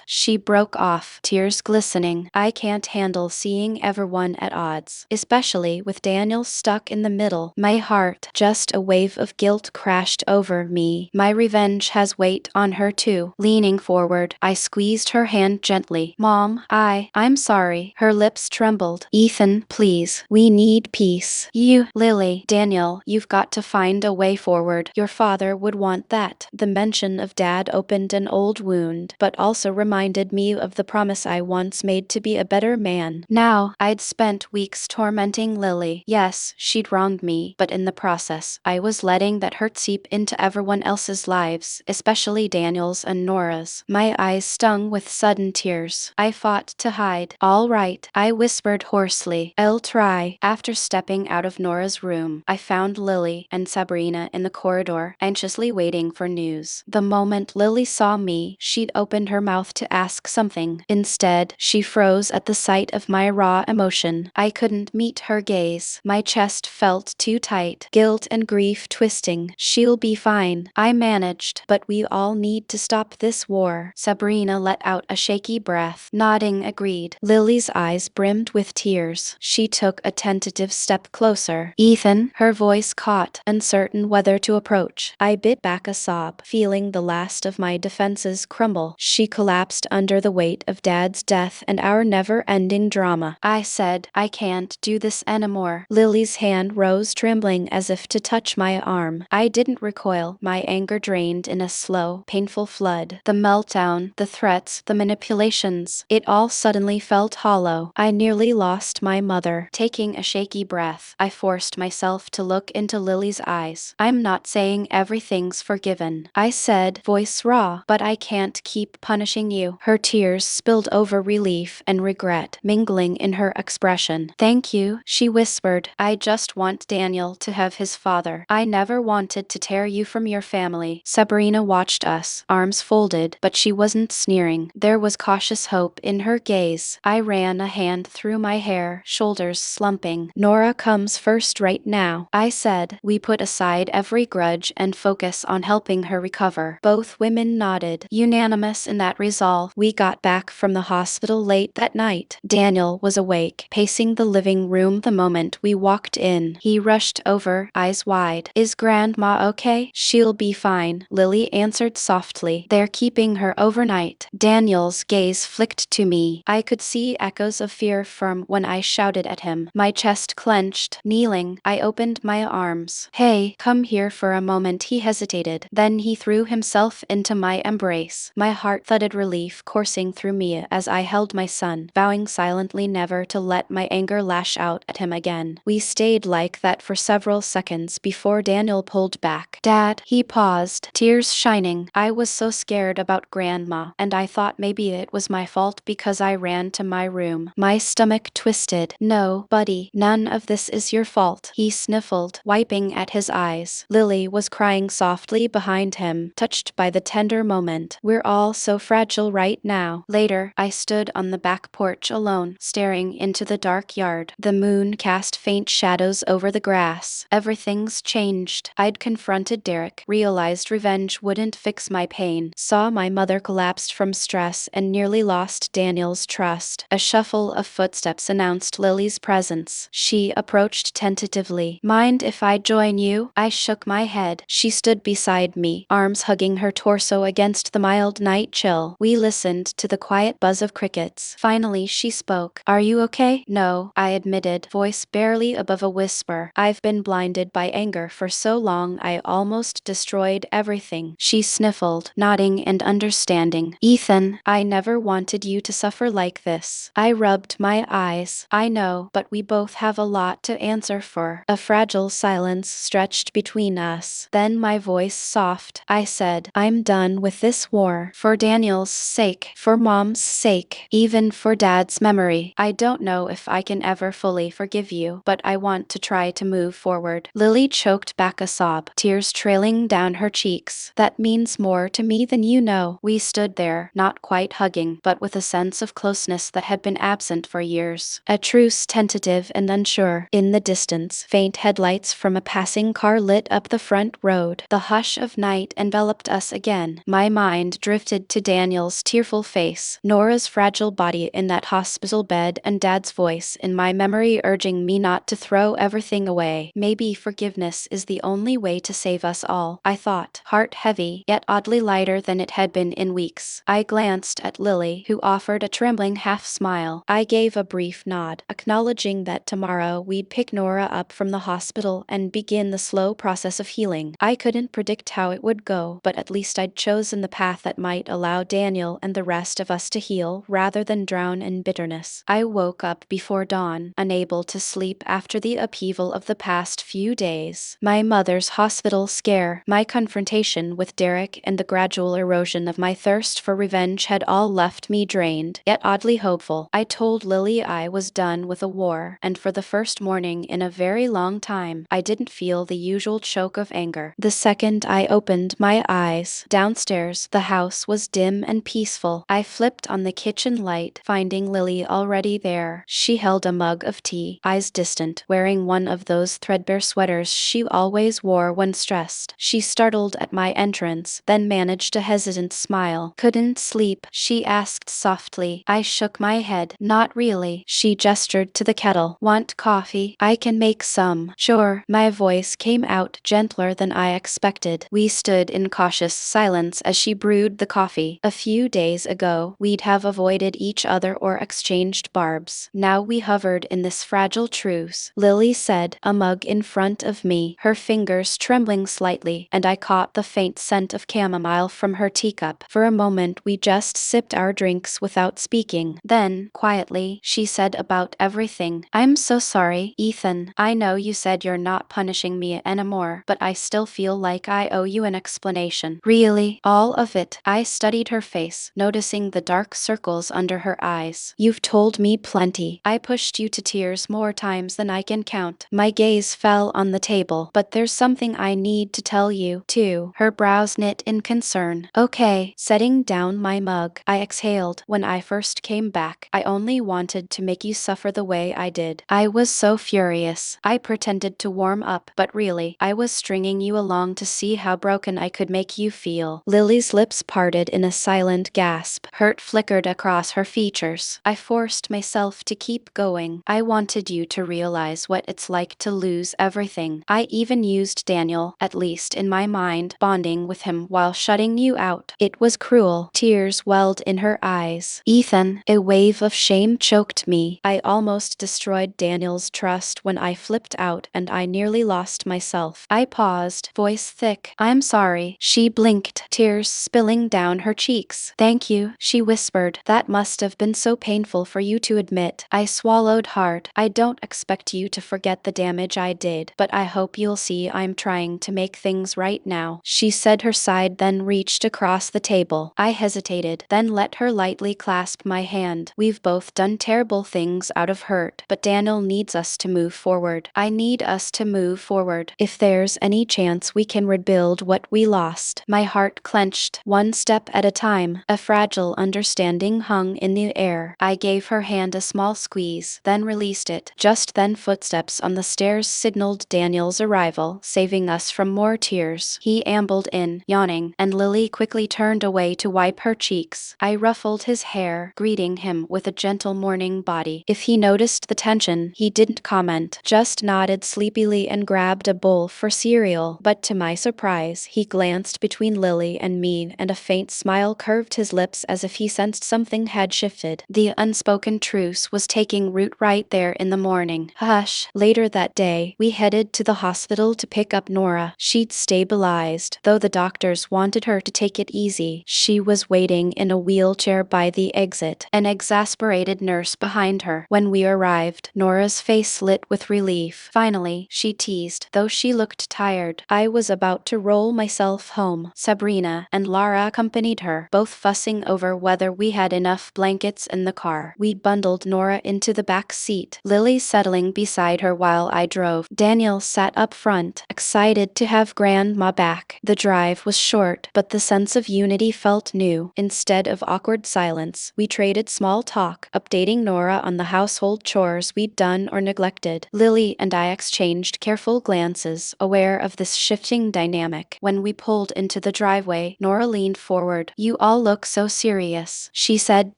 She broke off, tears glistening. I can't handle seeing everyone at odds, especially with Daniel stuck in the middle. My heart, just a wave of guilt crashed over me. My revenge has weight on her too. Leaning forward, I squeezed her hand gently. Mom, I'm sorry. Her lips trembled. Ethan, please. We need peace. Lily, Daniel, you've got to find a way forward. Your father would want that. The mention of Dad opened an old wound, but also reminded me of the promise I once made to be a better man. Now, I'd spent weeks tormenting Lily. Yes, she'd wronged me, but in the process, I was letting that hurt seep into everyone else's lives, especially Daniel's and Nora's. My eyes stung with sudden tears. I fought to hide. All right, I whispered hoarsely. I'll try. After stepping out of Nora's room, I found Lily and Sabrina in the corridor, anxiously waiting for news. The moment Lily saw me, she'd opened her mouth to ask something. Instead, she froze at the sight of my raw emotion. I couldn't meet her gaze. My chest felt too tight, guilt and grief twisting. She'll be fine, I managed, but we all need to stop this war. Sabrina let out a shaky breath. Nodding agreed. Lily's eyes brimmed with tears. She took a tentative step closer. Ethan, her voice caught, uncertain whether to approach. I bit back a sob, feeling the last of my defenses crumble. She collapsed under the weight of Dad's death and our never-ending drama. I said, I can't do this anymore. Lily's hand rose trembling as if to touch my arm. I didn't recoil. My anger drained in a slow, painful flood. The meltdown, the threats, the manipulations. It all suddenly felt hollow. I nearly lost my mother. Taking a shaky breath, I forced myself to look into Lily's eyes. I'm not saying everything's forgiven, I said, voice raw, but I can't keep punishing you. Her tears spilled over relief and regret, mingling in her expression. Thank you, she whispered. I just want Daniel to have his father. I never wanted to tear you from your family. Sabrina watched us, arms folded, but she wasn't sneering. There was was cautious hope in her gaze. I ran a hand through my hair, shoulders slumping. Nora comes first right now, I said. We put aside every grudge and focus on helping her recover. Both women nodded, unanimous in that resolve. We got back from the hospital late that night. Daniel was awake, pacing the living room the moment we walked in. He rushed over, eyes wide. Is Grandma okay? She'll be fine, Lily answered softly. They're keeping her overnight. Daniel's gaze flicked to me. I could see echoes of fear from when I shouted at him. My chest clenched. Kneeling, I opened my arms. Hey, come here for a moment. He hesitated. Then he threw himself into my embrace. My heart thudded, relief coursing through me as I held my son, vowing silently never to let my anger lash out at him again. We stayed like that for several seconds before Daniel pulled back. Dad, he paused, tears shining. I was so scared about Grandma, and I thought maybe it was my fault because I ran to my room. My stomach twisted. No, buddy, none of this is your fault, he sniffled, wiping at his eyes. Lily was crying softly behind him, touched by the tender moment. We're all so fragile right now. Later, I stood on the back porch alone, staring into the dark yard. The moon cast faint shadows over the grass. Everything's changed. I'd confronted Derek, realized revenge wouldn't fix my pain, saw my mother collapsed from stress, and nearly lost Daniel's trust. A shuffle of footsteps announced Lily's presence. She approached tentatively. Mind if I join you? I shook my head. She stood beside me, arms hugging her torso against the mild night chill. We listened to the quiet buzz of crickets. Finally, she spoke. Are you okay? No, I admitted, voice barely above a whisper. I've been blinded by anger for so long I almost destroyed everything. She sniffled, nodding and understanding. Ethan, I never wanted you to suffer like this. I rubbed my eyes. I know, but we both have a lot to answer for. A fragile silence stretched between us. Then my voice soft, I said, I'm done with this war. For Daniel's sake, for Mom's sake, even for Dad's memory. I don't know if I can ever fully forgive you, but I want to try to move forward. Lily choked back a sob, tears trailing down her cheeks. That means more to me than you know. We stood there, not quite hugging, but with a sense of closeness that had been absent for years. A truce tentative and unsure. In the distance, faint headlights from a passing car lit up the front road. The hush of night enveloped us again. My mind drifted to Daniel's tearful face, Nora's fragile body in that hospital bed, and Dad's voice in my memory urging me not to throw everything away. Maybe forgiveness is the only way to save us all, I thought, heart heavy, yet oddly lighter than it had been in weeks. I glanced at Lily, who offered a trembling half-smile. I gave a brief nod, acknowledging that tomorrow we'd pick Nora up from the hospital and begin the slow process of healing. I couldn't predict how it would go, but at least I'd chosen the path that might allow Daniel and the rest of us to heal, rather than drown in bitterness. I woke up before dawn, unable to sleep after the upheaval of the past few days. My mother's hospital scare, my confrontation with Derek, and the gradual erosion of my thirst for revenge had all left me drained, yet oddly hopeful. I told Lily I was done with the war, and for the first morning in a very long time, I didn't feel the usual choke of anger. The second I opened my eyes, downstairs, the house was dim and peaceful. I flipped on the kitchen light, finding Lily already there. She held a mug of tea, eyes distant, wearing one of those threadbare sweaters she always wore when stressed. She startled at my entrance, then managed a hesitant smile. Couldn't sleep? She asked softly. I shook my head. Not really. She gestured to the kettle. Want coffee? I can make some. Sure. My voice came out gentler than I expected. We stood in cautious silence as she brewed the coffee. A few days ago, we'd have avoided each other or exchanged barbs. Now we hovered in this fragile truce. Lily said, a mug in front of me, her fingers trembling slightly, and I caught the faint scent of chamomile from her teacup. For a moment we just sipped our drinks without speaking. Then, quietly, she said about everything. I'm so sorry, Ethan. I know you said you're not punishing me anymore, but I still feel like I owe you an explanation. Really? All of it? I studied her face, noticing the dark circles under her eyes. You've told me plenty. I pushed you to tears more times than I can count. My gaze fell on the table. But there's something I need to tell you, too. Her brows knit in concern. Okay. Setting down my mug, Look, I exhaled. When I first came back, I only wanted to make you suffer the way I did. I was so furious. I pretended to warm up, but really, I was stringing you along to see how broken I could make you feel. Lily's lips parted in a silent gasp. Hurt flickered across her features. I forced myself to keep going. I wanted you to realize what it's like to lose everything. I even used Daniel, at least in my mind, bonding with him while shutting you out. It was cruel. Tears welled in her eyes. Ethan, a wave of shame choked me. I almost destroyed Daniel's trust when I flipped out and I nearly lost myself. I paused, voice thick. I'm sorry. She blinked, tears spilling down her cheeks. Thank you, she whispered. That must have been so painful for you to admit. I swallowed hard. I don't expect you to forget the damage I did, but I hope you'll see I'm trying to make things right now. She said her side, then reached across the table. I hesitated, then let her lightly clasp my hand. We've both done terrible things out of hurt, but Daniel needs us to move forward. I need us to move forward. If there's any chance we can rebuild what we lost. My heart clenched, one step at a time. A fragile understanding hung in the air. I gave her hand a small squeeze, then released it. Just then footsteps on the stairs signaled Daniel's arrival, saving us from more tears. He ambled in, yawning, and Lily quickly turned away to wipe her cheeks. I ruffled his hair, greeting him with a gentle morning body. If he noticed the tension, he didn't comment, just nodded sleepily and grabbed a bowl for cereal. But to my surprise, he glanced between Lily and me, and a faint smile curved his lips as if he sensed something had shifted. The unspoken truce was taking root right there in the morning. Hush. Later that day, we headed to the hospital to pick up Nora. She'd stabilized, though the doctors wanted her to take it easy. She was waiting in a wheelchair by the exit, an exasperated nurse behind her. When we arrived, Nora's face lit with relief. Finally, she teased, though she looked tired. I was about to roll myself home. Sabrina and Lara accompanied her, both fussing over whether we had enough blankets in the car. We bundled Nora into the back seat, Lily settling beside her while I drove. Daniel sat up front, excited to have Grandma back. The drive was short, but the sense of unity felt new. Instead of awkward silence, we traded small talk, updating Nora on the household chores we'd done or neglected. Lily and I exchanged careful glances, aware of this shifting dynamic. When we pulled into the driveway, Nora leaned forward. You all look so serious, she said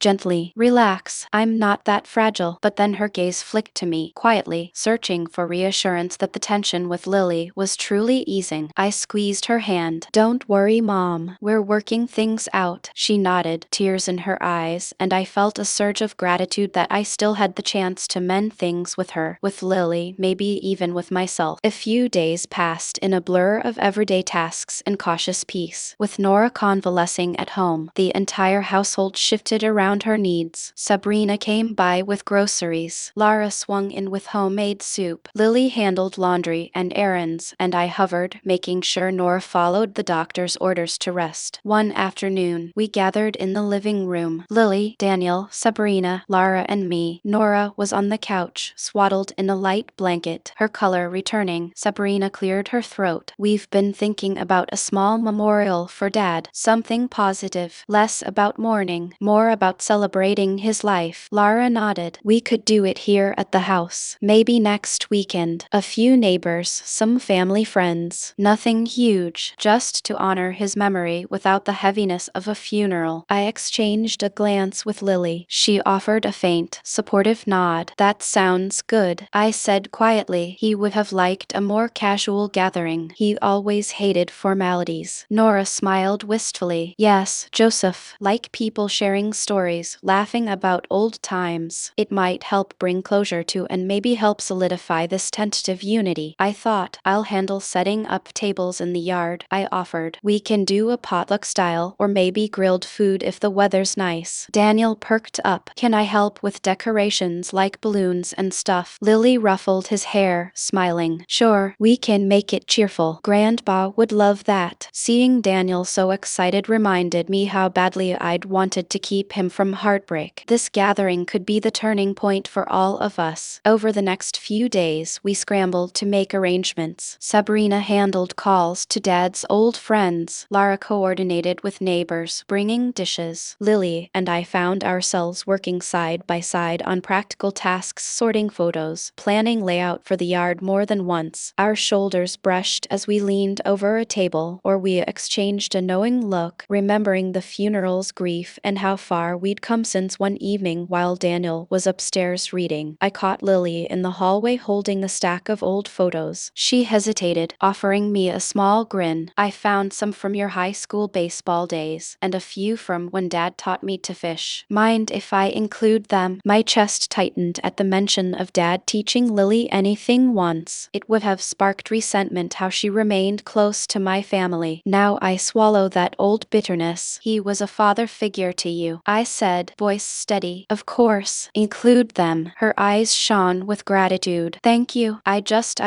gently. Relax, I'm not that fragile. But then her gaze flicked to me, quietly, searching for reassurance that the tension with Lily was truly easing. I squeezed her hand. Don't worry, Mom. We're working things out. She nodded, tears in her eyes, and I felt a surge of gratitude that I still had the chance to mend things with her, with Lily, maybe even with myself. A few days passed in a blur of everyday tasks and cautious peace. With Nora convalescing at home, the entire household shifted around her needs. Sabrina came by with groceries. Lara swung in with homemade soup. Lily handled laundry and errands, and I hovered, making sure Nora followed the doctor's orders to rest. One afternoon, we gathered in the living room. Lily, Daniel, Sabrina, Lara, and me. Nora was on the couch, swaddled in a light blanket, her color returning. Sabrina cleared her throat. We've been thinking about a small memorial for Dad. Something positive. Less about mourning, more about celebrating his life. Lara nodded. We could do it here at the house. Maybe next weekend. A few neighbors, some family friends. Nothing huge, just to honor his memory without the heaviness of a funeral. I exchanged a glance with Lily. She offered a faint, supportive nod. That sounds good, I said quietly. He would have liked a more casual gathering. He always hated formalities. Nora smiled wistfully. Yes, Joseph, like people sharing stories, laughing about old times. It might help bring closure to and maybe help solidify this tentative unity. I thought, I'll handle setting up tables in the yard, I offered. We can do a potluck style, or maybe grilled food if the weather's nice. Daniel perked up. Can I help with decorations like balloons and stuff? Lily ruffled his hair, smiling. Sure, we can make it cheerful. Grandpa would love that. Seeing Daniel so excited reminded me how badly I'd wanted to keep him from heartbreak. This gathering could be the turning point for all of us. Over the next few days, we scrambled to make arrangements. Sabrina handled calls to Dad's old friends. Lara coordinated with neighbors, bringing dishes. Lily and I found ourselves working side by side on practical tasks, sorting photos, planning layout for the yard more than once. Our shoulders brushed as we leaned over a table, or we exchanged a knowing look, remembering the funeral's grief and how far we'd come since one evening while Daniel was upstairs reading. I caught Lily in the hallway holding the stack of old photos. She hesitated, offering me a small grin. I found some from your high school baseball days, and a few from when Dad taught me to fish. Mind if I include them? My chest tightened at the mention of Dad teaching Lily anything once. It would have sparked resentment how she remained close to my family. Now I swallow that old bitterness. He was a father figure to you, I said, voice steady. Of course, include them. Her eyes shone with gratitude. Thank you. I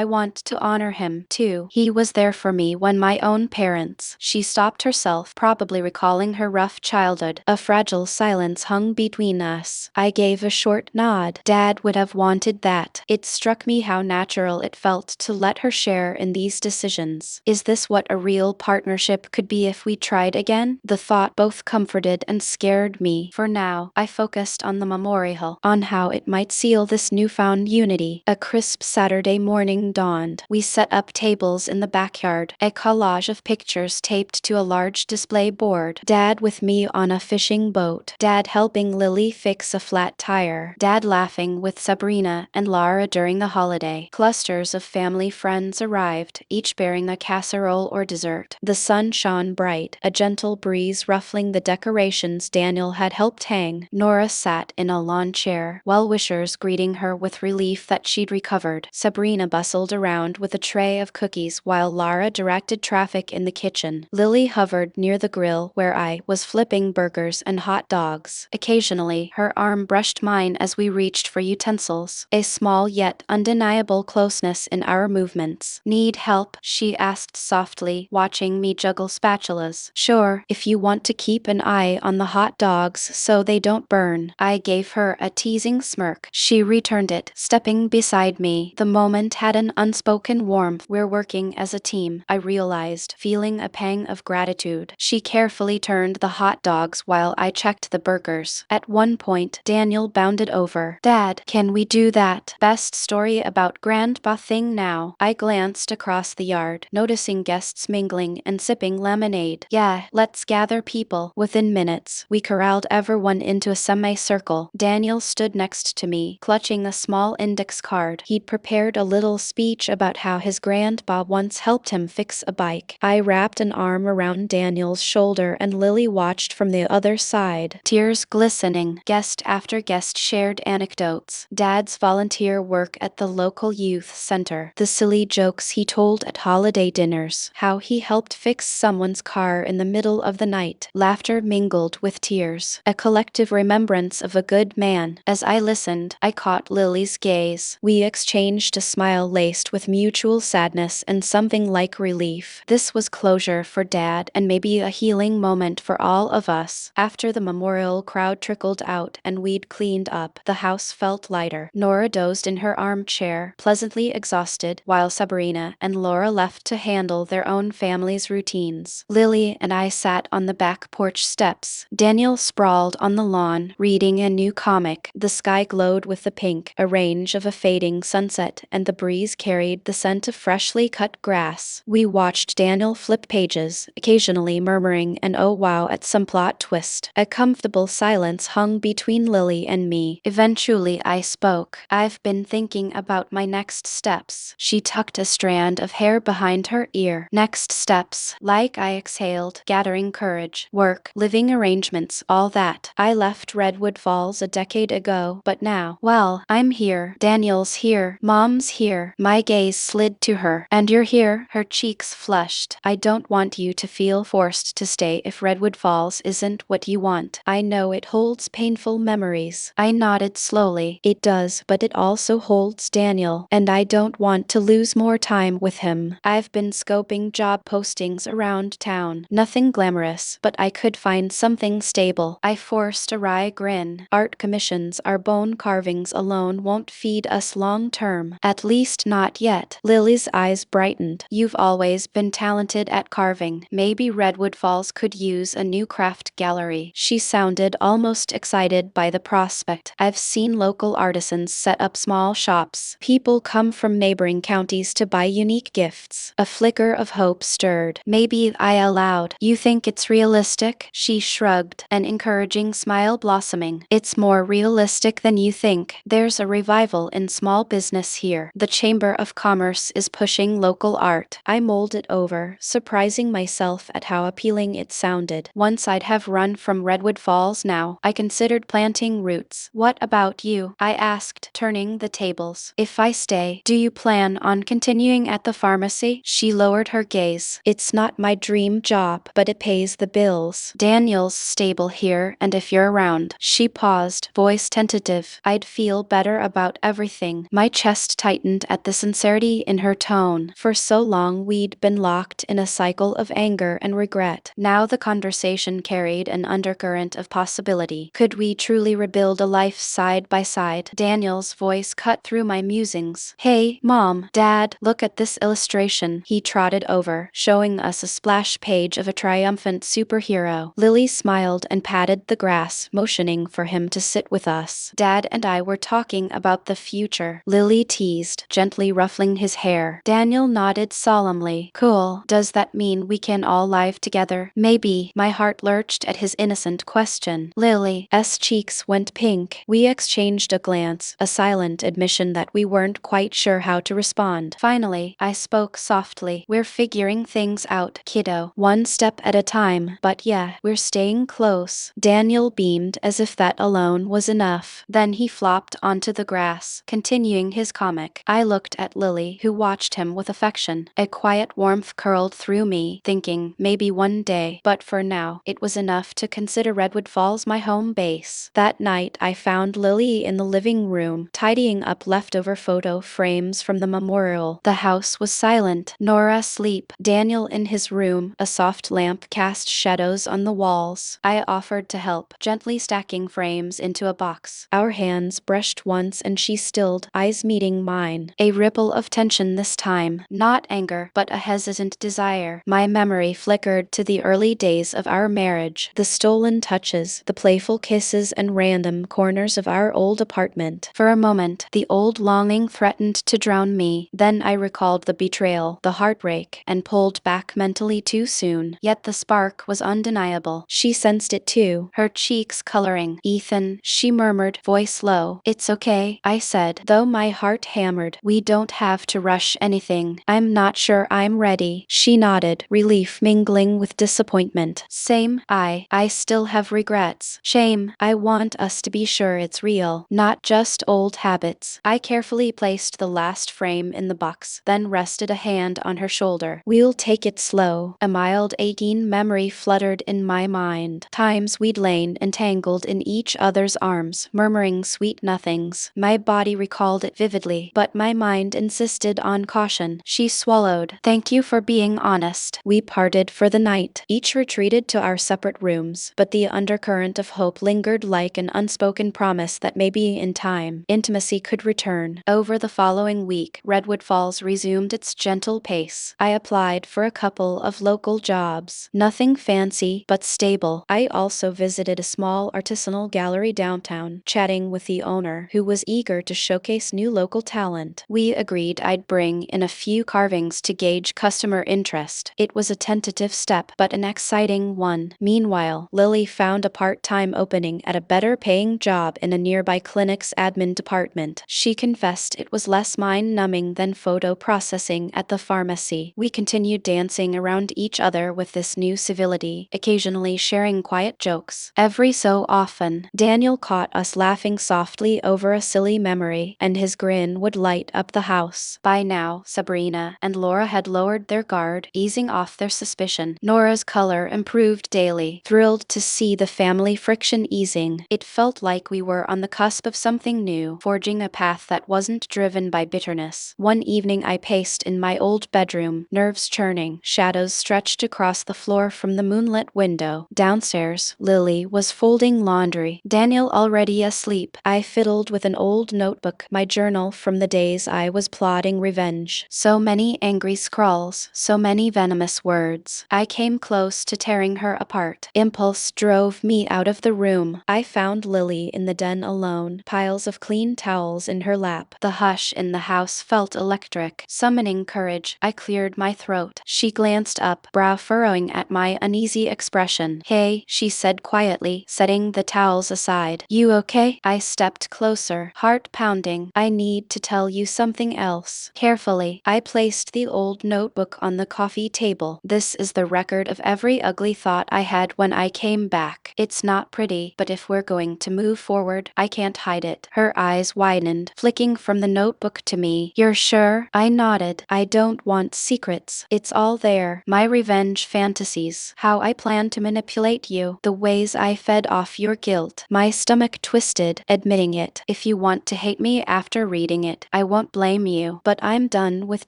want to honor him, too. He was there for me when my own parents. She stopped herself, probably recalling her rough childhood. A fragile silence hung between us. I gave a short nod. Dad would have wanted that. It struck me how natural it felt to let her share in these decisions. Is this what a real partnership could be if we tried again? The thought both comforted and scared me. For now, I focused on the memorial, on how it might seal this newfound unity. A crisp Saturday morning dawned. We set up tables in the backyard, a collage of pictures taped to a large display board. Dad with me on a fishing boat. Dad helping Lily fix a flat tire. Dad laughing with Sabrina and Lara during the holiday. Clusters of family friends arrived, each bearing a casserole or dessert. The sun shone bright, a gentle breeze ruffling the decorations Daniel had helped hang. Nora sat in a lawn chair, well-wishers greeting her with relief that she'd recovered. Sabrina bustled around with a tray of cookies while Lara directed traffic in the kitchen. Lily hovered near the grill where I was flipping burgers and hot dogs. Occasionally, her arm brushed mine as we reached for utensils, a small yet undeniable closeness in our movements. Need help? She asked softly, watching me juggle spatulas. Sure, if you want to keep an eye on the hot dogs so they don't burn. I gave her a teasing smirk. She returned it, stepping beside me. The moment had an unspoken warmth. We're working as a team, I realized, feeling a pang of gratitude. She carefully turned the hot dogs while I checked the burgers. At one point, Daniel bounded over. Dad, can we do that best story about grandpa thing now? I glanced across the yard, noticing guests mingling and sipping lemonade. Yeah, let's gather people. Within minutes, we corralled everyone into a semicircle. Daniel stood next to me, clutching a small index card. He'd prepared a little speech about how his grandpa once helped him fix a bike. I wrapped an arm around Daniel's shoulder and Lily watched from the other side, tears glistening. Guest after guest shared anecdotes. Dad's volunteer work at the local youth center, the silly jokes he told at holiday dinners, how he helped fix someone's car in the middle of the night. Laughter mingled with tears, a collective remembrance of a good man. As I listened, I caught Lily's gaze. We exchanged a smile laced with mutual sadness and something like relief. This was closure for Dad and maybe a healing moment for all of us. After the memorial crowd trickled out and we'd cleaned up, the house felt lighter. Nora dozed in her armchair, pleasantly exhausted, while Sabrina and Laura left to handle their own family's routines. Lily and I sat on the back porch steps. Daniel sprawled on the lawn, reading a new comic. The sky glowed with the pink, a range of a fading sunset, and the breeze carried the scent of freshly cut grass. We watched Daniel flip pages, occasionally murmuring an oh wow at some plot twist. A comfortable silence hung between Lily and me. Eventually I spoke. I've been thinking about my next steps. She tucked a strand of hair behind her ear. Next steps, like I exhaled, gathering courage. Work, living arrangements, all that. I left Redwood Falls a decade ago, but now, well, I'm here. Daniel's here. Mom's here. My gaze slid to her. And you're here? Her cheeks flushed. I don't want you to feel forced to stay if Redwood Falls isn't what you want. I know it holds painful memories. I nodded slowly. It does, but it also holds Daniel, and I don't want to lose more time with him. I've been scoping job postings around town. Nothing glamorous, but I could find something stable. I forced a wry grin. Art commissions, our bone carvings alone won't feed us long term. At least not yet. Lily's eyes brightened. You've always been talented at carving. Maybe Redwood Falls could use a new craft craft gallery. She sounded almost excited by the prospect. I've seen local artisans set up small shops. People come from neighboring counties to buy unique gifts. A flicker of hope stirred. Maybe I allowed. You think it's realistic? She shrugged, an encouraging smile blossoming. It's more realistic than you think. There's a revival in small business here. The Chamber of Commerce is pushing local art. I mulled it over, surprising myself at how appealing it sounded. Once I'd have run from Redwood Falls now. I considered planting roots. What about you? I asked, turning the tables. If I stay, do you plan on continuing at the pharmacy? She lowered her gaze. It's not my dream job, but it pays the bills. Daniel's stable here, and if you're around. She paused, voice tentative. I'd feel better about everything. My chest tightened at the sincerity in her tone. For so long we'd been locked in a cycle of anger and regret. Now the conversation carried an undercurrent of possibility. Could we truly rebuild a life side by side? Daniel's voice cut through my musings. Hey, Mom, Dad, look at this illustration. He trotted over, showing us a splash page of a triumphant superhero. Lily smiled and patted the grass, motioning for him to sit with us. Dad and I were talking about the future. Lily teased, gently ruffling his hair. Daniel nodded solemnly. Cool. Does that mean we can all live together? Maybe. My heart lurched at his innocent question. Lily's cheeks went pink. We exchanged a glance, a silent admission that we weren't quite sure how to respond. Finally, I spoke softly. We're figuring things out, kiddo. One step at a time. But yeah, we're staying close. Daniel beamed as if that alone was enough. Then he flopped onto the grass, continuing his comic. I looked at Lily, who watched him with affection. A quiet warmth curled through me, thinking, maybe one day. But for now, it was enough to consider Redwood Falls my home base. That night, I found Lily in the living room, tidying up leftover photo frames from the memorial. The house was silent, Nora asleep, Daniel in his room, a soft lamp cast shadows on the walls. I offered to help, gently stacking frames into a box. Our hands brushed once and she stilled, eyes meeting mine. A ripple of tension this time, not anger, but a hesitant desire. My memory flickered to the early days of our marriage, the stolen touches, the playful kisses and random corners of our old apartment. For a moment, the old longing threatened to drown me. Then I recalled the betrayal, the heartbreak, and pulled back mentally too soon. Yet the spark was undeniable. She sensed it too, her cheeks coloring. Ethan, she murmured, voice low. It's okay, I said, though my heart hammered. We don't have to rush anything. I'm not sure I'm ready. She nodded, relief mingling with disappointment. Same, I still have regrets. Shame, I want us to be sure it's real, not just old habits. I carefully placed the last frame in the box, then rested a hand on her shoulder. We'll take it slow. A mild aching memory fluttered in my mind. Times we'd lain entangled in each other's arms, murmuring sweet nothings. My body recalled it vividly, but my mind insisted on caution. She swallowed. Thank you for being honest. We parted for the night. Each retreated to our separate rooms, but the undercurrent of hope lingered like an unspoken promise that maybe in time, intimacy could return. Over the following week, Redwood Falls resumed its gentle pace. I applied for a couple of local jobs. Nothing fancy, but stable. I also visited a small artisanal gallery downtown, chatting with the owner, who was eager to showcase new local talent. We agreed I'd bring in a few carvings to gauge customer interest. It was a tentative step, but an exciting one. Meanwhile, Lily found a part-time opening at a better-paying job in a nearby clinic's admin department. She confessed it was less mind-numbing than photo processing at the pharmacy. We continued dancing around each other with this new civility, occasionally sharing quiet jokes. Every so often, Daniel caught us laughing softly over a silly memory, and his grin would light up the house. By now, Sabrina and Laura had lowered their guard, easing off their suspicion. Nora's color improved daily, thrilled to see the family friction easing. It felt like we were on the cusp of something new, forging a path that wasn't driven by bitterness. One evening I paced in my old bedroom, nerves churning, shadows stretched across the floor from the moonlit window. Downstairs, Lily was folding laundry, Daniel already asleep. I fiddled with an old notebook, my journal from the days I was plotting revenge. So many angry scrawls, so many venomous words. I came close to tearing her apart. apart. Impulse drove me out of the room. I found Lily in the den alone, piles of clean towels in her lap. The hush in the house felt electric. Summoning courage, I cleared my throat. She glanced up, brow furrowing at my uneasy expression. "Hey," she said quietly, setting the towels aside. "You okay?" I stepped closer, heart pounding. "I need to tell you something else." Carefully, I placed the old notebook on the coffee table. "This is the record of every ugly thought I had when I came back. It's not pretty, but if we're going to move forward, I can't hide it." Her eyes widened, flicking from the notebook to me. "You're sure?" I nodded. "I don't want secrets. It's all there. My revenge fantasies, how I plan to manipulate you, the ways I fed off your guilt." My stomach twisted, admitting it. "If you want to hate me after reading it, I won't blame you, but I'm done with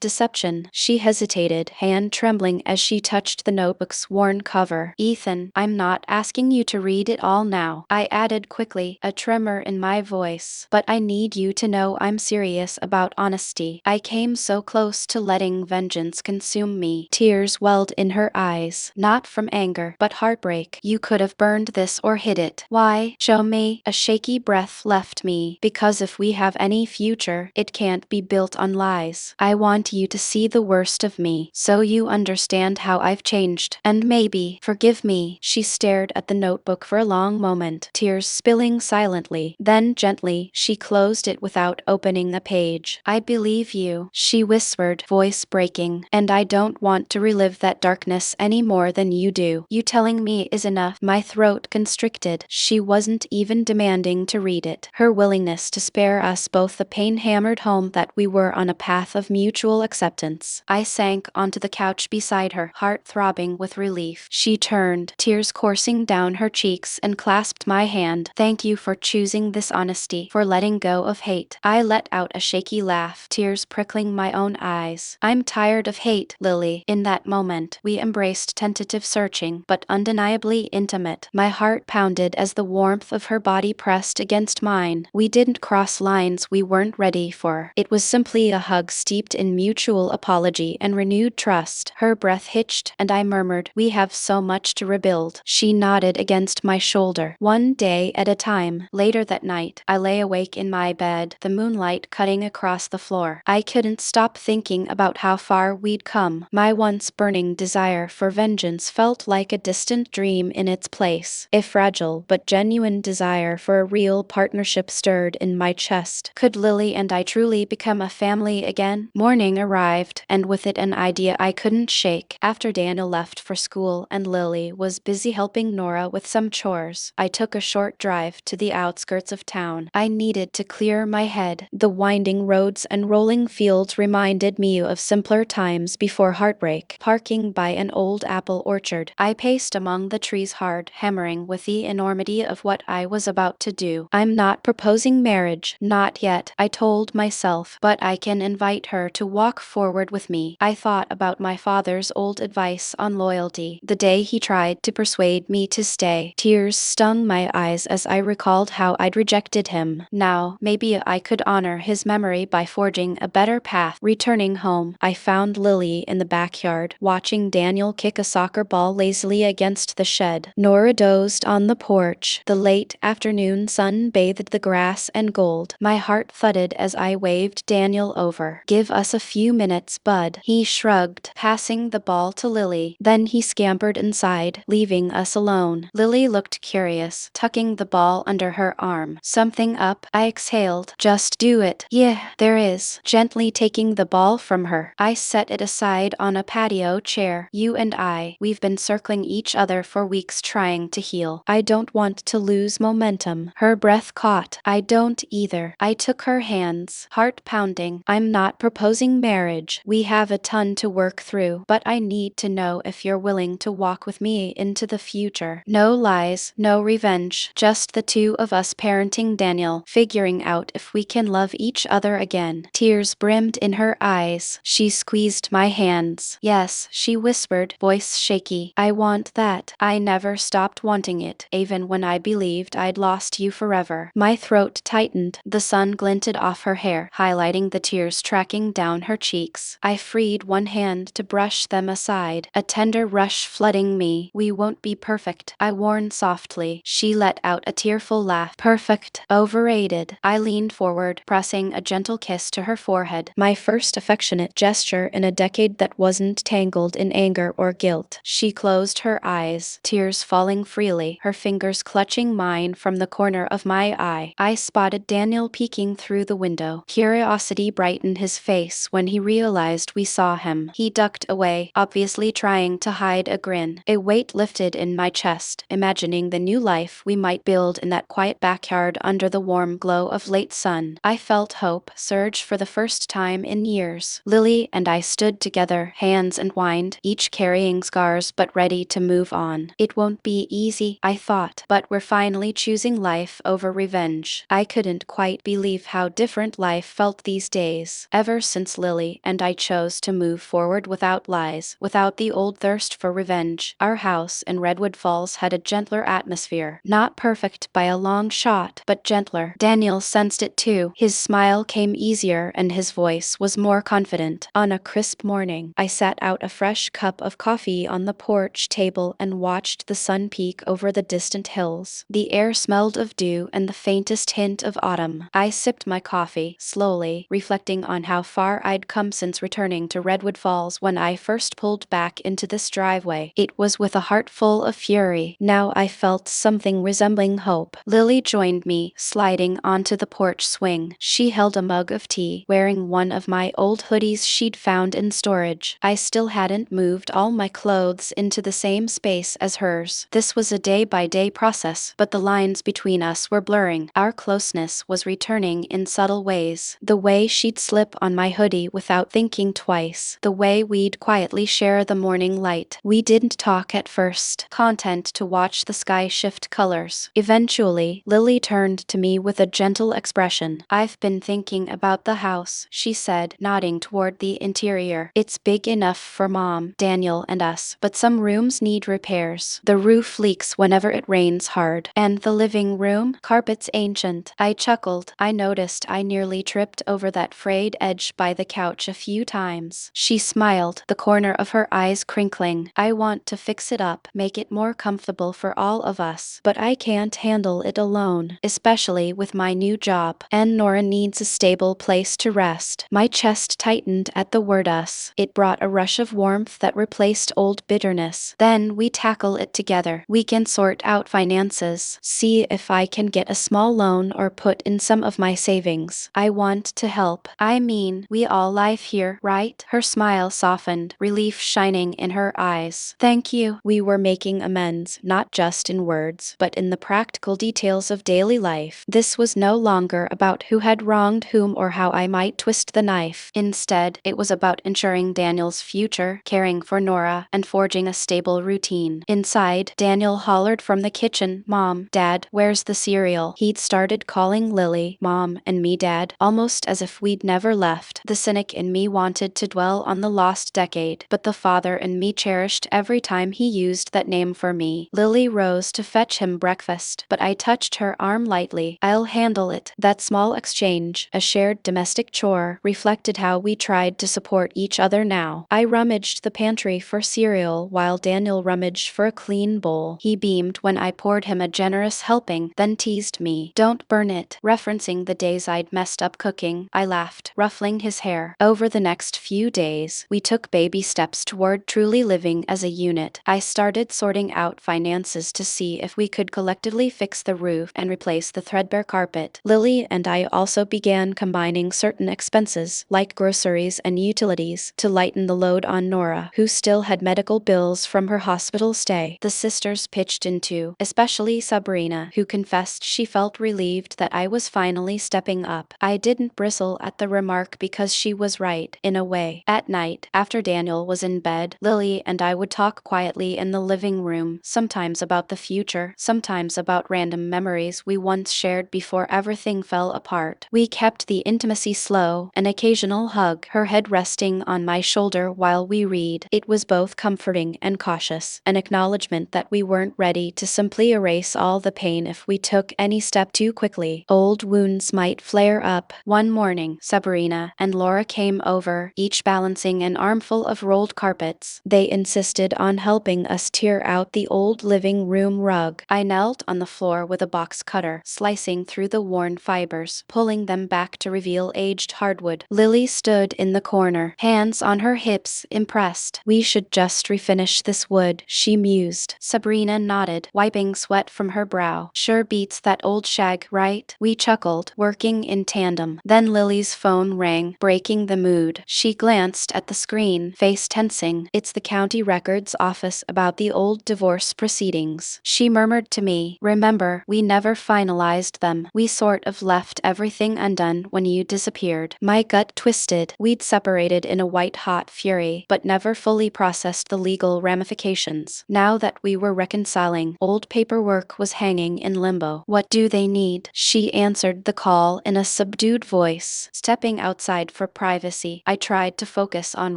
deception." She hesitated, hand trembling as she touched the notebook's worn cover. "Ethan, I'm not asking you to read it all now," I added quickly, a tremor in my voice. "But I need you to know I'm serious about honesty. I came so close to letting vengeance consume me." Tears welled in her eyes, not from anger, but heartbreak. "You could have burned this or hid it. Why? Show me." A shaky breath left me. "Because if we have any future, it can't be built on lies. I want you to see the worst of me, so you understand how I've changed. And maybe forgive me." She stared at the notebook for a long moment, tears spilling silently. Then gently, she closed it without opening a page. "I believe you," she whispered, voice breaking, "and I don't want to relive that darkness any more than you do. You telling me is enough." My throat constricted. She wasn't even demanding to read it. Her willingness to spare us both the pain hammered home that we were on a path of mutual acceptance. I sank onto the couch beside her, heart throbbing with relief. She turned, tears coursing down her cheeks, and clasped my hand. "Thank you for choosing this honesty, for letting go of hate." I let out a shaky laugh, tears prickling my own eyes. "I'm tired of hate, Lily." In that moment, we embraced tentative searching, but undeniably intimate. My heart pounded as the warmth of her body pressed against mine. We didn't cross lines we weren't ready for. It was simply a hug steeped in mutual apology and renewed trust. Her breath hitched, and I murmured, "We have so much to rebuild." She nodded against my shoulder. "One day at a time." Later that night, I lay awake in my bed, the moonlight cutting across the floor. I couldn't stop thinking about how far we'd come. My once burning desire for vengeance felt like a distant dream in its place. A fragile but genuine desire for a real partnership stirred in my chest. Could Lily and I truly become a family again? Morning arrived, and with it an idea I couldn't shake. After Daniel left for school and Lily was busy helping Nora with some chores, I took a short drive to the outskirts of town. I needed to clear my head. The winding roads and rolling fields reminded me of simpler times before heartbreak. Parking by an old apple orchard, I paced among the trees, hard hammering with the enormity of what I was about to do. "I'm not proposing marriage, not yet," I told myself, "but I can invite her to walk forward with me." I thought about my father's old advice on loyalty, the day he tried to persuade me to stay. Tears stung my eyes as I recalled how I'd rejected him. Now, maybe I could honor his memory by forging a better path. Returning home, I found Lily in the backyard, watching Daniel kick a soccer ball lazily against the shed. Nora dozed on the porch. The late afternoon sun bathed the grass and gold. My heart thudded as I waved Daniel over. "Give us a few minutes, bud." He shrugged, passing the ball to Lily. Then he scampered inside, leaving us alone. Lily looked curious, tucking the ball under her arm. "Something up?" I exhaled. "Just do it." "Yeah, there is." Gently taking the ball from her, I set it aside on a patio chair. "You and we've been circling each other for weeks trying to heal. I don't want to lose momentum." Her breath caught. "I don't either." I took her hands, heart pounding. "I'm not proposing marriage. We have a ton to work through, but I need to know if you're willing to walk with me into the future. No lies, no revenge, just the two of us parenting Daniel, figuring out if we can love each other again." Tears brimmed in her eyes. She squeezed my hands. "Yes," she whispered, voice shaky. "I want that." I never stopped wanting it, even when I believed I'd lost you forever. My throat tightened. The sun glinted off her hair, highlighting the tears tracking down her cheeks. I freed one hand to brush them aside, a tender rush flooding me. We won't be perfect, I warned softly. She let out a tearful laugh. Perfect. Overrated. I leaned forward, pressing a gentle kiss to her forehead. My first affectionate gesture in a decade that wasn't tangled in anger or guilt. She closed her eyes, tears falling freely, her fingers clutching mine from the corner of my eye. I spotted Daniel peeking through the window. Curiosity brightened his face when he realized we saw him. He ducked away, obviously trying to hide a grin. A weight lifted in my chest, imagining the new life we might build in that quiet backyard under the warm glow of late sun. I felt hope surge for the first time in years. Lily and I stood together, hands entwined, each carrying scars but ready to move on. It won't be easy, I thought, but we're finally choosing life over revenge. I couldn't quite believe how different life felt these days. Ever since Lily and I chose to move forward without lies, without the old thirst for revenge, our house in Redwood Falls had a gentler atmosphere. Not perfect by a long shot, but gentler. Daniel sensed it too. His smile came easier and his voice was more confident. On a crisp morning, I sat out a fresh cup of coffee on the porch table and watched the sun peek over the distant hills. The air smelled of dew and the faintest hint of autumn. I sipped my coffee, slowly, reflecting on how far I'd come since returning to Redwood Falls when I first pulled back into this driveway. It was with a heart full of fury. Now I felt something resembling hope. Lily joined me, sliding onto the porch swing. She held a mug of tea, wearing one of my old hoodies she'd found in storage. I still hadn't moved all my clothes into the same space as hers. This was a day-by-day process, but the lines between us were blurring. Our closeness was returning in subtle ways. The way she'd slip on my hoodie without thinking twice. The way we'd quietly share the morning light. We didn't talk at first, content to watch the sky shift colors. Eventually, Lily turned to me with a gentle expression. I've been thinking about the house, she said, nodding toward the interior. It's big enough for Mom, Daniel, and us, but some rooms need repairs. The roof leaks whenever it rains hard. And the living room? Carpet's ancient. I chuckled. I noticed I nearly tripped over that frayed edge by the couch a few times. She smiled, the corner of her eyes crinkling. I want to fix it up, make it more comfortable for all of us, but I can't handle it alone, especially with my new job. And Nora needs a stable place to rest. My chest tightened at the word us. It brought a rush of warmth that replaced old bitterness. Then we tackle it together. We can sort out finances, see if I can get a small loan or put in some of my savings. I want to help. I mean, we all live here, right? Her smile softened, relief shining in her eyes. Thank you. We were making amends, not just in words, but in the practical details of daily life. This was no longer about who had wronged whom or how I might twist the knife. Instead, it was about ensuring Daniel's future, caring for Nora, and forging a stable routine. Inside, Daniel hollered from the kitchen, Mom, Dad, where's the cereal? He'd started calling Lily, Mom, and me Dad, almost as if we'd never left. The cynic in me wanted to dwell on the lost decade, but the father in me cherished every time he used that name for me. Lily rose to fetch him breakfast, but I touched her arm lightly. I'll handle it. That small exchange, a shared domestic chore, reflected how we tried to support each other now. I rummaged the pantry for cereal while Daniel rummaged for a clean bowl. He beamed when I poured him a generous helping, then teased me. Don't burn it, referencing the days I'd messed up cooking. I laughed, ruffling his hair. Over the next few days, we took baby steps toward truly living as a unit. I started sorting out finances to see if we could collectively fix the roof and replace the threadbare carpet. Lily and I also began combining certain expenses, like groceries and utilities, to lighten the load on Nora, who still had medical bills from her hospital stay. The sisters pitched in too, especially Sabrina, who confessed she felt relieved that I was finally stepping up. I didn't bristle at the remark because she was right, in a way. At night, after Daniel was in bed, Lily and I would talk quietly in the living room, sometimes about the future, sometimes about random memories we once shared before everything fell apart. We kept the intimacy slow, an occasional hug, her head resting on my shoulder while we read. It was both comforting and cautious, an acknowledgement that we weren't ready to simply erase all the pain if we took any step too quickly. Old wounds might flare up. One morning, Sabrina and Laura came over, each balancing an armful of rolled carpets. They insisted on helping watching us tear out the old living room rug. I knelt on the floor with a box cutter, slicing through the worn fibers, pulling them back to reveal aged hardwood. Lily stood in the corner, hands on her hips, impressed. We should just refinish this wood, she mused. Sabrina nodded, wiping sweat from her brow. Sure beats that old shag, right? We chuckled, working in tandem. Then Lily's phone rang, breaking the mood. She glanced at the screen, face tensing. It's the county records office about the old divorce proceedings. She murmured to me, remember, we never finalized them. We sort of left everything undone when you disappeared. My gut twisted. We'd separated in a white-hot fury, but never fully processed the legal ramifications. Now that we were reconciling, old paperwork was hanging in limbo. What do they need? She answered the call in a subdued voice. Stepping outside for privacy, I tried to focus on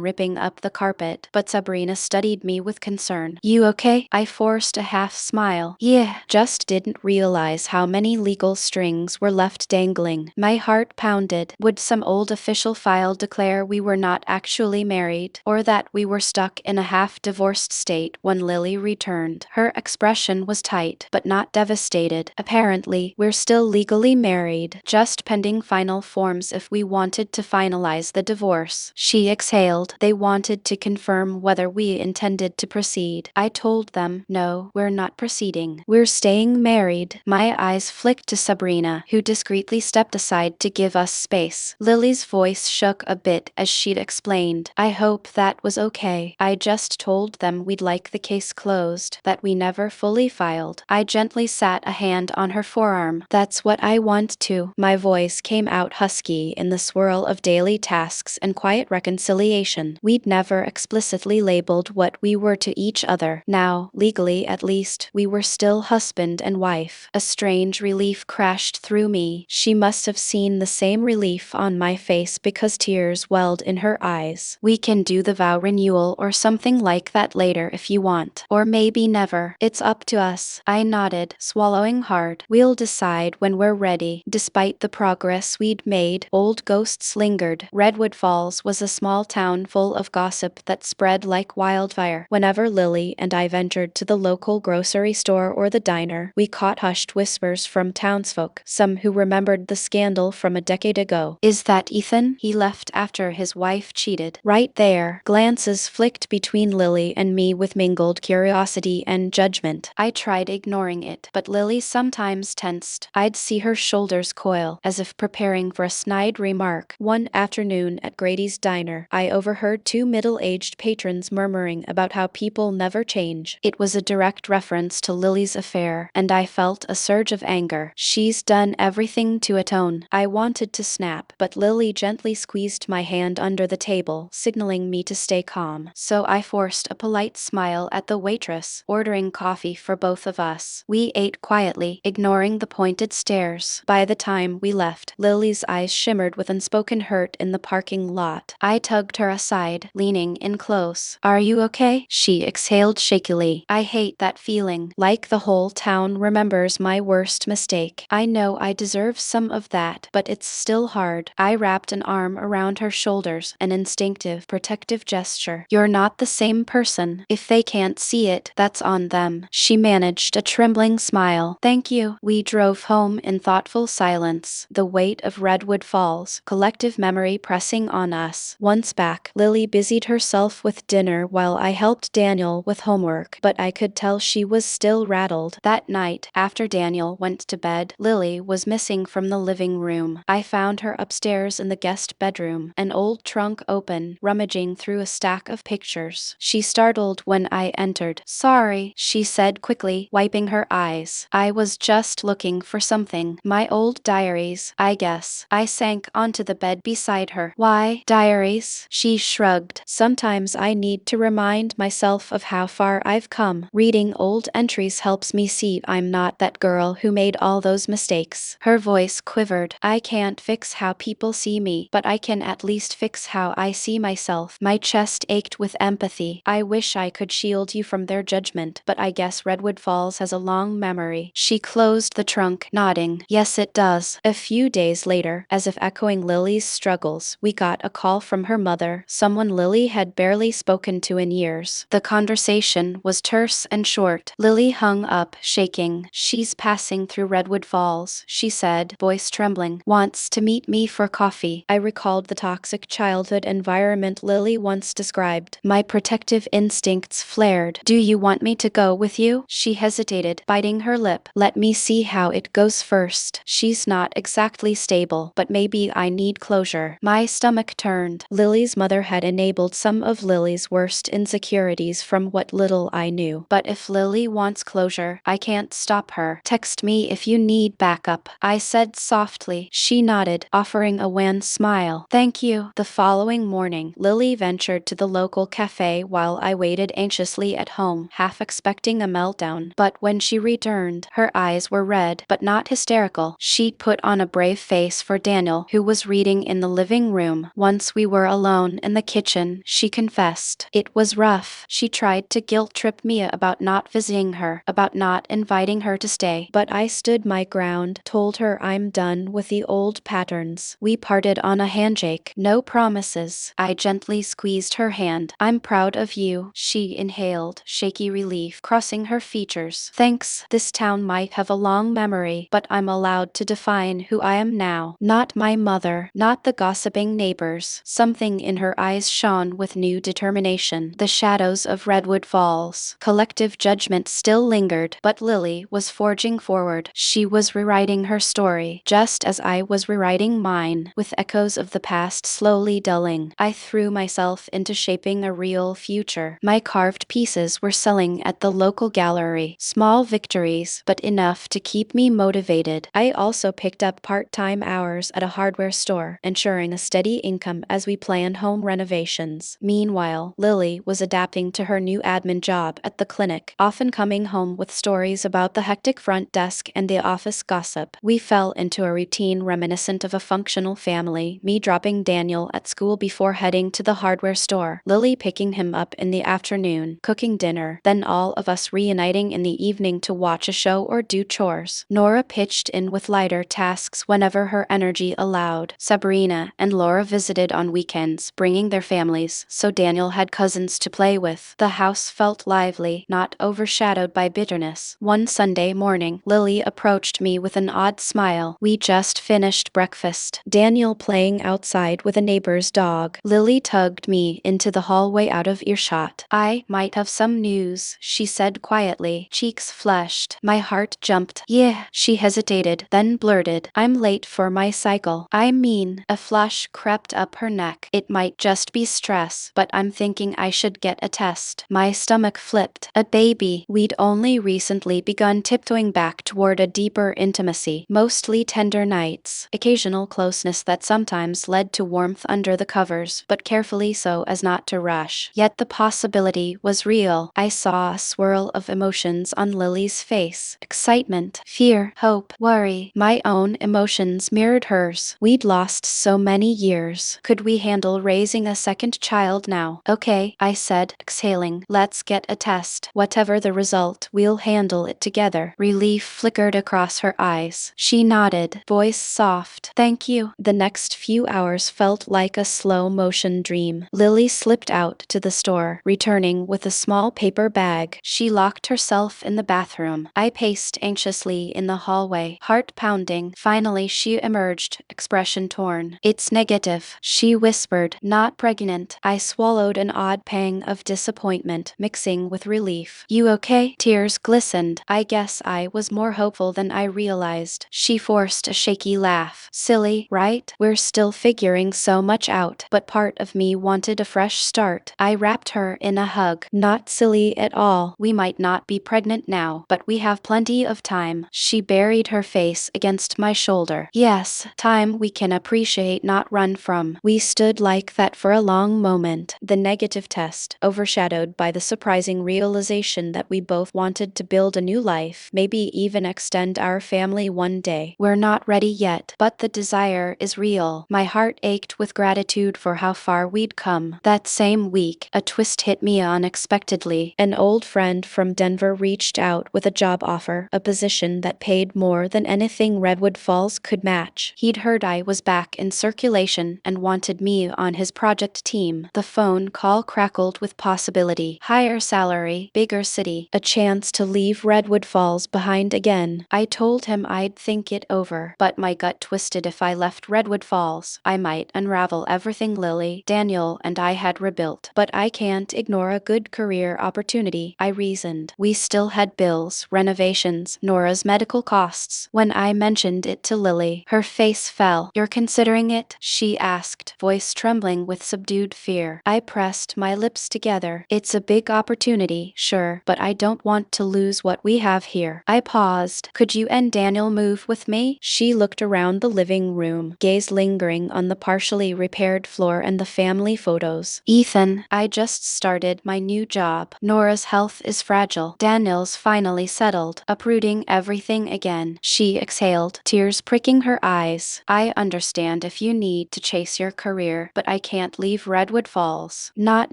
ripping up the carpet, but Sabrina studied me with concern. You okay? I forced a half smile. Yeah, just didn't realize how many legal strings were left dangling. My heart pounded. Would some old official file declare we were not actually married, or that we were stuck in a half-divorced state when Lily returned? Her expression was tight, but not devastated. Apparently, we're still legally married, just pending final forms if we wanted to finalize the divorce. She exhaled. They wanted to confirm whether we intended to proceed. I told them, no, we're not proceeding. We're staying married. My eyes flicked to Sabrina, who discreetly stepped aside to give us space. Lily's voice shook a bit as she'd explained. I hope that was okay. I just told them we'd like the case closed, that we never fully filed. I gently sat a hand on her forearm. That's what I want to. My voice came out husky in the swirl of daily tasks and quiet reconciliation. We'd never explicitly labeled what we were to each other. Now, legally at least, we were still husband and wife. A strange relief crashed through me. She must have seen the same relief on my face because tears welled in her eyes. We can do the vow renewal or something like that later if you want. Or maybe never. It's up to us. I nodded, swallowing hard. We'll decide when we're ready. Despite the progress we'd made, old ghosts lingered. Redwood Falls was a small town full of gossip that spread like wildfire. Whenever Lily and I ventured to the local grocery store or the diner, we caught hushed whispers from townsfolk, some who remembered the scandal from a decade ago. Is that Ethan? He left after his wife cheated. Right there. Glances flicked between Lily and me with mingled curiosity and judgment. I tried ignoring it, but Lily sometimes tensed. I'd see her shoulders coil, as if preparing for a snide remark. One afternoon at Grady's diner, I overheard two middle-aged patrons murmuring about how people never change. It was a direct reference to Lily's affair, and I felt a surge of anger. She's done everything to atone. I wanted to snap, but Lily gently squeezed my hand under the table, signaling me to stay calm. So I forced a polite smile at the waitress, ordering coffee for both of us. We ate quietly, ignoring the pointed stares. By the time we left, Lily's eyes shimmered with unspoken hurt in the parking lot. I tugged her aside, leaning in close. Are you okay? She exhaled shakily. I hate that feeling, like the whole town remembers my worst mistake. I know I deserve some of that, but it's still hard. I wrapped an arm around her shoulders, an instinctive, protective gesture. You're not the same person. If they can't see it, that's on them. She managed a trembling smile. Thank you. We drove home in thoughtful silence, the weight of Redwood Falls, collective memory pressing on us. Once back, Lily busied herself with dinner while I helped Daniel with homework, but I could tell she was still rattled. That night, after Daniel went to bed, Lily was missing from the living room. I found her upstairs in the guest bedroom, an old trunk open, rummaging through a stack of pictures. She startled when I entered. Sorry, she said quickly, wiping her eyes. I was just looking for something. My old diaries, I guess. I sank onto the bed beside her. Why, diaries? She shrugged. Sometimes I need to remind myself of how far I've come. Reading old entries helps me see I'm not that girl who made all those mistakes. Her voice quivered. I can't fix how people see me, but I can at least fix how I see myself. My chest ached with empathy. I wish I could shield you from their judgment, but I guess Redwood Falls has a long memory. She closed the trunk, nodding. Yes, it does. A few days later, as if echoing Lily's struggles, we got a call from her mother, someone Lily had barely spoken to in years. The conversation conversation was terse and short. Lily hung up, shaking. "She's passing through Redwood Falls," she said, voice trembling. "Wants to meet me for coffee." I recalled the toxic childhood environment Lily once described. My protective instincts flared. "Do you want me to go with you?" She hesitated, biting her lip. "Let me see how it goes first. She's not exactly stable, but maybe I need closure." My stomach turned. Lily's mother had enabled some of Lily's worst insecurities from what little I knew. But if Lily wants closure, I can't stop her. "Text me if you need backup," I said softly. She nodded, offering a wan smile. "Thank you." The following morning, Lily ventured to the local cafe while I waited anxiously at home, half expecting a meltdown. But when she returned, her eyes were red, but not hysterical. She put on a brave face for Daniel, who was reading in the living room. Once we were alone in the kitchen, she confessed. It was rough. She tried to guilt-trip me about not visiting her, about not inviting her to stay. But I stood my ground, told her I'm done with the old patterns. We parted on a handshake. No promises. I gently squeezed her hand. "I'm proud of you," she inhaled, shaky relief crossing her features. "Thanks. This town might have a long memory, but I'm allowed to define who I am now. Not my mother, not the gossiping neighbors." Something in her eyes shone with new determination. The shadows of Redwood Falls. Collective judgment still lingered, but Lily was forging forward. She was rewriting her story, just as I was rewriting mine, with echoes of the past slowly dulling. I threw myself into shaping a real future. My carved pieces were selling at the local gallery. Small victories, but enough to keep me motivated. I also picked up part-time hours at a hardware store, ensuring a steady income as we planned home renovations. Meanwhile, Lily was adapting to her new admin job at the clinic, often coming home with stories about the hectic front desk and the office gossip. We fell into a routine reminiscent of a functional family, me dropping Daniel at school before heading to the hardware store, Lily picking him up in the afternoon, cooking dinner, then all of us reuniting in the evening to watch a show or do chores. Nora pitched in with lighter tasks whenever her energy allowed. Sabrina and Laura visited on weekends, bringing their families, so Daniel had cousins to play with. The house felt lively, not overshadowed by bitterness. One Sunday morning, Lily approached me with an odd smile. "We just finished breakfast." Daniel playing outside with a neighbor's dog. Lily tugged me into the hallway out of earshot. "I might have some news," she said quietly, cheeks flushed. My heart jumped. "Yeah." She hesitated, then blurted, "I'm late for my cycle." I mean, a flush crept up her neck. "It might just be stress, but I'm thinking I should get a test." My stomach flipped. A baby. We'd only recently begun tiptoeing back toward a deeper intimacy, mostly tender nights, occasional closeness that sometimes led to warmth under the covers, but carefully so as not to rush. Yet the possibility was real. I saw a swirl of emotions on Lily's face. Excitement, fear, hope, worry. My own emotions mirrored hers. We'd lost so many years. Could we handle raising a second child now? "Okay," I said, exhaling. "Let's get a test. Whatever the result, we'll handle it together." Relief flickered across her eyes. She nodded, voice soft. "Thank you." The next few hours felt like a slow-motion dream. Lily slipped out to the store, returning with a small paper bag. She locked herself in the bathroom. I paced anxiously in the hallway, heart pounding. Finally she emerged, expression torn. "It's negative," she whispered. "Not pregnant." I swallowed an odd pang of disappointment, mixing with relief. "You okay?" Tears glistened. I guess I was more hopeful than I realized. She forced a shaky laugh. "Silly, right? We're still figuring so much out." But part of me wanted a fresh start. I wrapped her in a hug. "Not silly at all. We might not be pregnant now, but we have plenty of time." She buried her face against my shoulder. "Yes, time we can appreciate, not run from." We stood like that for a long moment, the negative test overshadowed by the surprising realization that we both wanted to build a new life, maybe even extend our family one day. We're not ready yet, but the desire is real. My heart ached with gratitude for how far we'd come. That same week, a twist hit me unexpectedly. An old friend from Denver reached out with a job offer, a position that paid more than anything Redwood Falls could match. He'd heard I was back in circulation and wanted me on his project team. The phone call crackled with possibilities. city, higher salary, bigger city, a chance to leave Redwood Falls behind again. I told him I'd think it over, but my gut twisted. If I left Redwood Falls, I might unravel everything Lily, Daniel, and I had rebuilt. But I can't ignore a good career opportunity, I reasoned. We still had bills, renovations, Nora's medical costs. When I mentioned it to Lily, her face fell. "You're considering it?" she asked, voice trembling with subdued fear. I pressed my lips together. "It's a big opportunity, sure, but I don't want to lose what we have here." I paused. "Could you and Daniel move with me?" She looked around the living room, gaze lingering on the partially repaired floor and the family photos. "Ethan, I just started my new job. Nora's health is fragile. Daniel's finally settled, uprooting everything again." She exhaled, tears pricking her eyes. "I understand if you need to chase your career, but I can't leave Redwood Falls. Not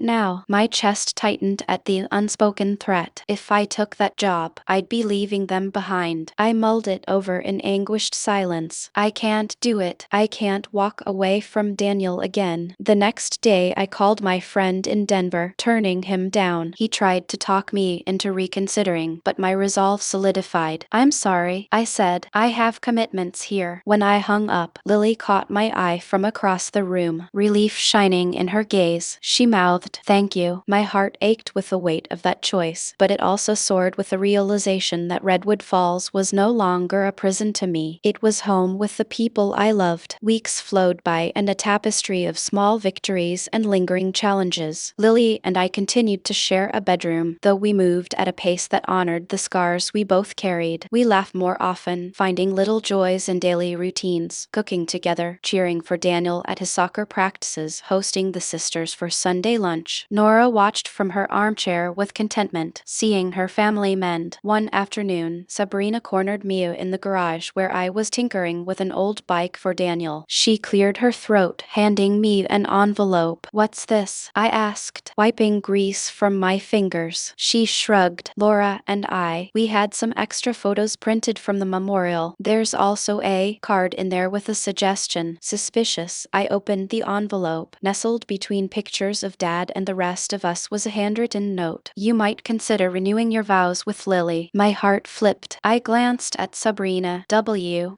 now." My chest tightened at the unspoken threat. If I took that job, I'd be leaving them behind. I mulled it over in anguished silence. "I can't do it. I can't walk away from Daniel again." The next day I called my friend in Denver, turning him down. He tried to talk me into reconsidering, but my resolve solidified. "I'm sorry," I said. "I have commitments here." When I hung up, Lily caught my eye from across the room, relief shining in her gaze. She mouthed, "Thank you." My heart ached with the weight of that choice, but it also soared with the realization that Redwood Falls was no longer a prison to me. It was home with the people I loved. Weeks flowed by, and a tapestry of small victories and lingering challenges. Lily and I continued to share a bedroom, though we moved at a pace that honored the scars we both carried. We laughed more often, finding little joys in daily routines, cooking together, cheering for Daniel at his soccer practices, hosting the sisters for Sunday lunch. Nora watched from her armchair with contentment, seeing her family mend. One afternoon, Sabrina cornered me in the garage where I was tinkering with an old bike for Daniel. She cleared her throat, handing me an envelope. "What's this?" I asked, wiping grease from my fingers. She shrugged. "Laura and we had some extra photos printed from the memorial. There's also a card in there with a suggestion." Suspicious, I opened the envelope. Nestled between pictures of Dad and the rest of us was a handwritten note. "You might consider renewing your vows with Lily." My heart flipped. I glanced at Sabrina.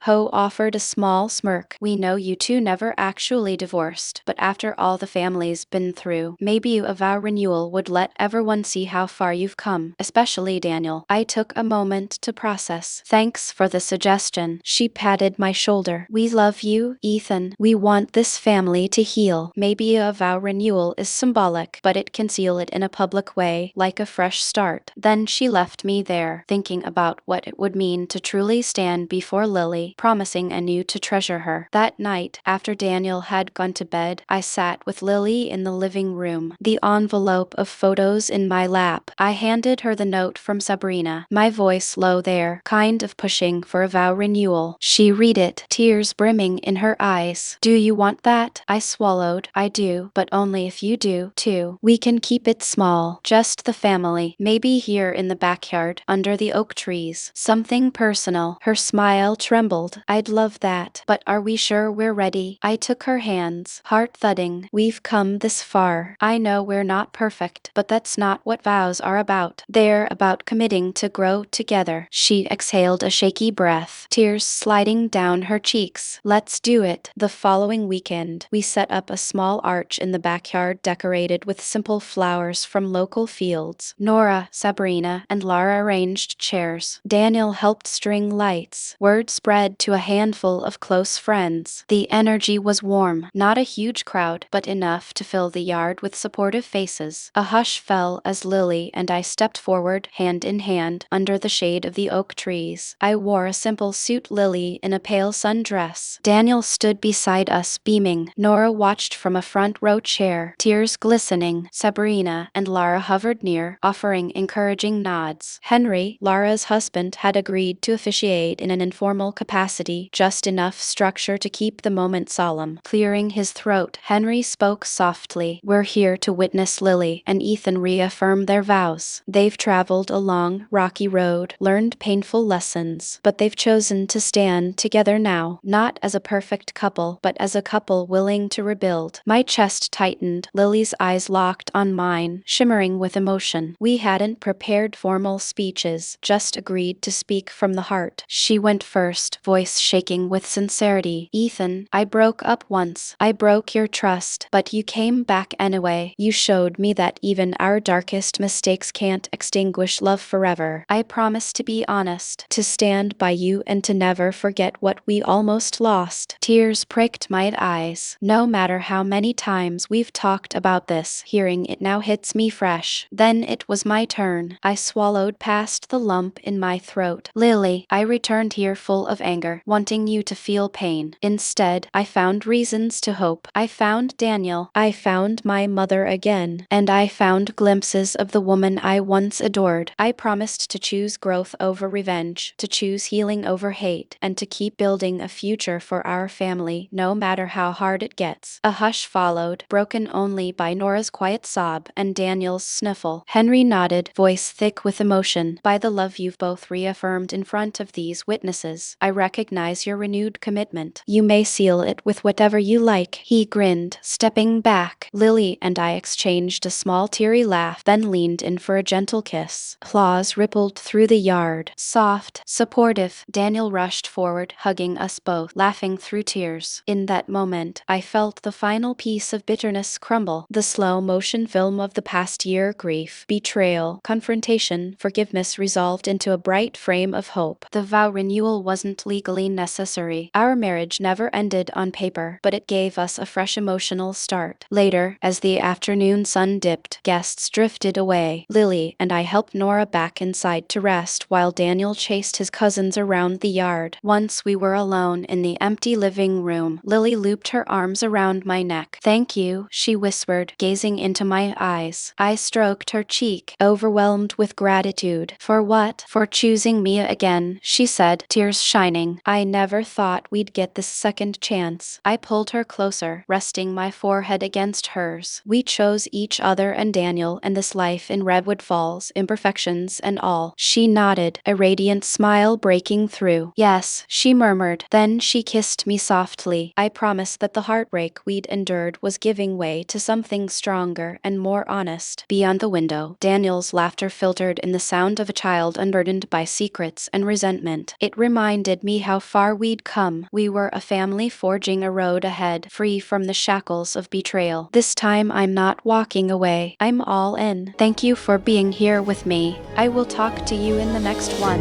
Ho offered a small smirk. "We know you two never actually divorced, but after all the family's been through, maybe a vow renewal would let everyone see how far you've come, especially Daniel." I took a moment to process. "Thanks for the suggestion." She patted my shoulder. "We love you, Ethan. We want this family to heal. Maybe a vow renewal is symbolic, but it can seal it in a public way, like a fresh start." Then she left me there, thinking about what it would mean to truly stand before Lily, promising anew to treasure her. That night, after Daniel had gone to bed, I sat with Lily in the living room, the envelope of photos in my lap. I handed her the note from Sabrina, my voice low there, kind of pushing for a vow renewal. She read it, tears brimming in her eyes. "Do you want that?" I swallowed. "I do, but only if you do, too. We can keep it small, just the family. Maybe here in the backyard, under the oak trees. Something personal." Her smile trembled. "I'd love that. But are we sure we're ready?" I took her hands, heart thudding. "We've come this far. I know we're not perfect, but that's not what vows are about. They're about committing to grow together." She exhaled a shaky breath, tears sliding down her cheeks. "Let's do it." The following weekend, we set up a small arch in the backyard decorated with simple flowers from local fields. Nora, Sabrina, and Lara arranged chairs. Daniel helped string lights. Word spread to a handful of close friends. The energy was warm, not a huge crowd, but enough to fill the yard with supportive faces. A hush fell as Lily and I stepped forward, hand in hand, under the shade of the oak trees. I wore a simple suit, Lily in a pale sundress. Daniel stood beside us, beaming. Nora watched from a front row chair, tears glistening. Sabrina and Lara hovered near, offering encouraging nods. Henry, Lara's husband, had agreed to officiate in an informal capacity, just enough structure to keep the moment solemn. Clearing his throat, Henry spoke softly. "We're here to witness Lily and Ethan reaffirm their vows. They've traveled a long, rocky road, learned painful lessons, but they've chosen to stand together now, not as a perfect couple, but as a couple willing to rebuild." My chest tightened. Lily's eyes locked on mine. skin shimmering with emotion. We hadn't prepared formal speeches, just agreed to speak from the heart. She went first, voice shaking with sincerity. Ethan, I broke up once. I broke your trust, but you came back anyway. You showed me that even our darkest mistakes can't extinguish love forever. I promise to be honest, to stand by you and to never forget what we almost lost. Tears pricked my eyes. No matter how many times we've talked about this, hearing it now hits me fresh. Then it was my turn. I swallowed past the lump in my throat. Lily, I returned here full of anger, wanting you to feel pain. Instead, I found reasons to hope. I found Daniel. I found my mother again. And I found glimpses of the woman I once adored. I promised to choose growth over revenge, to choose healing over hate, and to keep building a future for our family, no matter how hard it gets. A hush followed, broken only by Nora's quiet sob and Daniel's sniffle. Henry nodded, voice thick with emotion. By the love you've both reaffirmed in front of these witnesses, I recognize your renewed commitment. You may seal it with whatever you like. He grinned, stepping back. Lily and I exchanged a small teary laugh, then leaned in for a gentle kiss. Applause rippled through the yard. Soft, supportive, Daniel rushed forward, hugging us both, laughing through tears. In that moment, I felt the final piece of bitterness crumble. The slow motion film of the past year, grief, betrayal, confrontation, forgiveness resolved into a bright frame of hope. The vow renewal wasn't legally necessary. Our marriage never ended on paper, but it gave us a fresh emotional start. Later, as the afternoon sun dipped, guests drifted away. Lily and I helped Nora back inside to rest while Daniel chased his cousins around the yard. Once we were alone in the empty living room, Lily looped her arms around my neck. Thank you, she whispered, gazing into my eyes. I stroked her cheek, overwhelmed with gratitude. For what? For choosing me again, she said, tears shining. I never thought we'd get this second chance. I pulled her closer, resting my forehead against hers. We chose each other and Daniel and this life in Redwood Falls, imperfections and all. She nodded, a radiant smile breaking through. Yes, she murmured. Then she kissed me softly. I promised that the heartbreak we'd endured was giving way to something stronger and more honest. Beyond the window, Daniel's laughter filtered in the sound of a child unburdened by secrets and resentment. It reminded me how far we'd come. We were a family forging a road ahead, free from the shackles of betrayal. This time I'm not walking away. I'm all in. Thank you for being here with me. I will talk to you in the next one.